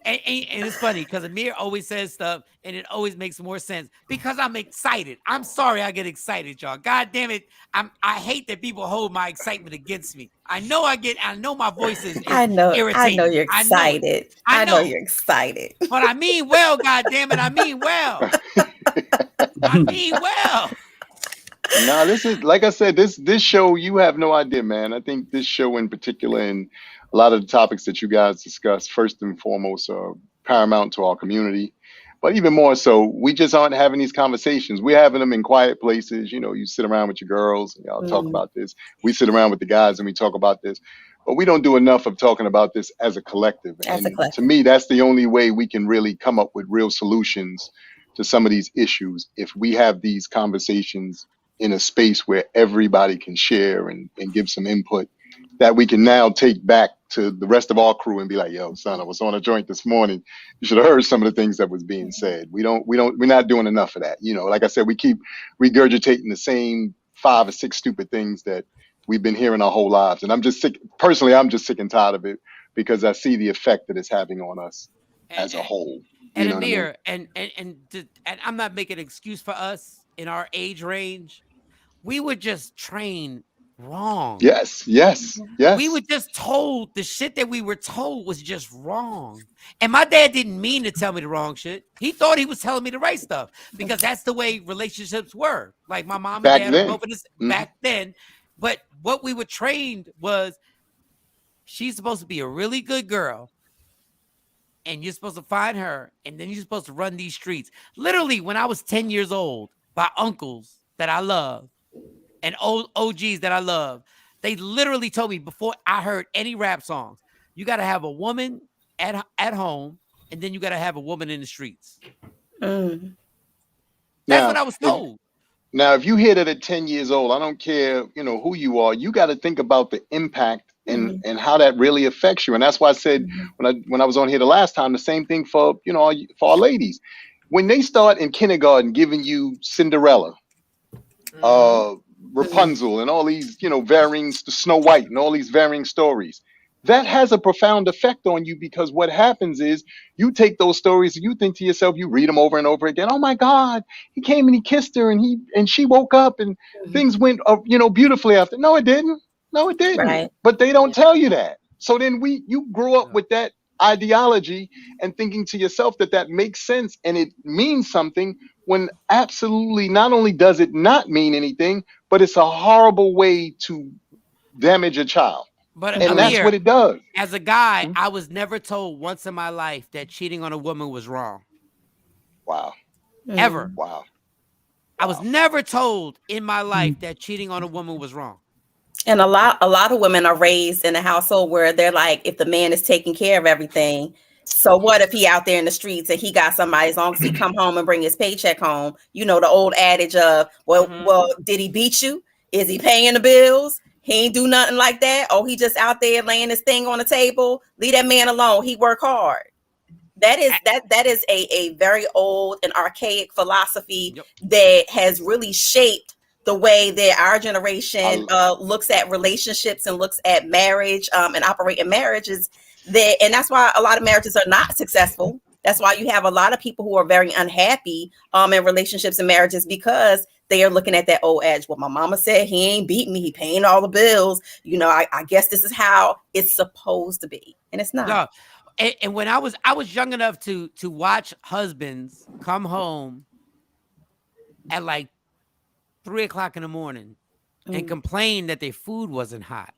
And it's funny because Amir always says stuff and it always makes more sense because I'm excited. I'm sorry I get excited, y'all. God damn it. I hate that people hold my excitement against me. I know my voice is irritating. You're excited. I know you're excited. But I mean well, God damn it. I mean well. I mean well. No, this is, like I said, this show, you have no idea, man. I think this show in particular and a lot of the topics that you guys discuss, first and foremost, are paramount to our community. But even more so, we just aren't having these conversations. We're having them in quiet places. You know, you sit around with your girls and y'all talk about this. We sit around with the guys and we talk about this. But we don't do enough of talking about this as a collective. To me, that's the only way we can really come up with real solutions to some of these issues. If we have these conversations in a space where everybody can share and give some input that we can now take back to the rest of our crew and be like, yo, son, I was on a joint this morning. You should have heard some of the things that was being said. We're not doing enough of that. You know, like I said, we keep regurgitating the same 5 or 6 stupid things that we've been hearing our whole lives. And I'm just sick. Personally, I'm just sick and tired of it because I see the effect that it's having on us as a whole. And Amir, I mean? and I'm not making an excuse for us in our age range. We were just trained wrong. Yes. We were just told the shit that we were told was just wrong. And my dad didn't mean to tell me the wrong shit. He thought he was telling me the right stuff because that's the way relationships were. Like my mom and dad were both back then. But what we were trained was she's supposed to be a really good girl. And you're supposed to find her. And then you're supposed to run these streets. Literally, when I was 10 years old, by uncles that I love, and old OGs that I love, they literally told me before I heard any rap songs, you got to have a woman at home, and then you got to have a woman in the streets. That's what I was told. Now, if you hear that at 10 years old, I don't care, you know, who you are, you got to think about the impact and how that really affects you. And that's why I said when I was on here the last time, the same thing for, you know, for our ladies. When they start in kindergarten giving you Cinderella, Rapunzel and all these, you know, varying Snow White and all these varying stories, that has a profound effect on you because what happens is you take those stories and you think to yourself, you read them over and over again. Oh my God, he came and he kissed her and she woke up and things went, you know, beautifully after. No, it didn't. Right. But they don't tell you that. So then you grow up with that ideology and thinking to yourself that makes sense and it means something when absolutely not only does it not mean anything, but it's a horrible way to damage a child. But and that's what it does. As a guy, I was never told once in my life that cheating on a woman was wrong. Wow. Ever. Wow. I was never told in my life that cheating on a woman was wrong. And a lot of women are raised in a household where they're like, if the man is taking care of everything, so what if he out there in the streets and he got somebody, as long as he come home and bring his paycheck home, you know, the old adage of, well, did he beat you? Is he paying the bills? He ain't do nothing like that. Oh, he just out there laying his thing on the table. Leave that man alone. He work hard. That is a very old and archaic philosophy that has really shaped the way that our generation looks at relationships and looks at marriage and operate in marriages. And that's why a lot of marriages are not successful. That's why you have a lot of people who are very unhappy in relationships and marriages because they are looking at that old adage. Well, my mama said he ain't beating me. He paying all the bills. You know, I guess this is how it's supposed to be. And it's not. No. And when I was young enough to watch husbands come home at like 3 o'clock in the morning and complain that their food wasn't hot.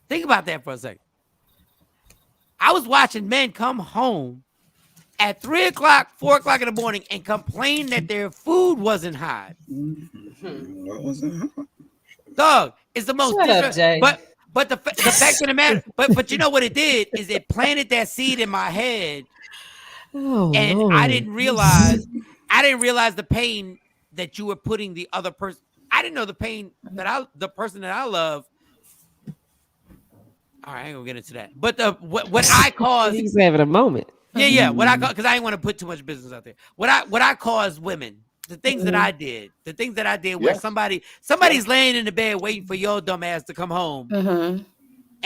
Think about that for a second. I was watching men come home at 3 o'clock, 4 o'clock in the morning and complain that their food wasn't hot. Dog, it's the most. Shut up, Jay. But the fact of the matter, but you know what it did is it planted that seed in my head, and Lord. I didn't realize the pain that you were putting the other person. I didn't know the pain that the person that I love. All right, I ain't gonna get into that. But what I caused, he's having a moment. Yeah. What I because I didn't want to put too much business out there. What I caused women. The things that I did, where somebody's laying in the bed waiting for your dumb ass to come home,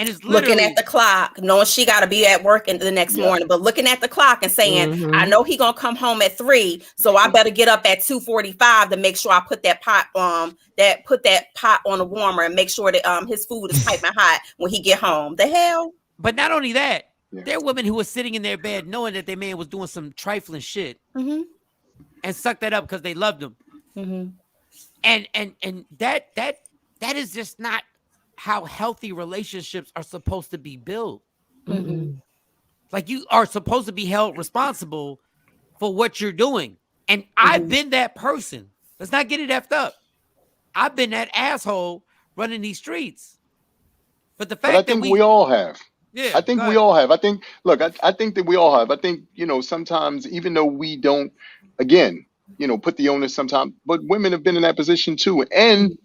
And it's looking at the clock, knowing she got to be at work the next morning, but looking at the clock and saying, I know he gonna come home at 3, so I better get up at 2:45 to make sure I put that pot on the warmer and make sure that his food is piping hot when he get home. The hell. But not only that, there are women who were sitting in their bed knowing that their man was doing some trifling shit and sucked that up because they loved him. And that is just not how healthy relationships are supposed to be built. Like, you are supposed to be held responsible for what you're doing. And I've been that person. Let's not get it effed up. I've been that asshole running these streets. But the fact that we all have. Yeah, I think we all have. I think that we all have. I think, sometimes, even though we don't, again, put the onus sometimes, but women have been in that position too. And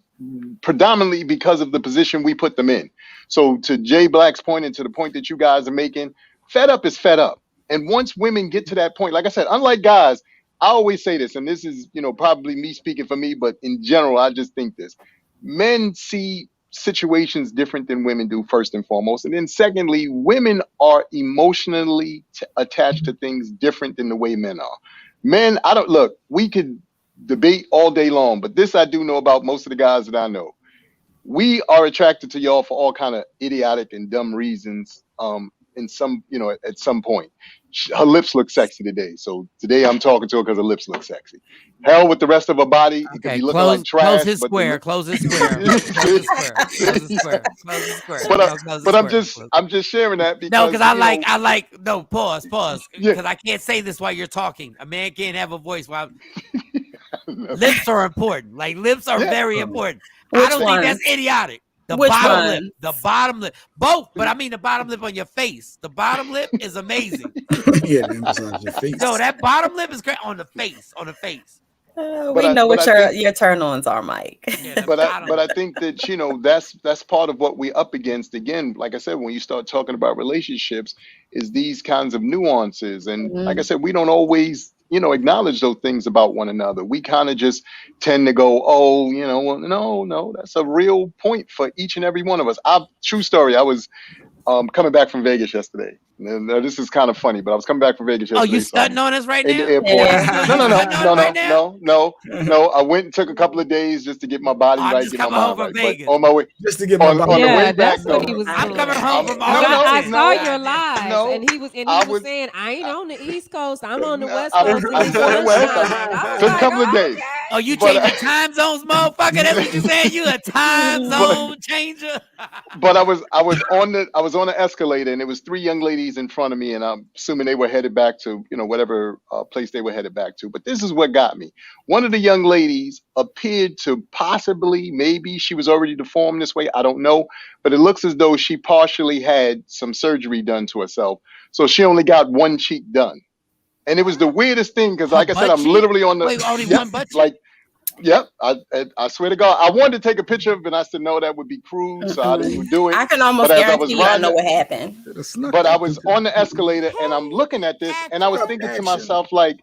predominantly because of the position we put them in. So to Jay Black's point, and to the point that you guys are making, fed up is fed up. And once women get to that point, like I said, unlike guys, I always say this, and this is, probably me speaking for me, but in general, I just think this. Men see situations different than women do, first and foremost. And then secondly, women are emotionally attached to things different than the way men are. Men, we could debate all day long, but this I do know about most of the guys that I know. We are attracted to y'all for all kind of idiotic and dumb reasons. In some, at some point, her lips look sexy today. So today I'm talking to her because her lips look sexy. Hell with the rest of her body. It could be looking like trash. Close his square. Close his square. But I'm just sharing that because no, because pause. Because I can't say this while you're talking. A man can't have a voice while lips are important. Like, lips are very important. I don't think that's idiotic. The bottom lip, both, but I mean the bottom lip on your face. The bottom lip is amazing. Yeah, on your face. No, that bottom lip is great on the face. We know what your turn-ons are, Mike. Yeah, but I think that that's part of what we're up against. Again, like I said, when you start talking about relationships, is these kinds of nuances, and like I said, we don't always acknowledge those things about one another. We kind of just tend to go, no, that's a real point for each and every one of us. True story. I was coming back from Vegas yesterday. Now, this is kind of funny, but I was coming back from Vegas yesterday. Oh, you stunting on us right now? In the airport. No. I went and took a couple of days just to get my body right, get my mind right. Vegas. On my way, just to get my body on the way that's back. What he was I'm doing. coming home from I saw your live, and he was saying, I ain't on the East Coast, I'm on the West Coast. I'm on the West. Took a couple of days. Oh, you changing time zones, motherfucker? That's what you saying? You a time zone changer? But I was on the escalator, and there was 3 young ladies in front of me, and I'm assuming they were headed back to whatever place they were headed back to. But this is what got me. One of the young ladies appeared to maybe she was already deformed this way. I don't know, but it looks as though she partially had some surgery done to herself, so she only got one cheek done. And it was the weirdest thing because, like I said, I'm literally on the one butt cheek? Yep, I swear to God, I wanted to take a picture of it, and I said no, that would be crude, so I didn't even do it. I can almost guarantee I know what happened. But I was on the escalator, and I'm looking at this, and I was thinking to myself, like,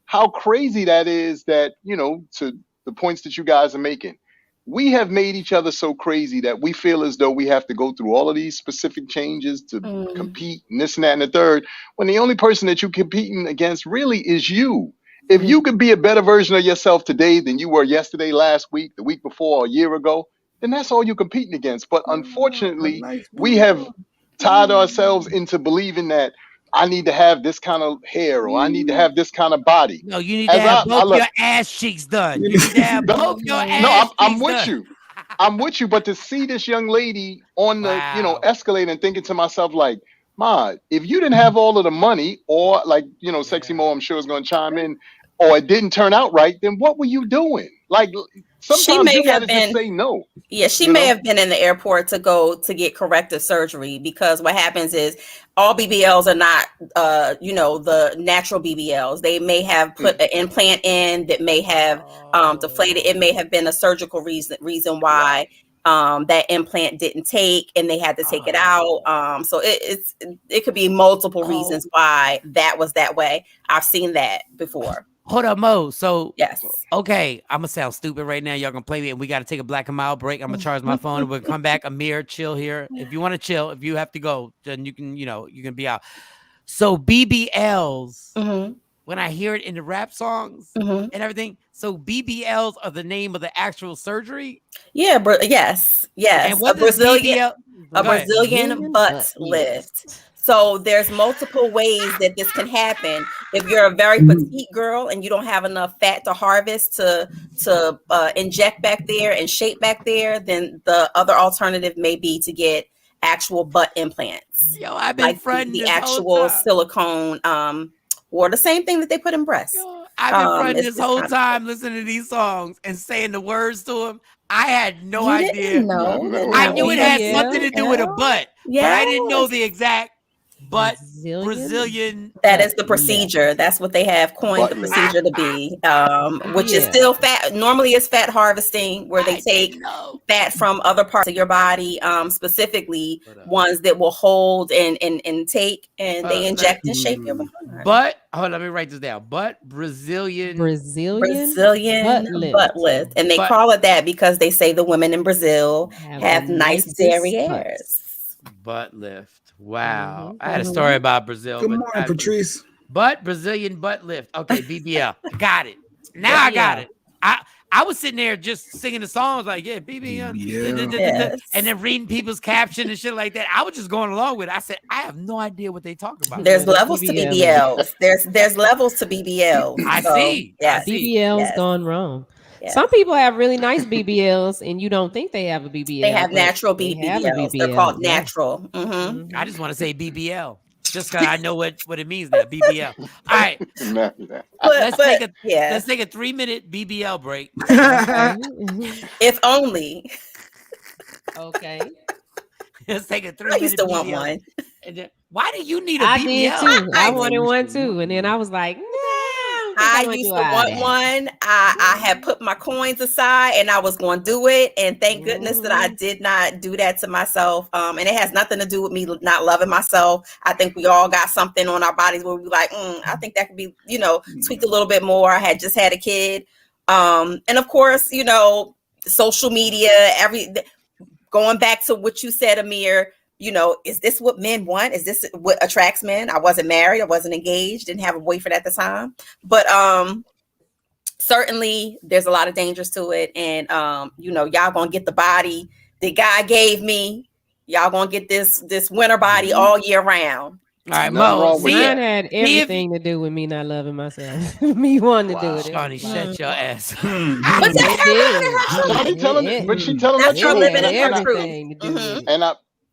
how crazy that is that, to the points that you guys are making. We have made each other so crazy that we feel as though we have to go through all of these specific changes to compete, and this and that and the third, when the only person that you're competing against really is you. If you could be a better version of yourself today than you were yesterday, last week, the week before, a year ago, then that's all you're competing against. But unfortunately, we have tied ourselves into believing that I need to have this kind of hair or I need to have this kind of body. No, you need to have both your ass cheeks done. You need to have both your ass cheeks I'm with you. I'm with you. But to see this young lady on the escalator and thinking to myself, like, Ma, if you didn't have all of the money, or like, Sexy Mo, I'm sure is going to chime in, or it didn't turn out right, then what were you doing? Like, sometimes you gotta just say no. Yeah, she may have been in the airport to go to get corrective surgery, because what happens is all BBLs are not, the natural BBLs. They may have put an implant in that may have deflated. It may have been a surgical reason why that implant didn't take, and they had to take it out. So it could be multiple reasons why that was that way. I've seen that before. Hold up, Mo. So yes. Okay, I'm gonna sound stupid right now. Y'all gonna play me, and we got to take a black and mild break. I'm gonna charge my phone, and we'll come back. Amir, chill here. If you want to chill, if you have to go, then you can. You can be out. So BBLs. When I hear it in the rap songs and everything, so BBLs are the name of the actual surgery. Yeah, yes. And what a Brazilian butt lift. So there's multiple ways that this can happen. If you're a very petite girl and you don't have enough fat to harvest to inject back there and shape back there, then the other alternative may be to get actual butt implants. Yo, I've been fronting the this actual whole time. Silicone or the same thing that they put in breasts. I've been fronting this whole time listening to these songs and saying the words to them. I had no idea. I knew it had something to do with a butt, but I didn't know the exact butt Brazilian. That is the procedure. That's what they have coined the procedure to be, which is still fat. Normally it's fat harvesting, where they take fat from other parts of your body, specifically ones that will hold and take, and they inject and shape your body. But hold on, let me write this down. But Brazilian butt lift. And they call it that because they say the women in Brazil have nice derrieres. Butt lift. Wow. I had a story about Brazil. Good morning, Patrice. Brazilian butt lift. Okay, BBL. Got it. Now I got it. I was sitting there just singing the songs like, yeah, BBL. And then reading people's caption and shit like that. I was just going along with it. I said, I have no idea what they talk about. There's levels to BBLs. There's levels to BBLs. I see. Yeah, BBL's gone wrong. Yeah. Some people have really nice BBLs, and you don't think they have a BBL. They have natural BBLs. They're called natural. I just want to say BBL, just because I know what it means now. BBL. All right. Let's take a 3-minute BBL break. If only. Okay. Let's take a 3-minute. I used to want one. And then, why do you need a BBL? BBL? Did too. I wanted one too, and then I was like, I used to want one. I had put my coins aside and I was going to do it. And thank goodness that I did not do that to myself. And it has nothing to do with me not loving myself. I think we all got something on our bodies where we're like, I think that could be, tweaked a little bit more. I had just had a kid. And of course, social media, going back to what you said, Amir, is this what men want? Is this what attracts men? I wasn't married. I wasn't engaged. Didn't have a boyfriend at the time. But certainly there's a lot of dangers to it. And, y'all going to get the body that God gave me. Y'all going to get this winter body all year round. All right, Mo. Mine had everything to do with me not loving myself. Me wanting to do it. Shawnee, shut your ass. But she telling the truth. And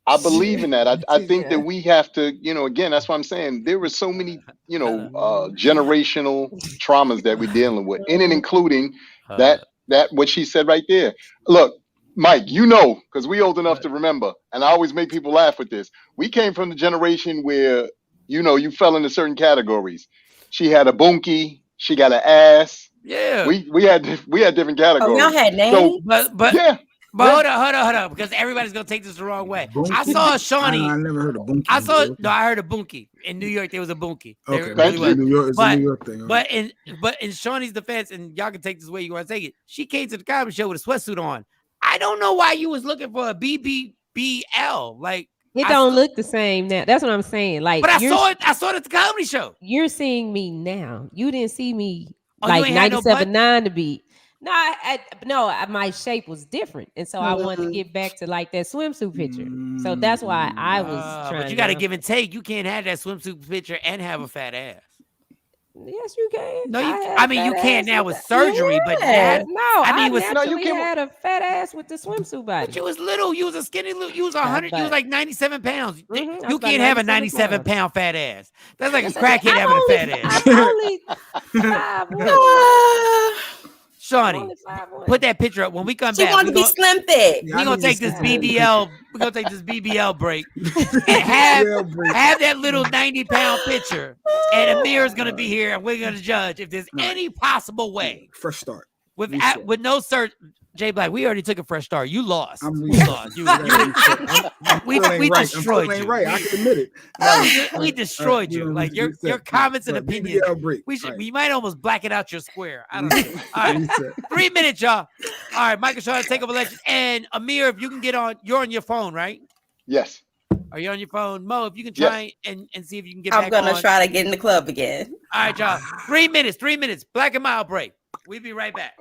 I believe in that. I think that we have to, again, that's what I'm saying. There were so many, generational traumas that we're dealing with, and including that what she said right there. Look, Mike, because we old enough to remember, and I always make people laugh with this. We came from the generation where, you fell into certain categories. She had a bunkie. She got an ass. Yeah. We had different categories. Y'all had names. So, but yeah. But hold on, because everybody's gonna take this the wrong way. I saw a Shawnee. I never heard of bunkie. I heard of bunkie. In New York, there was a bunkie. Okay, New York, it's a New York thing. But in Shawnee's defense, and y'all can take this way you want to take it, she came to the comedy show with a sweatsuit on. I don't know why you was looking for a BBL. Like, it don't look the same now. That's what I'm saying. Like, but I saw it at the comedy show. You're seeing me now. You didn't see me like 97.9 to be. No, my shape was different, and so I wanted to get back to like that swimsuit picture. So that's why I was trying. But you got to give and take. You can't have that swimsuit picture and have a fat ass. Yes, you can. No, you can't now with surgery, but I had a fat ass with the swimsuit body. But you was little. You was a skinny little. You was 100. You was like 97 pounds. You can't have a 97-pound fat ass. That's like a crackhead having a fat ass. I'm only 5'1". Shawnee, put that picture up when we come back. She wanted to be slim fit. We're gonna take this BBL. We're gonna take this BBL break and have that little 90-pound picture. And Amir's gonna be here, and we're gonna judge if there's any possible way. Fresh start. with no cert. Jay Black, we already took a fresh start. You lost. We destroyed you. Right. I can admit it. We destroyed you. Like your comments and opinions. We might almost black it out your square. I don't know. All right, 3 minutes, y'all. All right, Michael Shawn, Takeover Legends, and Amir, if you can get on, you're on your phone, right? Yes. Are you on your phone, Mo? If you can try and see if you can get. I'm gonna try to get in the club again. All right, y'all. 3 minutes. 3 minutes. Black and mild break. We'll be right back.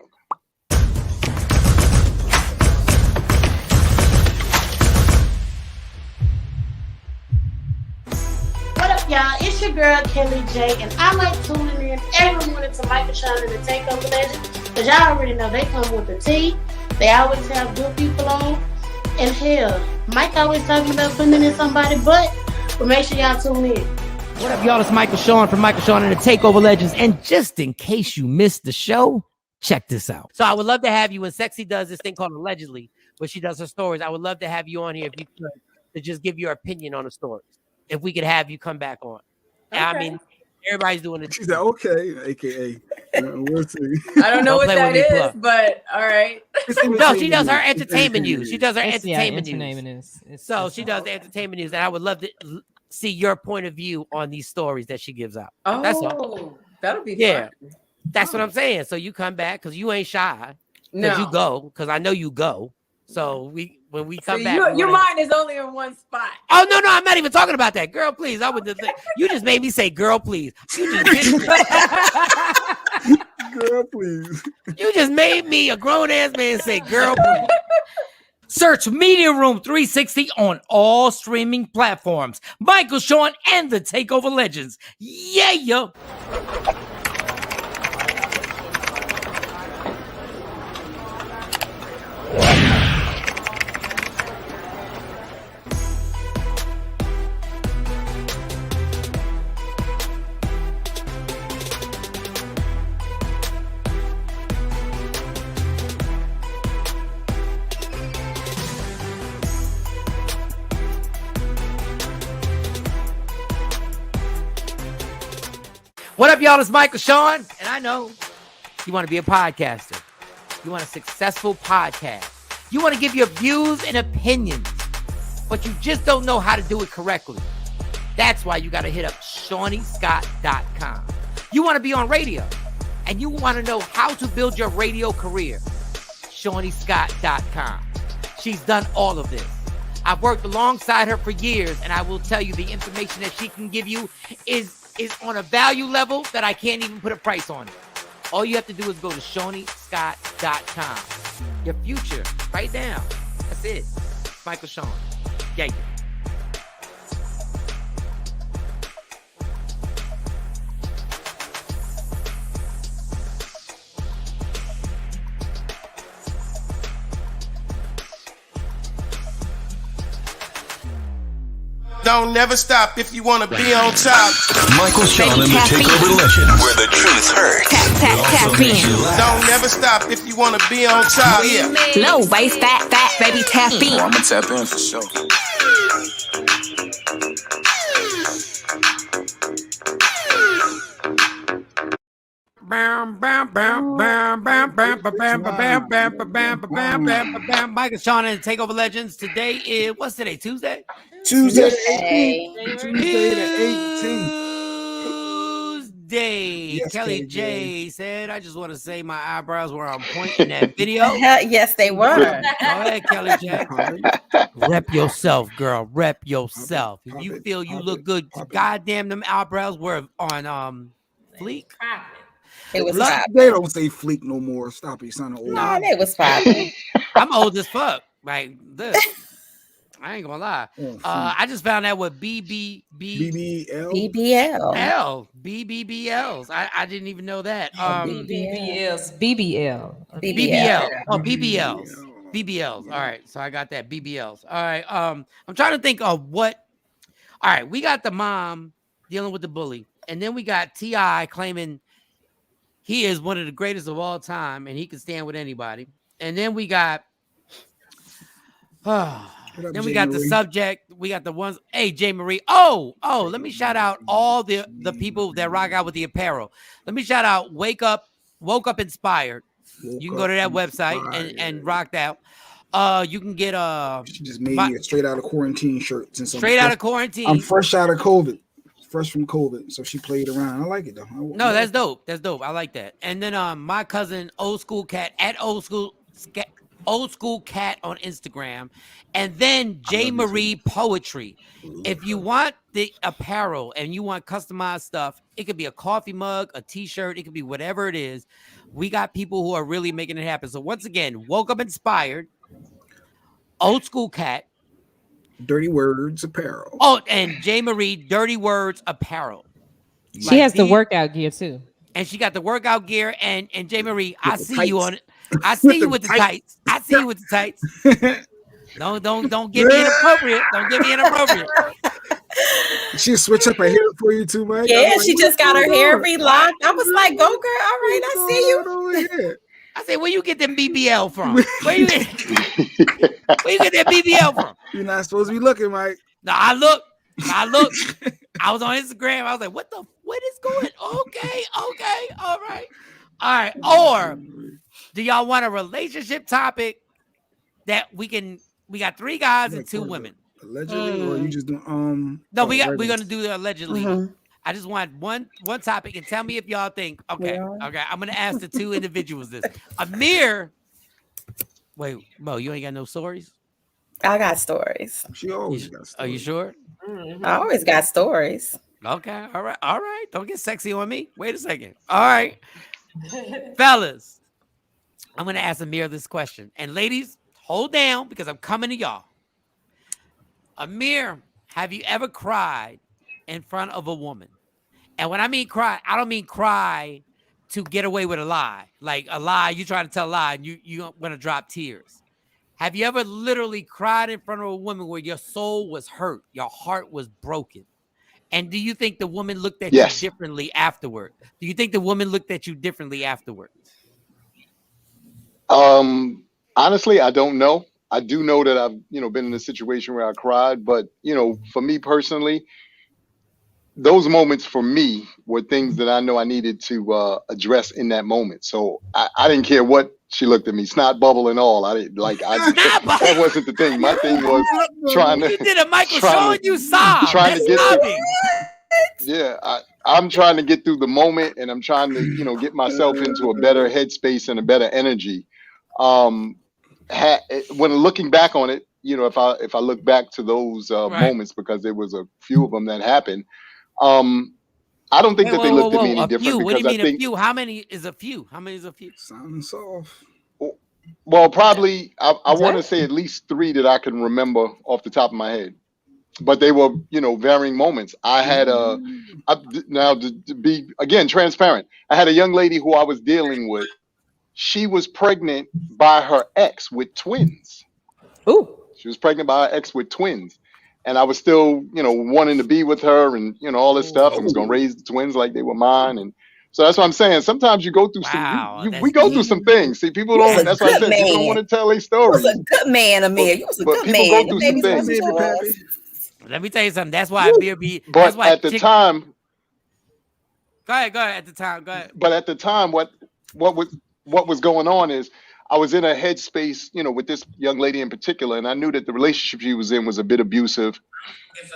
What up, y'all? It's your girl, Kelly J, and I like tuning in every morning to Michael Shawn and the Takeover Legends, because y'all already know they come with the tea. They always have good people on. And hell, Mike always talking about putting it in somebody's butt, but make sure y'all tune in. What up, y'all? It's Michael Shawn from Michael Shawn and the Takeover Legends. And just in case you missed the show, check this out. So I would love to have you when Sexy does this thing called Allegedly, where she does her stories. I would love to have you on here if you could, to just give your opinion on the stories. If we could have you come back on. Okay. I mean, everybody's doing it. She said, okay, AKA. We'll see. I don't know what that is, but all right. No, she does her entertainment news. She does her entertainment news. So she does the entertainment news, and I would love to see your point of view on these stories that she gives out. Oh, that's all. That'll be fun. That's what I'm saying. So you come back because you ain't shy. No, you go because I know you go. So when we come back, your mind is only in one spot. Oh no, I'm not even talking about that. Girl, please. I would. You just made me say, "Girl, please." You just did Girl, please. You just made me a grown ass man say, "Girl, please." Search Media Room 360 on all streaming platforms. Michael Shawn and the Takeover Legends. Yeah. What up, y'all? It's Michael Shawn, and I know you want to be a podcaster. You want a successful podcast. You want to give your views and opinions, but you just don't know how to do it correctly. That's why you got to hit up ShawneeScott.com. You want to be on radio, and you want to know how to build your radio career. ShawneeScott.com. She's done all of this. I've worked alongside her for years, and I will tell you the information that she can give you is on a value level that I can't even put a price on it. All you have to do is go to ShawneeScott.com. Your future, right now. That's it. Michael Shawn. Yeah. Don't never stop if you want to be on top. Michael Shawn and the Takeover Legends, where the truth hurts. Tap in. Don't never stop if you want to be on top. Yeah. Low waist, fat, baby, tap in. I'ma tap in for sure. Michael Shawn and the Takeover Legends. Today is, what's today? Tuesday? Tuesday the 18th. Tuesday. Yes, Kelly J said, I just want to say my eyebrows were on point in that video. Yes, they were. Go ahead, Kelly J. Rep yourself, girl. Rep yourself. If you feel you look good, goddamn, them eyebrows were on fleek. It was they don't say fleek no more. Stop it, son. No, they was fine. I'm old as fuck. Like this. I ain't gonna lie. I just found out what BBBLs. I didn't even know that. BBL. Oh, BBLs. All right, so I got that. BBLs. All right. I'm trying to think of what. All right, we got the mom dealing with the bully, and then we got T.I. claiming he is one of the greatest of all time, and he can stand with anybody. And then we got. Then we got the subject. We got the ones. Hey, J. Marie. Oh, let me shout out all the people that rock out with the apparel. Let me shout out Woke Up Inspired You can go to that website and rock out. You can get She just made me a straight out of quarantine shirt. Since straight out of quarantine. I'm fresh out of COVID. Fresh from COVID. So she played around. I like it though. No, that's dope. That's dope. I like that. And then my cousin Old School Cat at Old School Cat on Instagram, and then J Marie Poetry. If you want the apparel and you want customized stuff, it could be a coffee mug, a t-shirt, it could be whatever it is. We got people who are really making it happen. So once again, Woke Up Inspired, Old School Cat, Dirty Words Apparel. Oh, and J Marie Dirty Words Apparel. She has the workout gear too. And she got the workout gear. And J Marie, I see you on it. I see you with the tights. I see you with the tights. Don't get me inappropriate. Don't get me inappropriate. She switch up her hair for you too, Mike. Yeah, she just got her hair relocked. I was like, "Go, girl! All right, I see you." I said, "Where you get them BBL from? Where you get that BBL from?" You're not supposed to be looking, Mike. No, I look. I was on Instagram. I was like, "What is going? Okay, all right. Or do y'all want a relationship topic that we got 3 guys and 2 women? Allegedly, or you just doing we're gonna do the allegedly. I just want one topic and tell me if y'all think okay. I'm gonna ask the 2 individuals this. Amir, wait, Mo, you ain't got no stories? I got stories. She always got stories. Are you sure? I always got stories. Okay, all right. Don't get sexy on me. Wait a second. All right, fellas, I'm gonna ask Amir this question, and ladies, hold down because I'm coming to y'all. Amir, have you ever cried in front of a woman? And when I mean cry, I don't mean cry to get away with a lie. Like a lie, you trying to tell a lie and you want to drop tears. Have you ever literally cried in front of a woman where your soul was hurt, your heart was broken? And do you think the woman looked at you differently afterward? Do you think the woman looked at you differently afterward? Honestly, I don't know. I do know that I've, been in a situation where I cried, but, for me personally, those moments for me were things that I know I needed to address in that moment. So I didn't care what she looked at me, snot bubble and all. I didn't that wasn't the thing. My thing was trying to. You did a Michael Shawn, you sobbed. Trying to get through. Yeah, I'm trying to get through the moment, and I'm trying to, get myself into a better headspace and a better energy. When looking back on it, if I look back to those moments, because there was a few of them that happened, I don't think that they looked at me any different. What do you mean a few? How many is a few? Sounding soft. Well, probably I want to say at least 3 that I can remember off the top of my head, but they were varying moments. I had now to be again transparent. I had a young lady who I was dealing with. She was pregnant by her ex with twins. Ooh. She was pregnant by her ex with twins. And I was still, wanting to be with her and, all this stuff. I was going to raise the twins like they were mine. And so that's what I'm saying. Sometimes you go through we go through some things. See, people don't, that's what I said. People don't want to tell their stories. You was a good man, Amir. You was a good man. People go through some things. Let me tell you something. That's why Amir be. But at the time. Go ahead. At the time, go ahead. But at the time, what was going on is I was in a headspace, with this young lady in particular, and I knew that the relationship she was in was a bit abusive.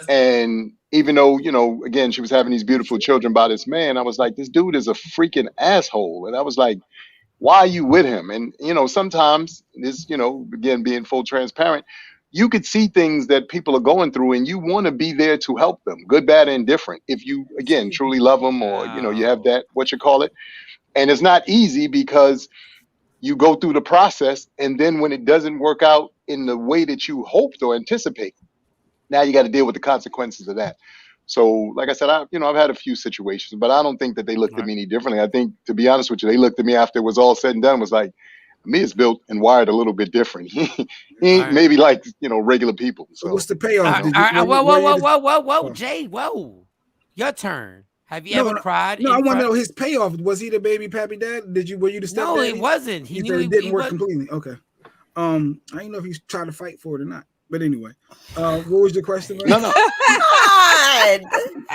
And even though, again, she was having these beautiful children by this man, I was like, this dude is a freaking asshole. And I was like, why are you with him? And, sometimes this, again, being full transparent, you could see things that people are going through and you want to be there to help them, good, bad, and indifferent. If you, again, truly love them or, you have that, and it's not easy because you go through the process, and then when it doesn't work out in the way that you hoped or anticipate, now you got to deal with the consequences of that. So, like I said, I've had a few situations, but I don't think that they looked at me any differently. I think, to be honest with you, they looked at me after it was all said and done, was like, me is built and wired a little bit different. He ain't maybe like, regular people. So what's the payoff? Whoa, Jay, whoa. Your turn. Have you ever cried? No, I want to know his payoff. Was he the baby pappy dad? Were you the stepdad? No, it wasn't. He knew it didn't work completely. Okay. I didn't know if he's trying to fight for it or not. But anyway, what was your question? No. God.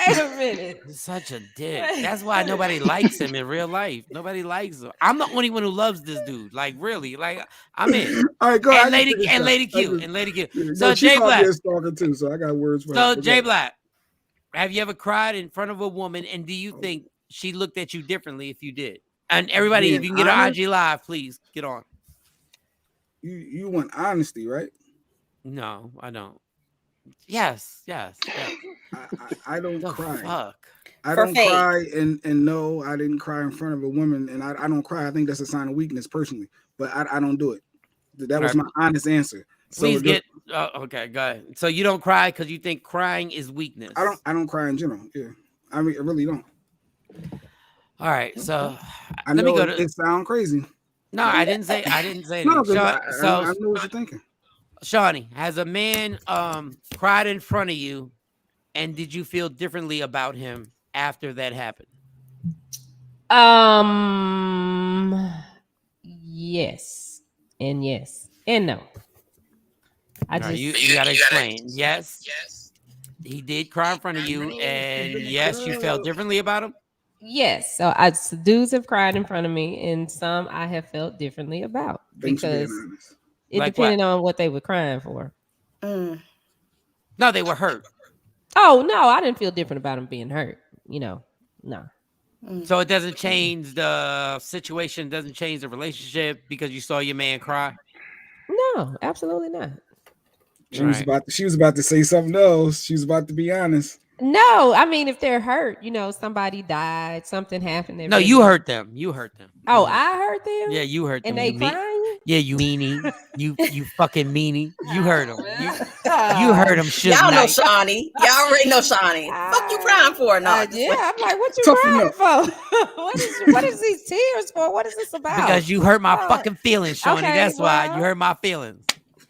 Wait a minute. He's such a dick. That's why nobody likes him in real life. Nobody likes him. I'm the only one who loves this dude. Like really, like I'm in. All right, go ahead. And Lady Q. Yeah, So she Jay called Black. me a stalker too, so I got words for her. So Jay Black, have you ever cried in front of a woman, and do you think she looked at you differently if you did? And everybody, if you can get on IG Live, please get on. You want honesty, right? No, I don't. Yes. I don't cry. Fuck. I don't cry, and no, I didn't cry in front of a woman, and I don't cry. I think that's a sign of weakness, personally. But I don't do it. That was my honest answer. Please okay, go ahead. So you don't cry because you think crying is weakness. I don't cry in general. Yeah, I mean, I really don't. All right, so let me go to. It sounds crazy. No, I didn't say anything. No, I know what you're thinking. Shawnee, has a man cried in front of you, and did you feel differently about him after that happened? Yes, and yes, and no. You gotta explain. Yes, he did cry in front of you, and yes, you felt differently about him. Yes, so dudes have cried in front of me, and some I have felt differently about because it depended on what they were crying for. No, they were hurt. Oh no, I didn't feel different about them being hurt. No. So it doesn't change the situation, doesn't change the relationship because you saw your man cry. No, absolutely not. She was about to say something else. She was about to be honest. No, I mean, if they're hurt, somebody died, something happened. No, you hurt them. You hurt them. Oh, I hurt them? Yeah, you hurt them. And they crying? Yeah, you meanie. You fucking meanie. You hurt them. You hurt them. Y'all know Shawnee. Y'all already know Shawnee. Fuck you crying for? No. Yeah, I'm like, what you crying for? What is these tears for? What is this about? Because you hurt my fucking feelings, Shawnee. Okay, that's why you hurt my feelings.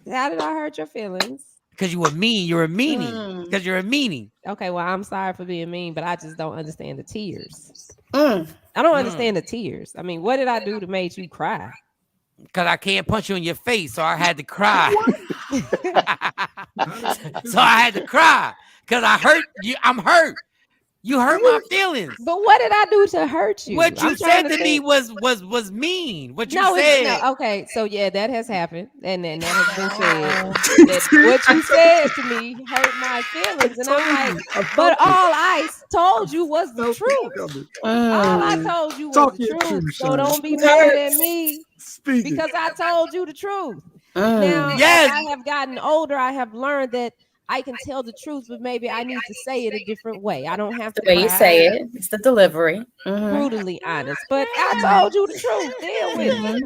How did I hurt your feelings? Because you were mean. You're a meanie. Because you're a meanie. Okay, well, I'm sorry for being mean, but I just don't understand the tears. I don't understand the tears. I mean, what did I do to make you cry? Because I can't punch you in your face, so I had to cry. So I had to cry. Because I hurt you. I'm hurt. You hurt my feelings. But what did I do to hurt you? What you said to me was mean. What you said. Okay, so yeah, that has happened, and then that has been said. That what you said to me hurt my feelings, and I'm like, but all I told you was the truth. All I told you was the truth. So don't be mad at me because I told you the truth. Now, as I have gotten older, I have learned that I can tell the truth, but maybe I need to say it a different way. I don't have to. The way you say it, it's the delivery. Brutally honest, but I told you the truth. Deal with it.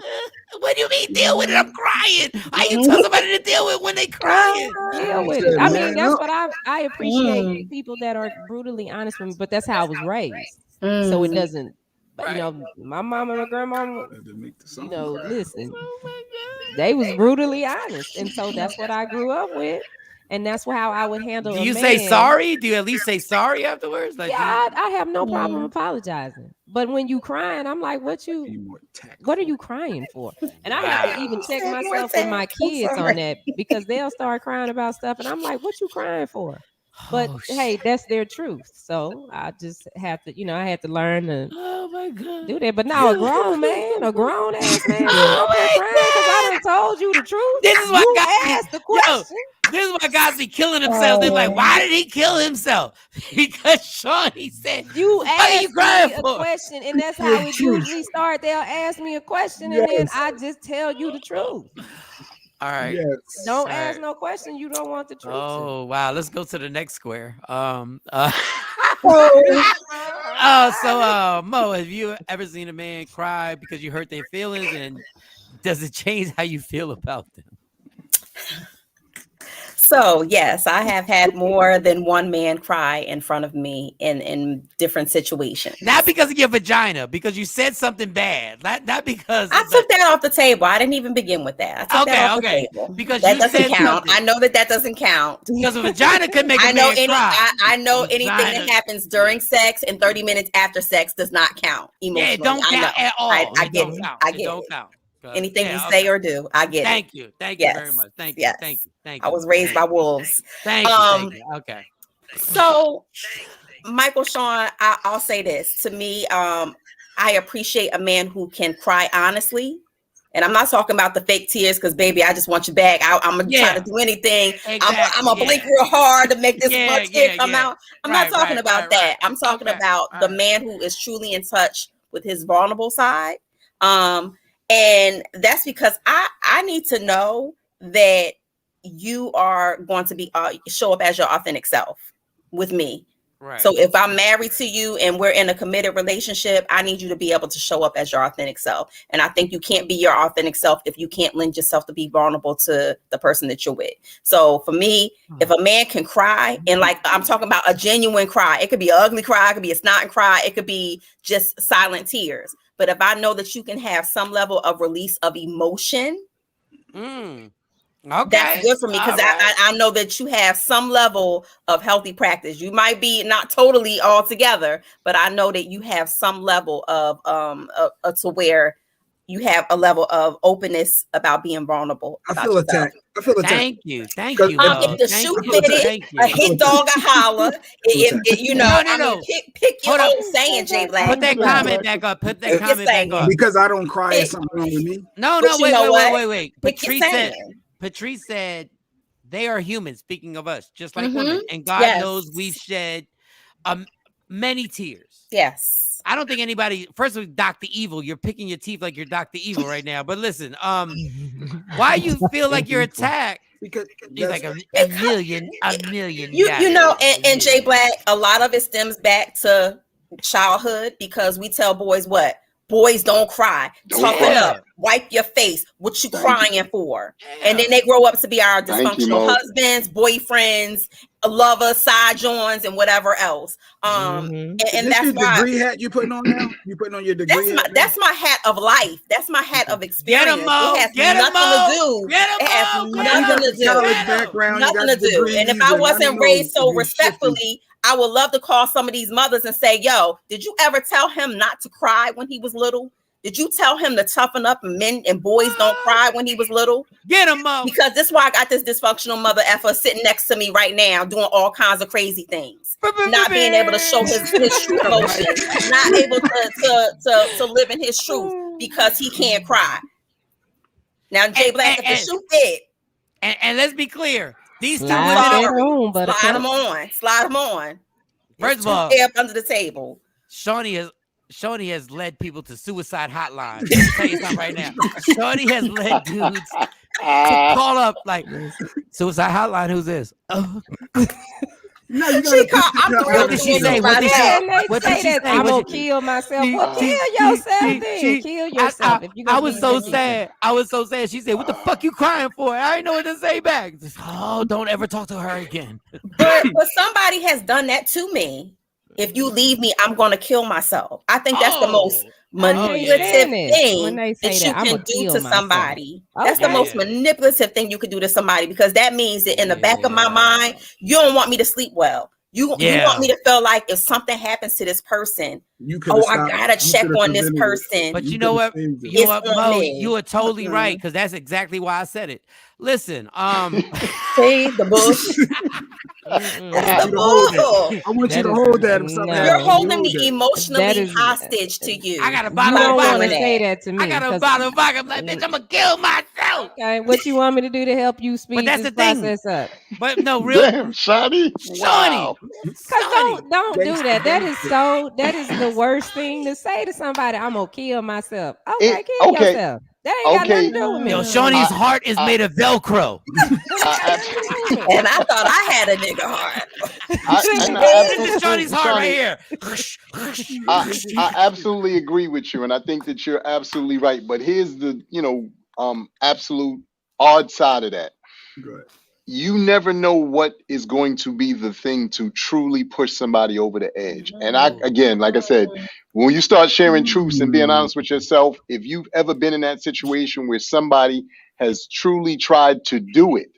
What do you mean deal with it? I'm crying. I can tell somebody to deal with when they crying. Deal with it. I mean, that's what I appreciate people that are brutally honest with me, but that's how I was raised. So it doesn't. But my mom and my grandma, listen, they was brutally honest, and so that's what I grew up with. And that's how I would handle. Do you say sorry? Do you at least say sorry afterwards? Like, yeah, I have no problem apologizing. But when you crying, I'm like, what are you crying for? And I have to even check myself and my kids on that because they'll start crying about stuff, and I'm like, what you crying for? But hey, that's their truth. So I just have to, I had to learn to do that. But now a grown ass man, because I done told you the truth. This is what you asked the question. This is why guys be killing themselves. They're like, why did he kill himself? Because Shawnee said, you asked me a question, and that's how it usually starts. They'll ask me a question, and then I just tell you the truth. All right. Yes. Don't ask no question you don't want the truth. Oh, wow. Let's go to the next square. So Mo, have you ever seen a man cry because you hurt their feelings, and does it change how you feel about them? So yes, I have had more than one man cry in front of me in different situations. Not because of your vagina, because you said something bad. Not because I took that off the table. I didn't even begin with that. I took that off the table. Because that you doesn't said count. something. I know that doesn't count. Because a vagina could make a man cry. I know anything that happens during sex and 30 minutes after sex does not count emotionally. Yeah, it don't count at all. I get it. I get it. Don't it. count. Anything you say or do, I get it. Thank you very much. Thank you. I was raised by wolves. Thank you. Okay. So, Michael, Shawn, I'll say this. To me, I appreciate a man who can cry honestly. And I'm not talking about the fake tears because, baby, I just want you back. I'm going to try to do anything. Exactly. I'm going to blink real hard to make this one tear come out. I'm not talking about that. I'm talking about the man who is truly in touch with his vulnerable side. And that's because I need to know that you are going to be show up as your authentic self with me. Right. So if I'm married to you and we're in a committed relationship, I need you to be able to show up as your authentic self. And I think you can't be your authentic self if you can't lend yourself to be vulnerable to the person that you're with. So for me, if a man can cry, and like I'm talking about a genuine cry, it could be an ugly cry, it could be a snotting cry, it could be just silent tears. But if I know that you can have some level of release of emotion, okay, that's good for me because I know that you have some level of healthy practice. You might be not totally all together, but I know that you have some level of to where you have a level of openness about being vulnerable. I feel attacked. Thank you. If the shoe fitted, a hit dog a holler. No. Pick your own saying, Jay Black. Put that comment back up. Because I don't cry. Is something wrong with me? No. Wait. Patrice said they are humans. Speaking of us, just like women, and God knows we've shed many tears. Yes. I don't think anybody. First of all, Dr. Evil, you're picking your teeth like you're Dr. Evil right now. But listen, why you feel like you're attacked? Because you're like a million. You know, and Jay Black, a lot of it stems back to childhood because we tell boys what. Boys don't cry. Toughen up. Wipe your face. What you crying for? And then they grow up to be our dysfunctional husbands, boyfriends, lovers, side joins, and whatever else. And that's your why degree hat you putting on now. You putting on your degree hat. That's my hat of life. That's my hat of experience. It has nothing to do. It has nothing to do. And if I wasn't raised so respectfully, I would love to call some of these mothers and say, yo, did you ever tell him not to cry when he was little? Did you tell him to toughen up and men and boys don't cry when he was little? Get him up. Because this is why I got this dysfunctional mother effer sitting next to me right now doing all kinds of crazy things. Not being able to show his true emotions. Not able to live in his truth because he can't cry. Now, Jay Black, if the shoe fit. And let's be clear. These two women slide them on. First of all, up under the table. Shawnee has led people to suicide hotlines. Let me tell you something right now. Shawnee has led dudes to call up like suicide hotline. Who's this? No, you gotta what did she say? What did she say? I'm gonna kill myself. Well, kill yourself then. Kill yourself. I was so sad. She said, "What the fuck you crying for?" I didn't know what to say back. Oh, don't ever talk to her again. But somebody has done that to me. If you leave me, I'm gonna kill myself. I think that's the most manipulative thing that you can do to somebody. That's the most manipulative thing you could do to somebody because that means that in the back of my mind, you don't want me to sleep well. You want me to feel like if something happens to this person, I gotta check on this person. But you know what? Mo, you are totally right because that's exactly why I said it. Listen, see the bush. I want you to hold that. You're holding me emotionally hostage to you. I got a bottle of vodka. Say that to me. I got a bottle of vodka. I'm like, bitch, I'm gonna kill myself. Okay, what you want me to do to help you speed this process up? But no, real. Damn, Shawnee. Wow. Because don't do that. That is the worst thing to say to somebody. I'm gonna kill myself. Okay, kill yourself. That ain't got nothing to do with me. Yo, Shawnee's heart is made of Velcro. And I thought I had a nigga heart. This is Shawnee's heart right here. I absolutely agree with you, and I think that you're absolutely right. But here's the, absolute odd side of that. Good. You never know what is going to be the thing to truly push somebody over the edge. And again, like I said, when you start sharing truths and being honest with yourself, if you've ever been in that situation where somebody has truly tried to do it,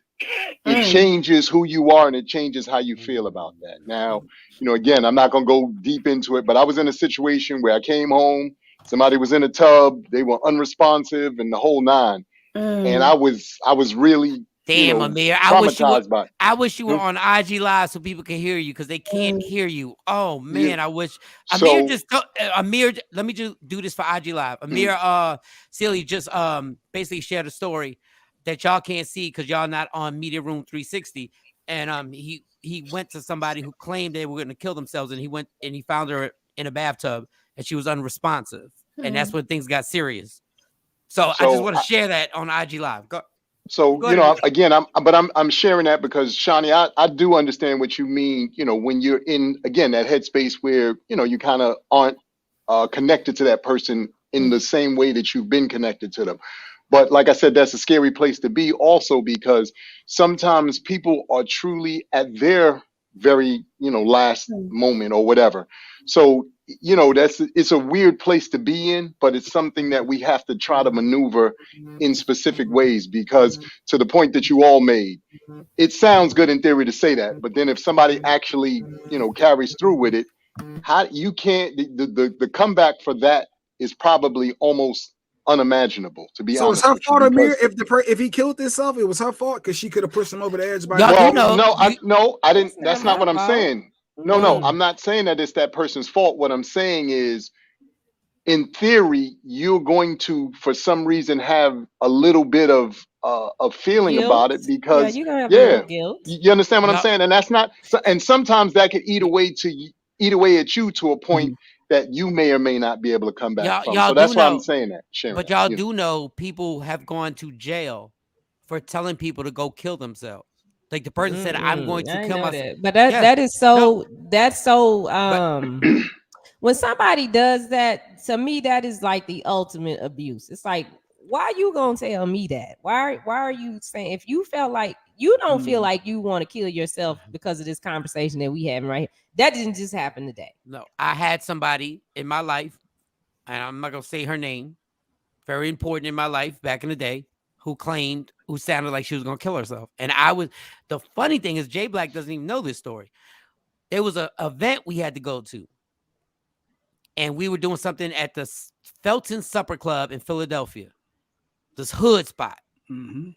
it changes who you are and it changes how you feel about that. Now, again, I'm not going to go deep into it, but I was in a situation where I came home, Somebody was in a tub, they were unresponsive, and the whole nine. And I was really, damn, Amir. traumatized by it. I wish you were on IG Live so people can hear you because they can't hear you. Oh man, Yeah. I wish So, Amir. Let me just do this for IG Live. Amir, Silly just basically shared a story that y'all can't see because y'all not on Media Room 360, and he went to somebody who claimed they were going to kill themselves, and he went and he found her in a bathtub and she was unresponsive, and that's when things got serious. So I just want to share that on IG Live. Go ahead. Again, I'm sharing that because Shawnee, I do understand what you mean. When you're in, again, that headspace where, you kind of aren't connected to that person in the same way that you've been connected to them. But like I said, that's a scary place to be also because sometimes people are truly at their very, last moment or whatever. So, it's a weird place to be in, but it's something that we have to try to maneuver in specific ways because to the point that you all made, it sounds good in theory to say that, but then if somebody actually, carries through with it, how you can't, the comeback for that is probably almost unimaginable, to be honest. So it's her fault, Amir. If he killed himself, it was her fault because she could have pushed him over the edge. I didn't. That's not what I'm saying. No, I'm not saying that it's that person's fault. What I'm saying is, in theory, you're going to, for some reason, have a little bit of feeling Guilt. about it because, you're gonna have a little guilt. You understand what I'm saying? And that's not. And sometimes that could eat away at you to a point that you may or may not be able to come back from. So that's why I'm saying that, Sharon. But y'all do know people have gone to jail for telling people to go kill themselves. Like the person said, "I'm going to kill myself." But that is so. That's so. When somebody does that, to me, that is like the ultimate abuse. It's like, why are you gonna tell me that? Why are you saying if you felt like you don't feel like you want to kill yourself because of this conversation that we having right here? That didn't just happen today. No, I had somebody in my life, and I'm not gonna say her name, very important in my life back in the day, who sounded like she was gonna kill herself. And the funny thing is Jay Black doesn't even know this story. There was an event we had to go to. And we were doing something at the Felton Supper Club in Philadelphia, this hood spot. And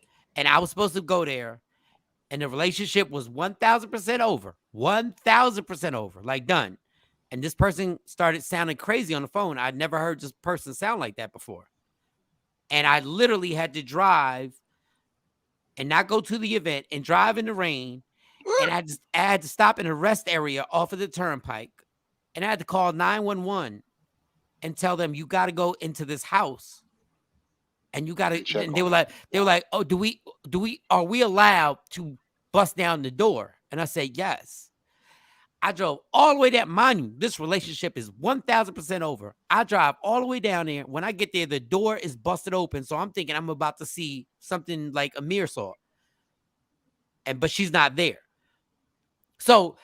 I was supposed to go there. And the relationship was 1,000% over. 1,000% over. Like done. And this person started sounding crazy on the phone. I'd never heard this person sound like that before. And I literally had to drive and not go to the event and drive in the rain. And I had to stop in a rest area off of the turnpike. And I had to call 911 and tell them, you got to go into this house. And you got to, and they were like, oh, are we allowed to bust down the door? And I said, yes. I drove all the way down. Mind you, this relationship is 1,000% over. I drive all the way down there. When I get there, the door is busted open. So I'm thinking I'm about to see something like Amir saw. But she's not there. So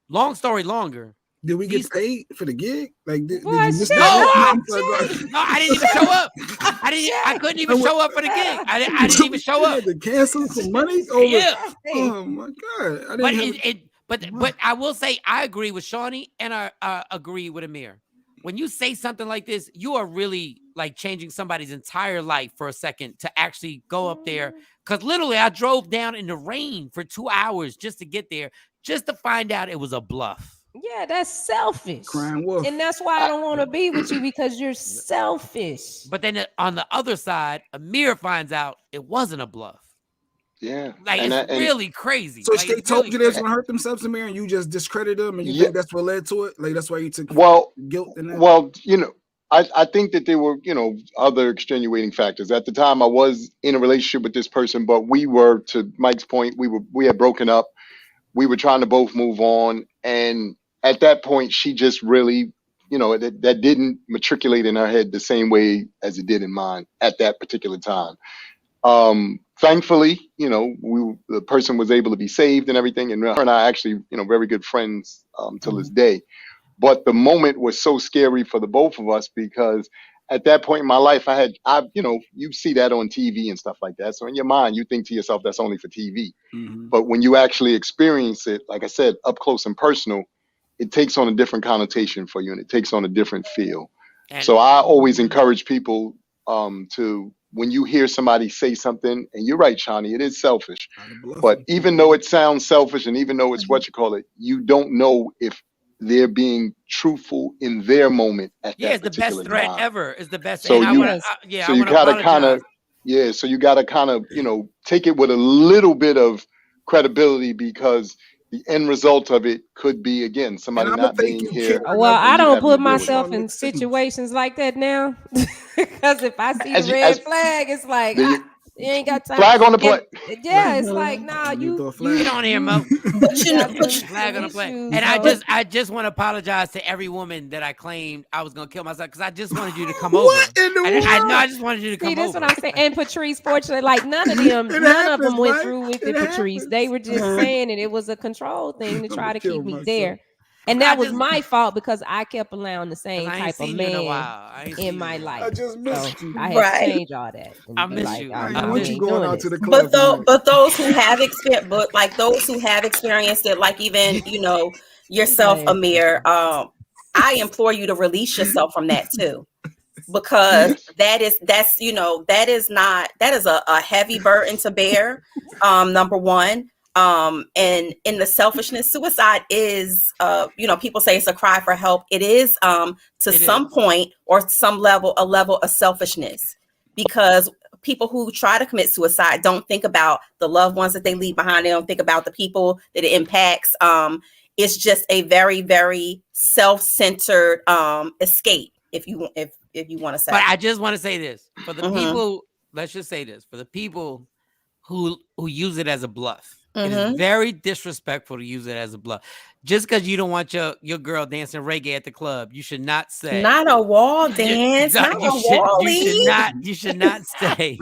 long story longer. Did we get paid for the gig? Like, did you miss No, I didn't even show up. I couldn't even show up for the gig. I didn't even show up. To cancel some money over. Yeah. Oh my God! But I will say I agree with Shawnee and I agree with Amir. When you say something like this, you are really like changing somebody's entire life for a second to actually go up there. Because literally, I drove down in the rain for 2 hours just to get there, just to find out it was a bluff. Yeah, that's selfish. Crying wolf. And that's why I don't want to be with you because you're selfish. But then on the other side, Amir finds out it wasn't a bluff. Yeah. Like, it's really crazy. So like, they told you they was going to hurt themselves, Amir, and you just discredited them, and you think that's what led to it? Like, that's why you took guilt in that? Well, I think that there were, other extenuating factors. At the time, I was in a relationship with this person, but we were, to Mike's point, we had broken up. We were trying to both move on. And at that point, she just really, that didn't matriculate in her head the same way as it did in mine at that particular time. Thankfully, the person was able to be saved and everything. And her and I actually, very good friends till this day. But the moment was so scary for the both of us because at that point in my life, you see that on TV and stuff like that. So in your mind, you think to yourself, that's only for TV. But when you actually experience it, like I said, up close and personal, it takes on a different connotation for you and it takes on a different feel. So I always encourage people to, when you hear somebody say something, and you're right, Shawnee, it is selfish. But even though it sounds selfish, and even though it's what you call it, you don't know if they're being truthful in their moment at that particular time. It's the best threat ever. It's the best. So and you gotta kind of, so you gotta kind of, take it with a little bit of credibility, because the end result of it could be, again, somebody not being here. Well, I don't put myself in situations like that now, because if I see the red flag, it's like you ain't got time. Flag on the play. Yeah, it's like, nah, you don't hear Mo. Flag on the play. And I just want to apologize to every woman that I claimed I was gonna kill myself, because I just wanted you to come over. I just wanted you to come over. That's what I'm saying. And Patrice, fortunately, like none of them went through with it, Patrice. They were just saying it was a control thing to try to keep me there. And that was my fault, because I kept allowing the same type of man in my life. I just missed you. I had to change all that. I miss you. I want you going out to the club. But those who have experienced it, like even yourself, Amir, I implore you to release yourself from that too, because that is a heavy burden to bear. Number one. And in the selfishness, suicide is, people say it's a cry for help. It is, some point or some level, a level of selfishness, because people who try to commit suicide don't think about the loved ones that they leave behind. They don't think about the people that it impacts. It's just a very, very self-centered, escape. If you want to say, but I just want to say this for the people, let's just say this for the people who use it as a bluff. It is very disrespectful to use it as a bluff. Just because you don't want your girl dancing reggae at the club, you should not say. Not a wall dance. You should not say.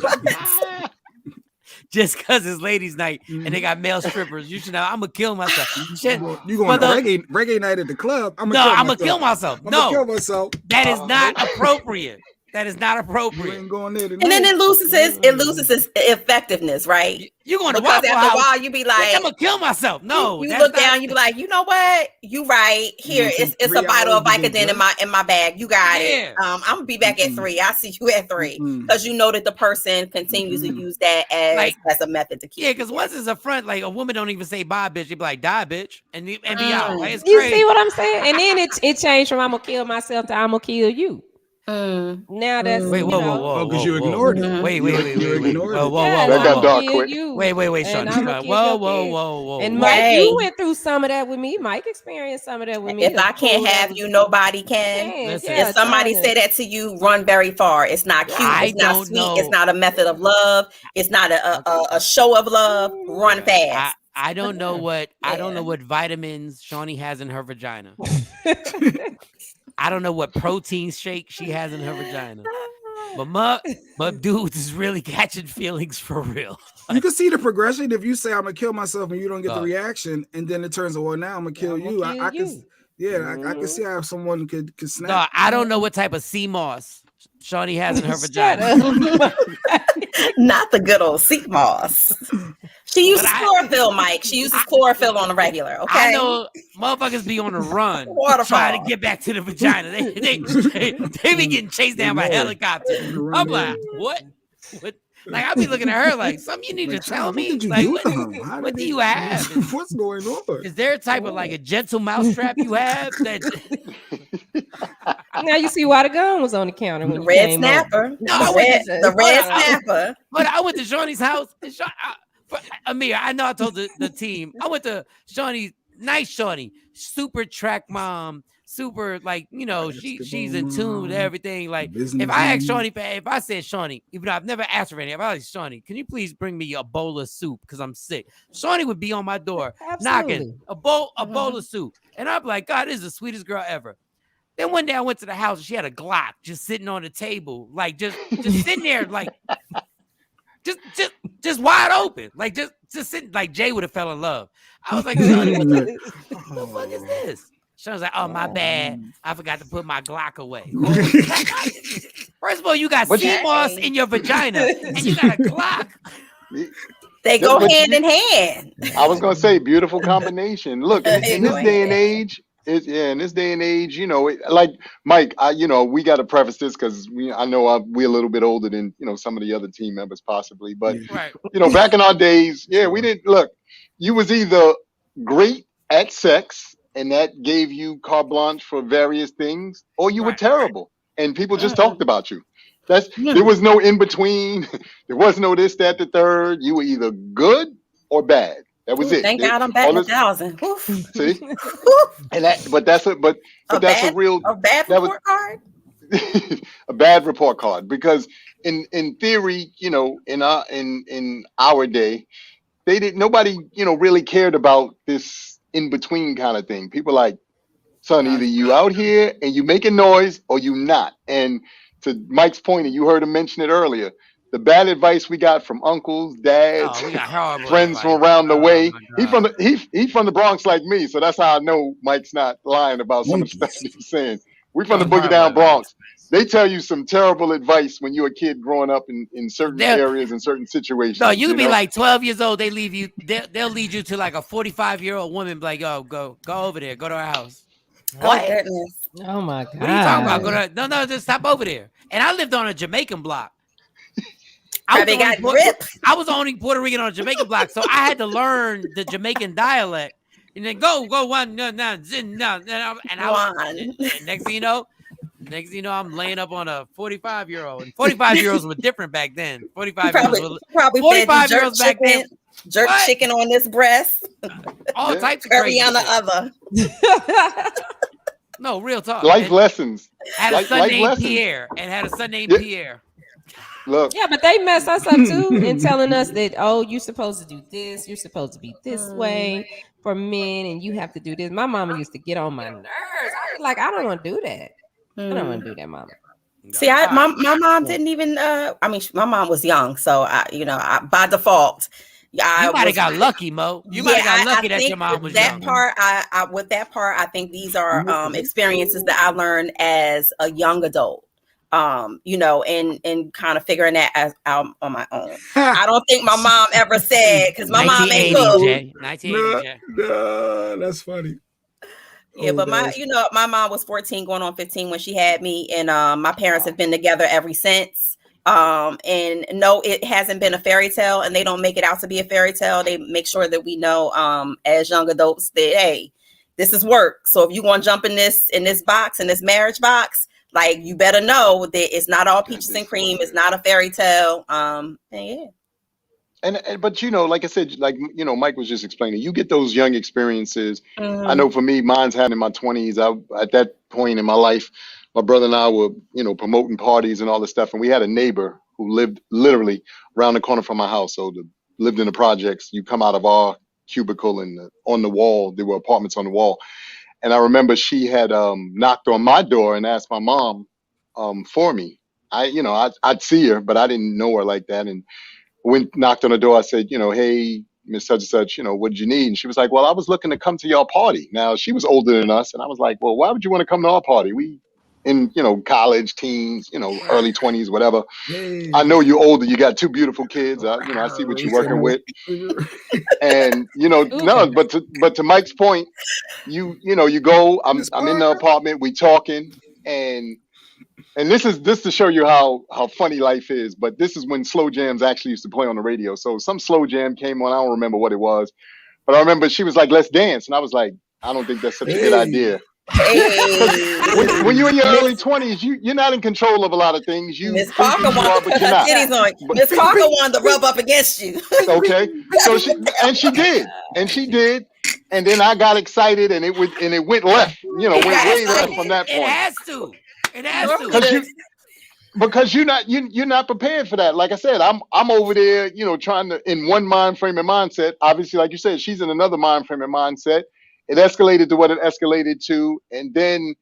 Just because it's ladies' night and they got male strippers, you should know. I'm gonna kill myself. You going to reggae night at the club? I'm gonna kill myself. That is not appropriate. That is not appropriate. You ain't going there and then it loses its effectiveness, right? You're going to because after a while you be like, I'm gonna kill myself. No, you look down, you be like, you know what? You right here. It's a bottle of Vicodin in my bag. You got it. I'm gonna be back at 3. I see you at 3 because you know that the person continues to use that as a method to keep. Yeah, because once it's a front, like a woman don't even say bye, bitch. You be like, die, bitch, and be out. Like, it's you crazy. See what I'm saying? And then it changed from I'm gonna kill myself to I'm gonna kill you. Now that's whoa, because you ignored it. Wait, whoa, that got dark quick. Wait, Shawn. Whoa. And Mike, you went through some of that with me. Mike experienced some of that with me. If I can't have you, nobody can. If somebody say that to you, run very far. It's not cute. It's not sweet. It's not a method of love. It's not a show of love. Run fast. I don't know what vitamins Shawnee has in her vagina. I don't know what protein shake she has in her vagina. But my dudes is really catching feelings for real. You can see the progression. If you say I'm gonna kill myself and you don't get the reaction, and then it turns out, well, now I'm gonna kill you. I can see how someone could snap. No, I don't know what type of sea moss Shawnee has in her vagina. Not the good old sea moss. She uses chlorophyll, Mike. She uses chlorophyll on the regular. Okay. I know motherfuckers be on the run trying to get back to the vagina. They be getting chased down by helicopters. I'm like, what? Like I be looking at her like, something you need to tell me. Like, what do you have? What's going on? Is there a type of like a gentle mousetrap you have? Now you see why the gun was on the counter when red snapper. The red snapper. But I went to Shawnee's house. Amir, I know I told the team. I went to Shawnee, nice Shawnee, super track mom, super like, she's in tune with everything. Like if I asked Shawnee, if I said Shawnee, even though I've never asked for anything, if I was Shawnee, can you please bring me a bowl of soup because I'm sick? Shawnee would be on my door knocking a bowl of soup, and I'm like, God, this is the sweetest girl ever. Then one day I went to the house and she had a Glock just sitting on the table, like just sitting there, like. Just wide open, like just sitting, like Jay would have fell in love. I was like, Shawnee, what the fuck is this? Shawn was like, oh, my bad. I forgot to put my Glock away. First of all, you got sea moss in your vagina, and you got a Glock. They go hand in hand. I was gonna say, beautiful combination. Look, in this day and age, in this day and age, like Mike, we got to preface this because I know we're a little bit older than some of the other team members possibly, but Right. back in our days, we didn't look. You was either great at sex, and that gave you carte blanche for various things, or you were terrible, and people just talked about you. There was no in between. There was no this, that, the third. You were either good or bad. That was it. Thank God I'm batting 1,000. See, and that's a real bad report card. A bad report card, because in theory, in our day, nobody really cared about this in between kind of thing. People like, son, either you out here and you making noise or you not. And to Mike's point, and you heard him mention it earlier, the bad advice we got from uncles, dads, friends from around the way. He from the Bronx like me, so that's how I know Mike's not lying about some of the stuff he's saying. We from the Boogie Down Bronx. They tell you some terrible advice when you're a kid growing up in certain areas and certain situations. No, you can be like 12 years old. They leave you. They'll lead you to like a 45-year-old woman. Like, oh, go over there. Go to her house. What? Goodness. Oh my God. What are you talking about? No, just stop over there. And I lived on a Jamaican block. I was the only Puerto Rican on a Jamaican block, so I had to learn the Jamaican dialect. And then go one, no, and next thing you know, I'm laying up on a 45-year-old. And 45-year-olds were different back then. 45-year-olds back then. Jerk chicken on this breast. All types of curry on the other. No, real talk. Life lessons. Had a son named Pierre. And had a son named Pierre. Look. Yeah, but they mess us up too in telling us that, oh, you're supposed to do this, you're supposed to be this way for men, and you have to do this. My mama used to get on my nerves. I was like, I don't want to do that. I don't want to do that, mama. See, my mom didn't even. My mom was young, so by default, you might have got lucky, Mo. You might have got lucky that your mom was young. With that part, I think these are experiences that I learned as a young adult. And kind of figuring that out on my own. I don't think my mom ever said, because my mom ain't cool. 1980. No, that's funny. Yeah, but my mom was 14 going on 15 when she had me, and my parents have been together ever since. And no, it hasn't been a fairy tale, and they don't make it out to be a fairy tale. They make sure that we know as young adults that, hey, this is work. So if you want to jump in this box, in this marriage box, like, you better know that it's not all peaches and cream. It's not a fairy tale. And but like I said, Mike was just explaining, you get those young experiences. I know for me, mine's happened in my 20s. At that point in my life, my brother and I were, promoting parties and all this stuff. And we had a neighbor who lived literally around the corner from my house. So lived in the projects. You come out of our cubicle, and on the wall, there were apartments on the wall. And I remember she had knocked on my door and asked my mom for me. I'd see her, but I didn't know her like that. And knocked on the door. I said, hey, Miss such and such, what did you need? And she was like, well, I was looking to come to your party. Now, she was older than us. And I was like, well, why would you want to come to our party? We in, college, teens, early 20s, whatever. Hey. I know you're older. You got two beautiful kids. I see what you're working with. And, no, but to Mike's point, you go, I'm in the apartment, we talking, and this to show you how funny life is. But this is when slow jams actually used to play on the radio. So some slow jam came on. I don't remember what it was, but I remember she was like, let's dance. And I was like, I don't think that's such a good idea. Hey. When you're in your early 20s, you're not in control of a lot of things. Miss Parker wanted to put her titties on. Miss Parker wanted to rub up against you. Okay, so she did, and then I got excited, and it went left. Went way left from that point. It has to. Because you're not prepared for that. Like I said, I'm over there, trying to, in one mind frame and mindset. Obviously, like you said, she's in another mind frame and mindset. It escalated to what it escalated to, and then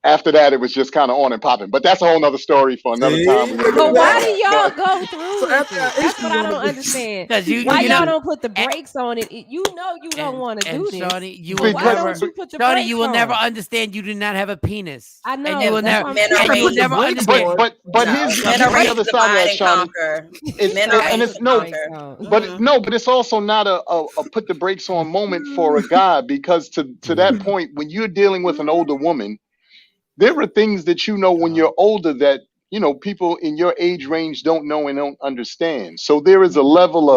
after that, it was just kind of on and popping. But that's a whole nother story for another time. But why do y'all go through with it? That's what I don't understand. Why y'all don't put the brakes on it? You know you don't want to do this. Shawnee, you why will never, don't you put the Shawnee, brakes you will on? never understand. You do not have a penis. I know. And you will never, Men are and you will raised- never understand. But here's the other side of that, Shawnee. But it's also not a put the brakes on moment for a guy, because to that point, when you're dealing with an older woman, there are things that you know when you're older that people in your age range don't know and don't understand. So there is a level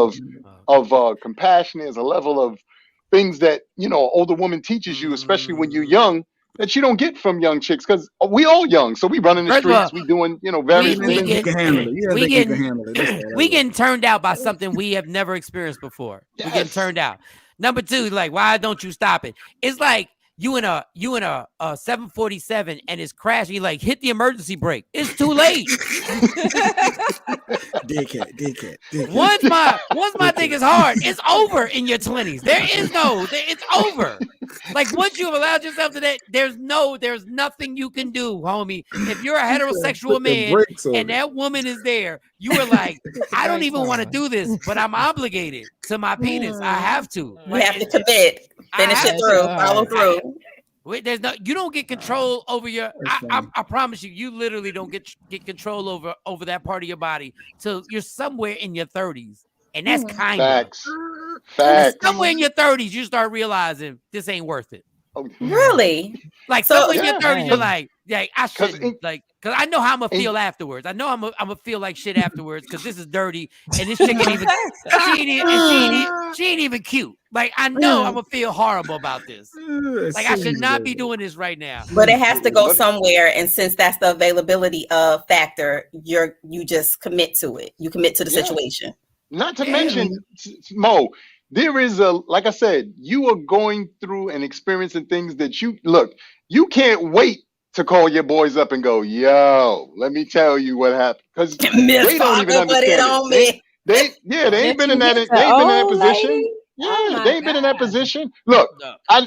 of compassion. There's a level of things that older woman teaches you, especially when you're young, that you don't get from young chicks, because we all young, so we run in the streets, we doing various things. We getting turned out by something we have never experienced before. Yes. We getting turned out. Number two, like, why don't you stop it? It's like you in a 747 and it's crashing. You like hit the emergency brake. It's too late. Dickhead. Once my thing is hard, it's over in your 20s. It's over. Like once you've allowed yourself to that, there's nothing you can do, homie. If you're a heterosexual man and that woman is there, you are like, I don't even want to do this, but I'm obligated to my penis. I have to. You have to commit. Finish it through. Follow through. There's you don't get control over your. I promise you, you literally don't get control over that part of your body till you're somewhere in your 30s, and that's kind of facts. Somewhere in your 30s, you start realizing this ain't worth it. Really? Like somewhere in your 30s, you're like, I shouldn't, like, because I know how I'm gonna feel afterwards. I know I'm gonna feel like shit afterwards because this is dirty, and this chick ain't even she ain't even cute. Like I know I'm gonna feel horrible about this. Like I should not be doing this right now. But it has to go somewhere, and since that's the availability of factor, you just commit to it. You commit to the situation. Not to mention, Mo, there is like I said, you are going through and experiencing things that you can't wait to call your boys up and go, yo, let me tell you what happened. Because they don't even understand it. They ain't been in that position. Yeah, they ain't been in that position. Look,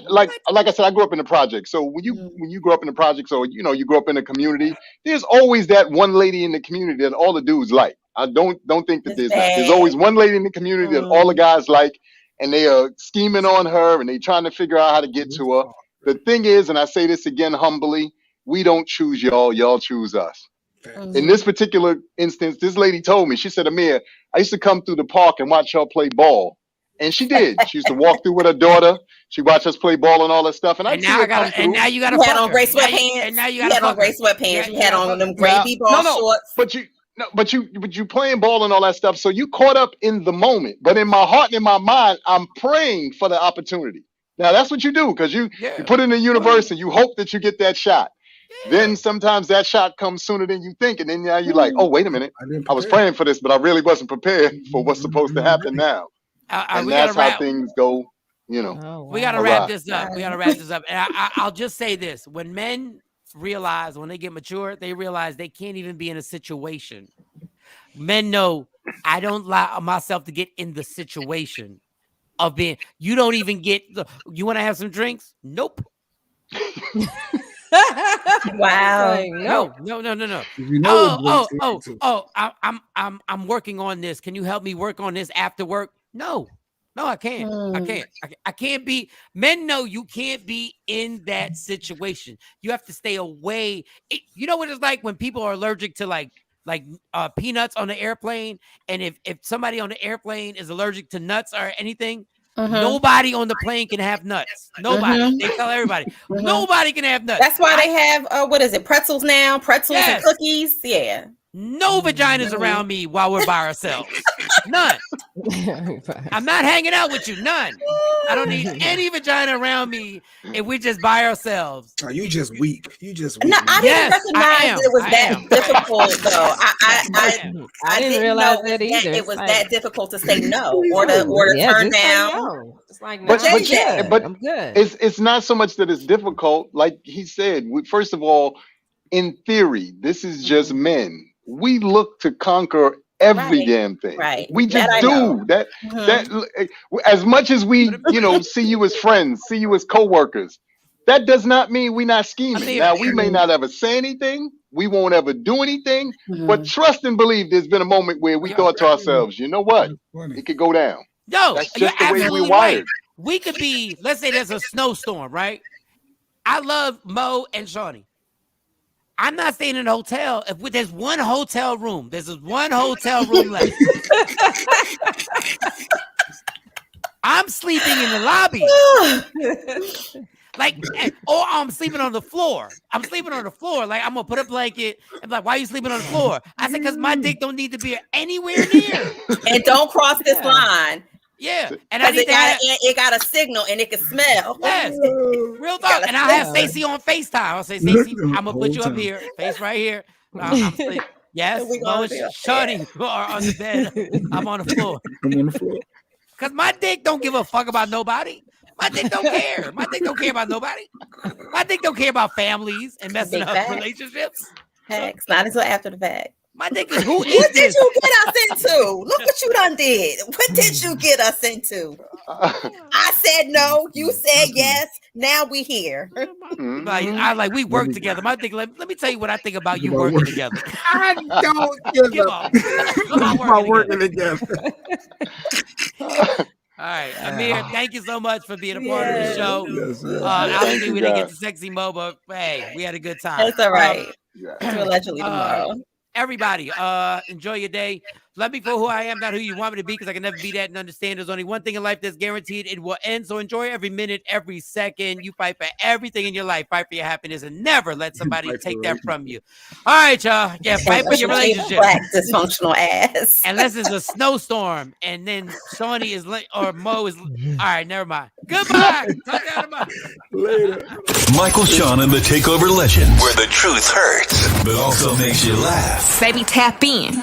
like I said, I grew up in the project. So when you grow up in the projects, or you grow up in a community, there's always that one lady in the community that all the dudes like. I don't think that there's always one lady in the community that all the guys like, and they are scheming on her and they trying to figure out how to get to her. The thing is, and I say this again humbly, we don't choose y'all choose us. In this particular instance, this lady told me, she said, Amir, I used to come through the park and watch y'all play ball. And she did. She used to walk through with her daughter. She watched us play ball and all that stuff. And now you got to had on gray sweatpants. And now you had on gray sweatpants. You had on them gray b-ball shorts. But you playing ball and all that stuff. So you caught up in the moment. But in my heart and in my mind, I'm praying for the opportunity. Now that's what you do, because you put it in the universe and you hope that you get that shot. Then sometimes that shot comes sooner than you think, and then now you're like, oh, wait a minute, I was praying for this, but I really wasn't prepared for what's supposed to happen now. And that's how things go, We got to wrap this up. And I'll just say this. When men realize, when they get mature, they realize they can't even be in a situation. Men know, I don't allow myself to get in the situation of being, you don't even get, you want to have some drinks? Nope. Wow. No. I'm working on this. Can you help me work on this after work? No, I can't. I can't be. Men know you can't be in that situation. You have to stay away. You know what it's like when people are allergic to like peanuts on the airplane, and if somebody on the airplane is allergic to nuts or anything, nobody on the plane can have nuts. Nobody. They tell everybody nobody can have nuts. That's why they have what is it, pretzels now, and cookies. Yeah. No vaginas around me while we're by ourselves. None. I'm not hanging out with you. None. I don't need any vagina around me if we're just by ourselves. Oh, you just weak. No, I didn't recognize it was that difficult, though. I didn't realize that either. It was that difficult to say no or to turn down. No. It's like, but I'm good. It's not so much that it's difficult. Like he said, first of all, in theory, this is just men. We look to conquer every damn thing. Right. We just do that. That as much as we, see you as friends, see you as coworkers, That does not mean we're not scheming. Now, we may not ever say anything. We won't ever do anything. But trust and believe there's been a moment where we thought to ourselves, you know what? It could go down. Yo, that's you're just the way absolutely we're wired. right. We could be, let's say there's a snowstorm, right? I love Mo and Shawnee. I'm not staying in a hotel. If there's one hotel room, there's one hotel room left. I'm sleeping in the lobby. Like, or I'm sleeping on the floor. I'm sleeping on the floor. Like, I'm gonna put a blanket. I'm like, why are you sleeping on the floor? I said, because my dick don't need to be anywhere near. And don't cross this line. Yeah, and I need it got a signal and it can smell. Yes, real talk. And I'll have Stacey on FaceTime. I'll say, Stacey, I'm gonna put you up here, face right here. Yes, Mo and Shawnee are on the bed. I'm on the floor. I'm on the floor. Because my dick don't give a fuck about nobody. My dick don't care. My dick don't care about nobody. My dick don't care about families and messing up relationships. Heck, not until after the fact. My dick is who is what this? Did you get us into? Look what you done did. What did you get us into? I said no. You said yes. Now we here. Like we work together. My dick. Let me tell you what I think about you working together. I don't give about working together. All right, Amir, thank you so much for being a part of the show. I don't think we didn't get to sexy Mo, but hey, we had a good time. That's all right. Allegedly tomorrow. Everybody, enjoy your day. Love me for who I am, not who you want me to be, because I can never be that and understand there's only one thing in life that's guaranteed. It will end. So enjoy every minute, every second. You fight for everything in your life. Fight for your happiness and never let somebody take that from you. All right, y'all. Yeah, fight for your relationship. Black dysfunctional ass. Unless it's a snowstorm and then Shawnee is or Mo is. All right, never mind. Goodbye. Talk to you later. Michael, Shawn, and the Takeover Legends, where the truth hurts, but also makes you laugh. Baby, tap in.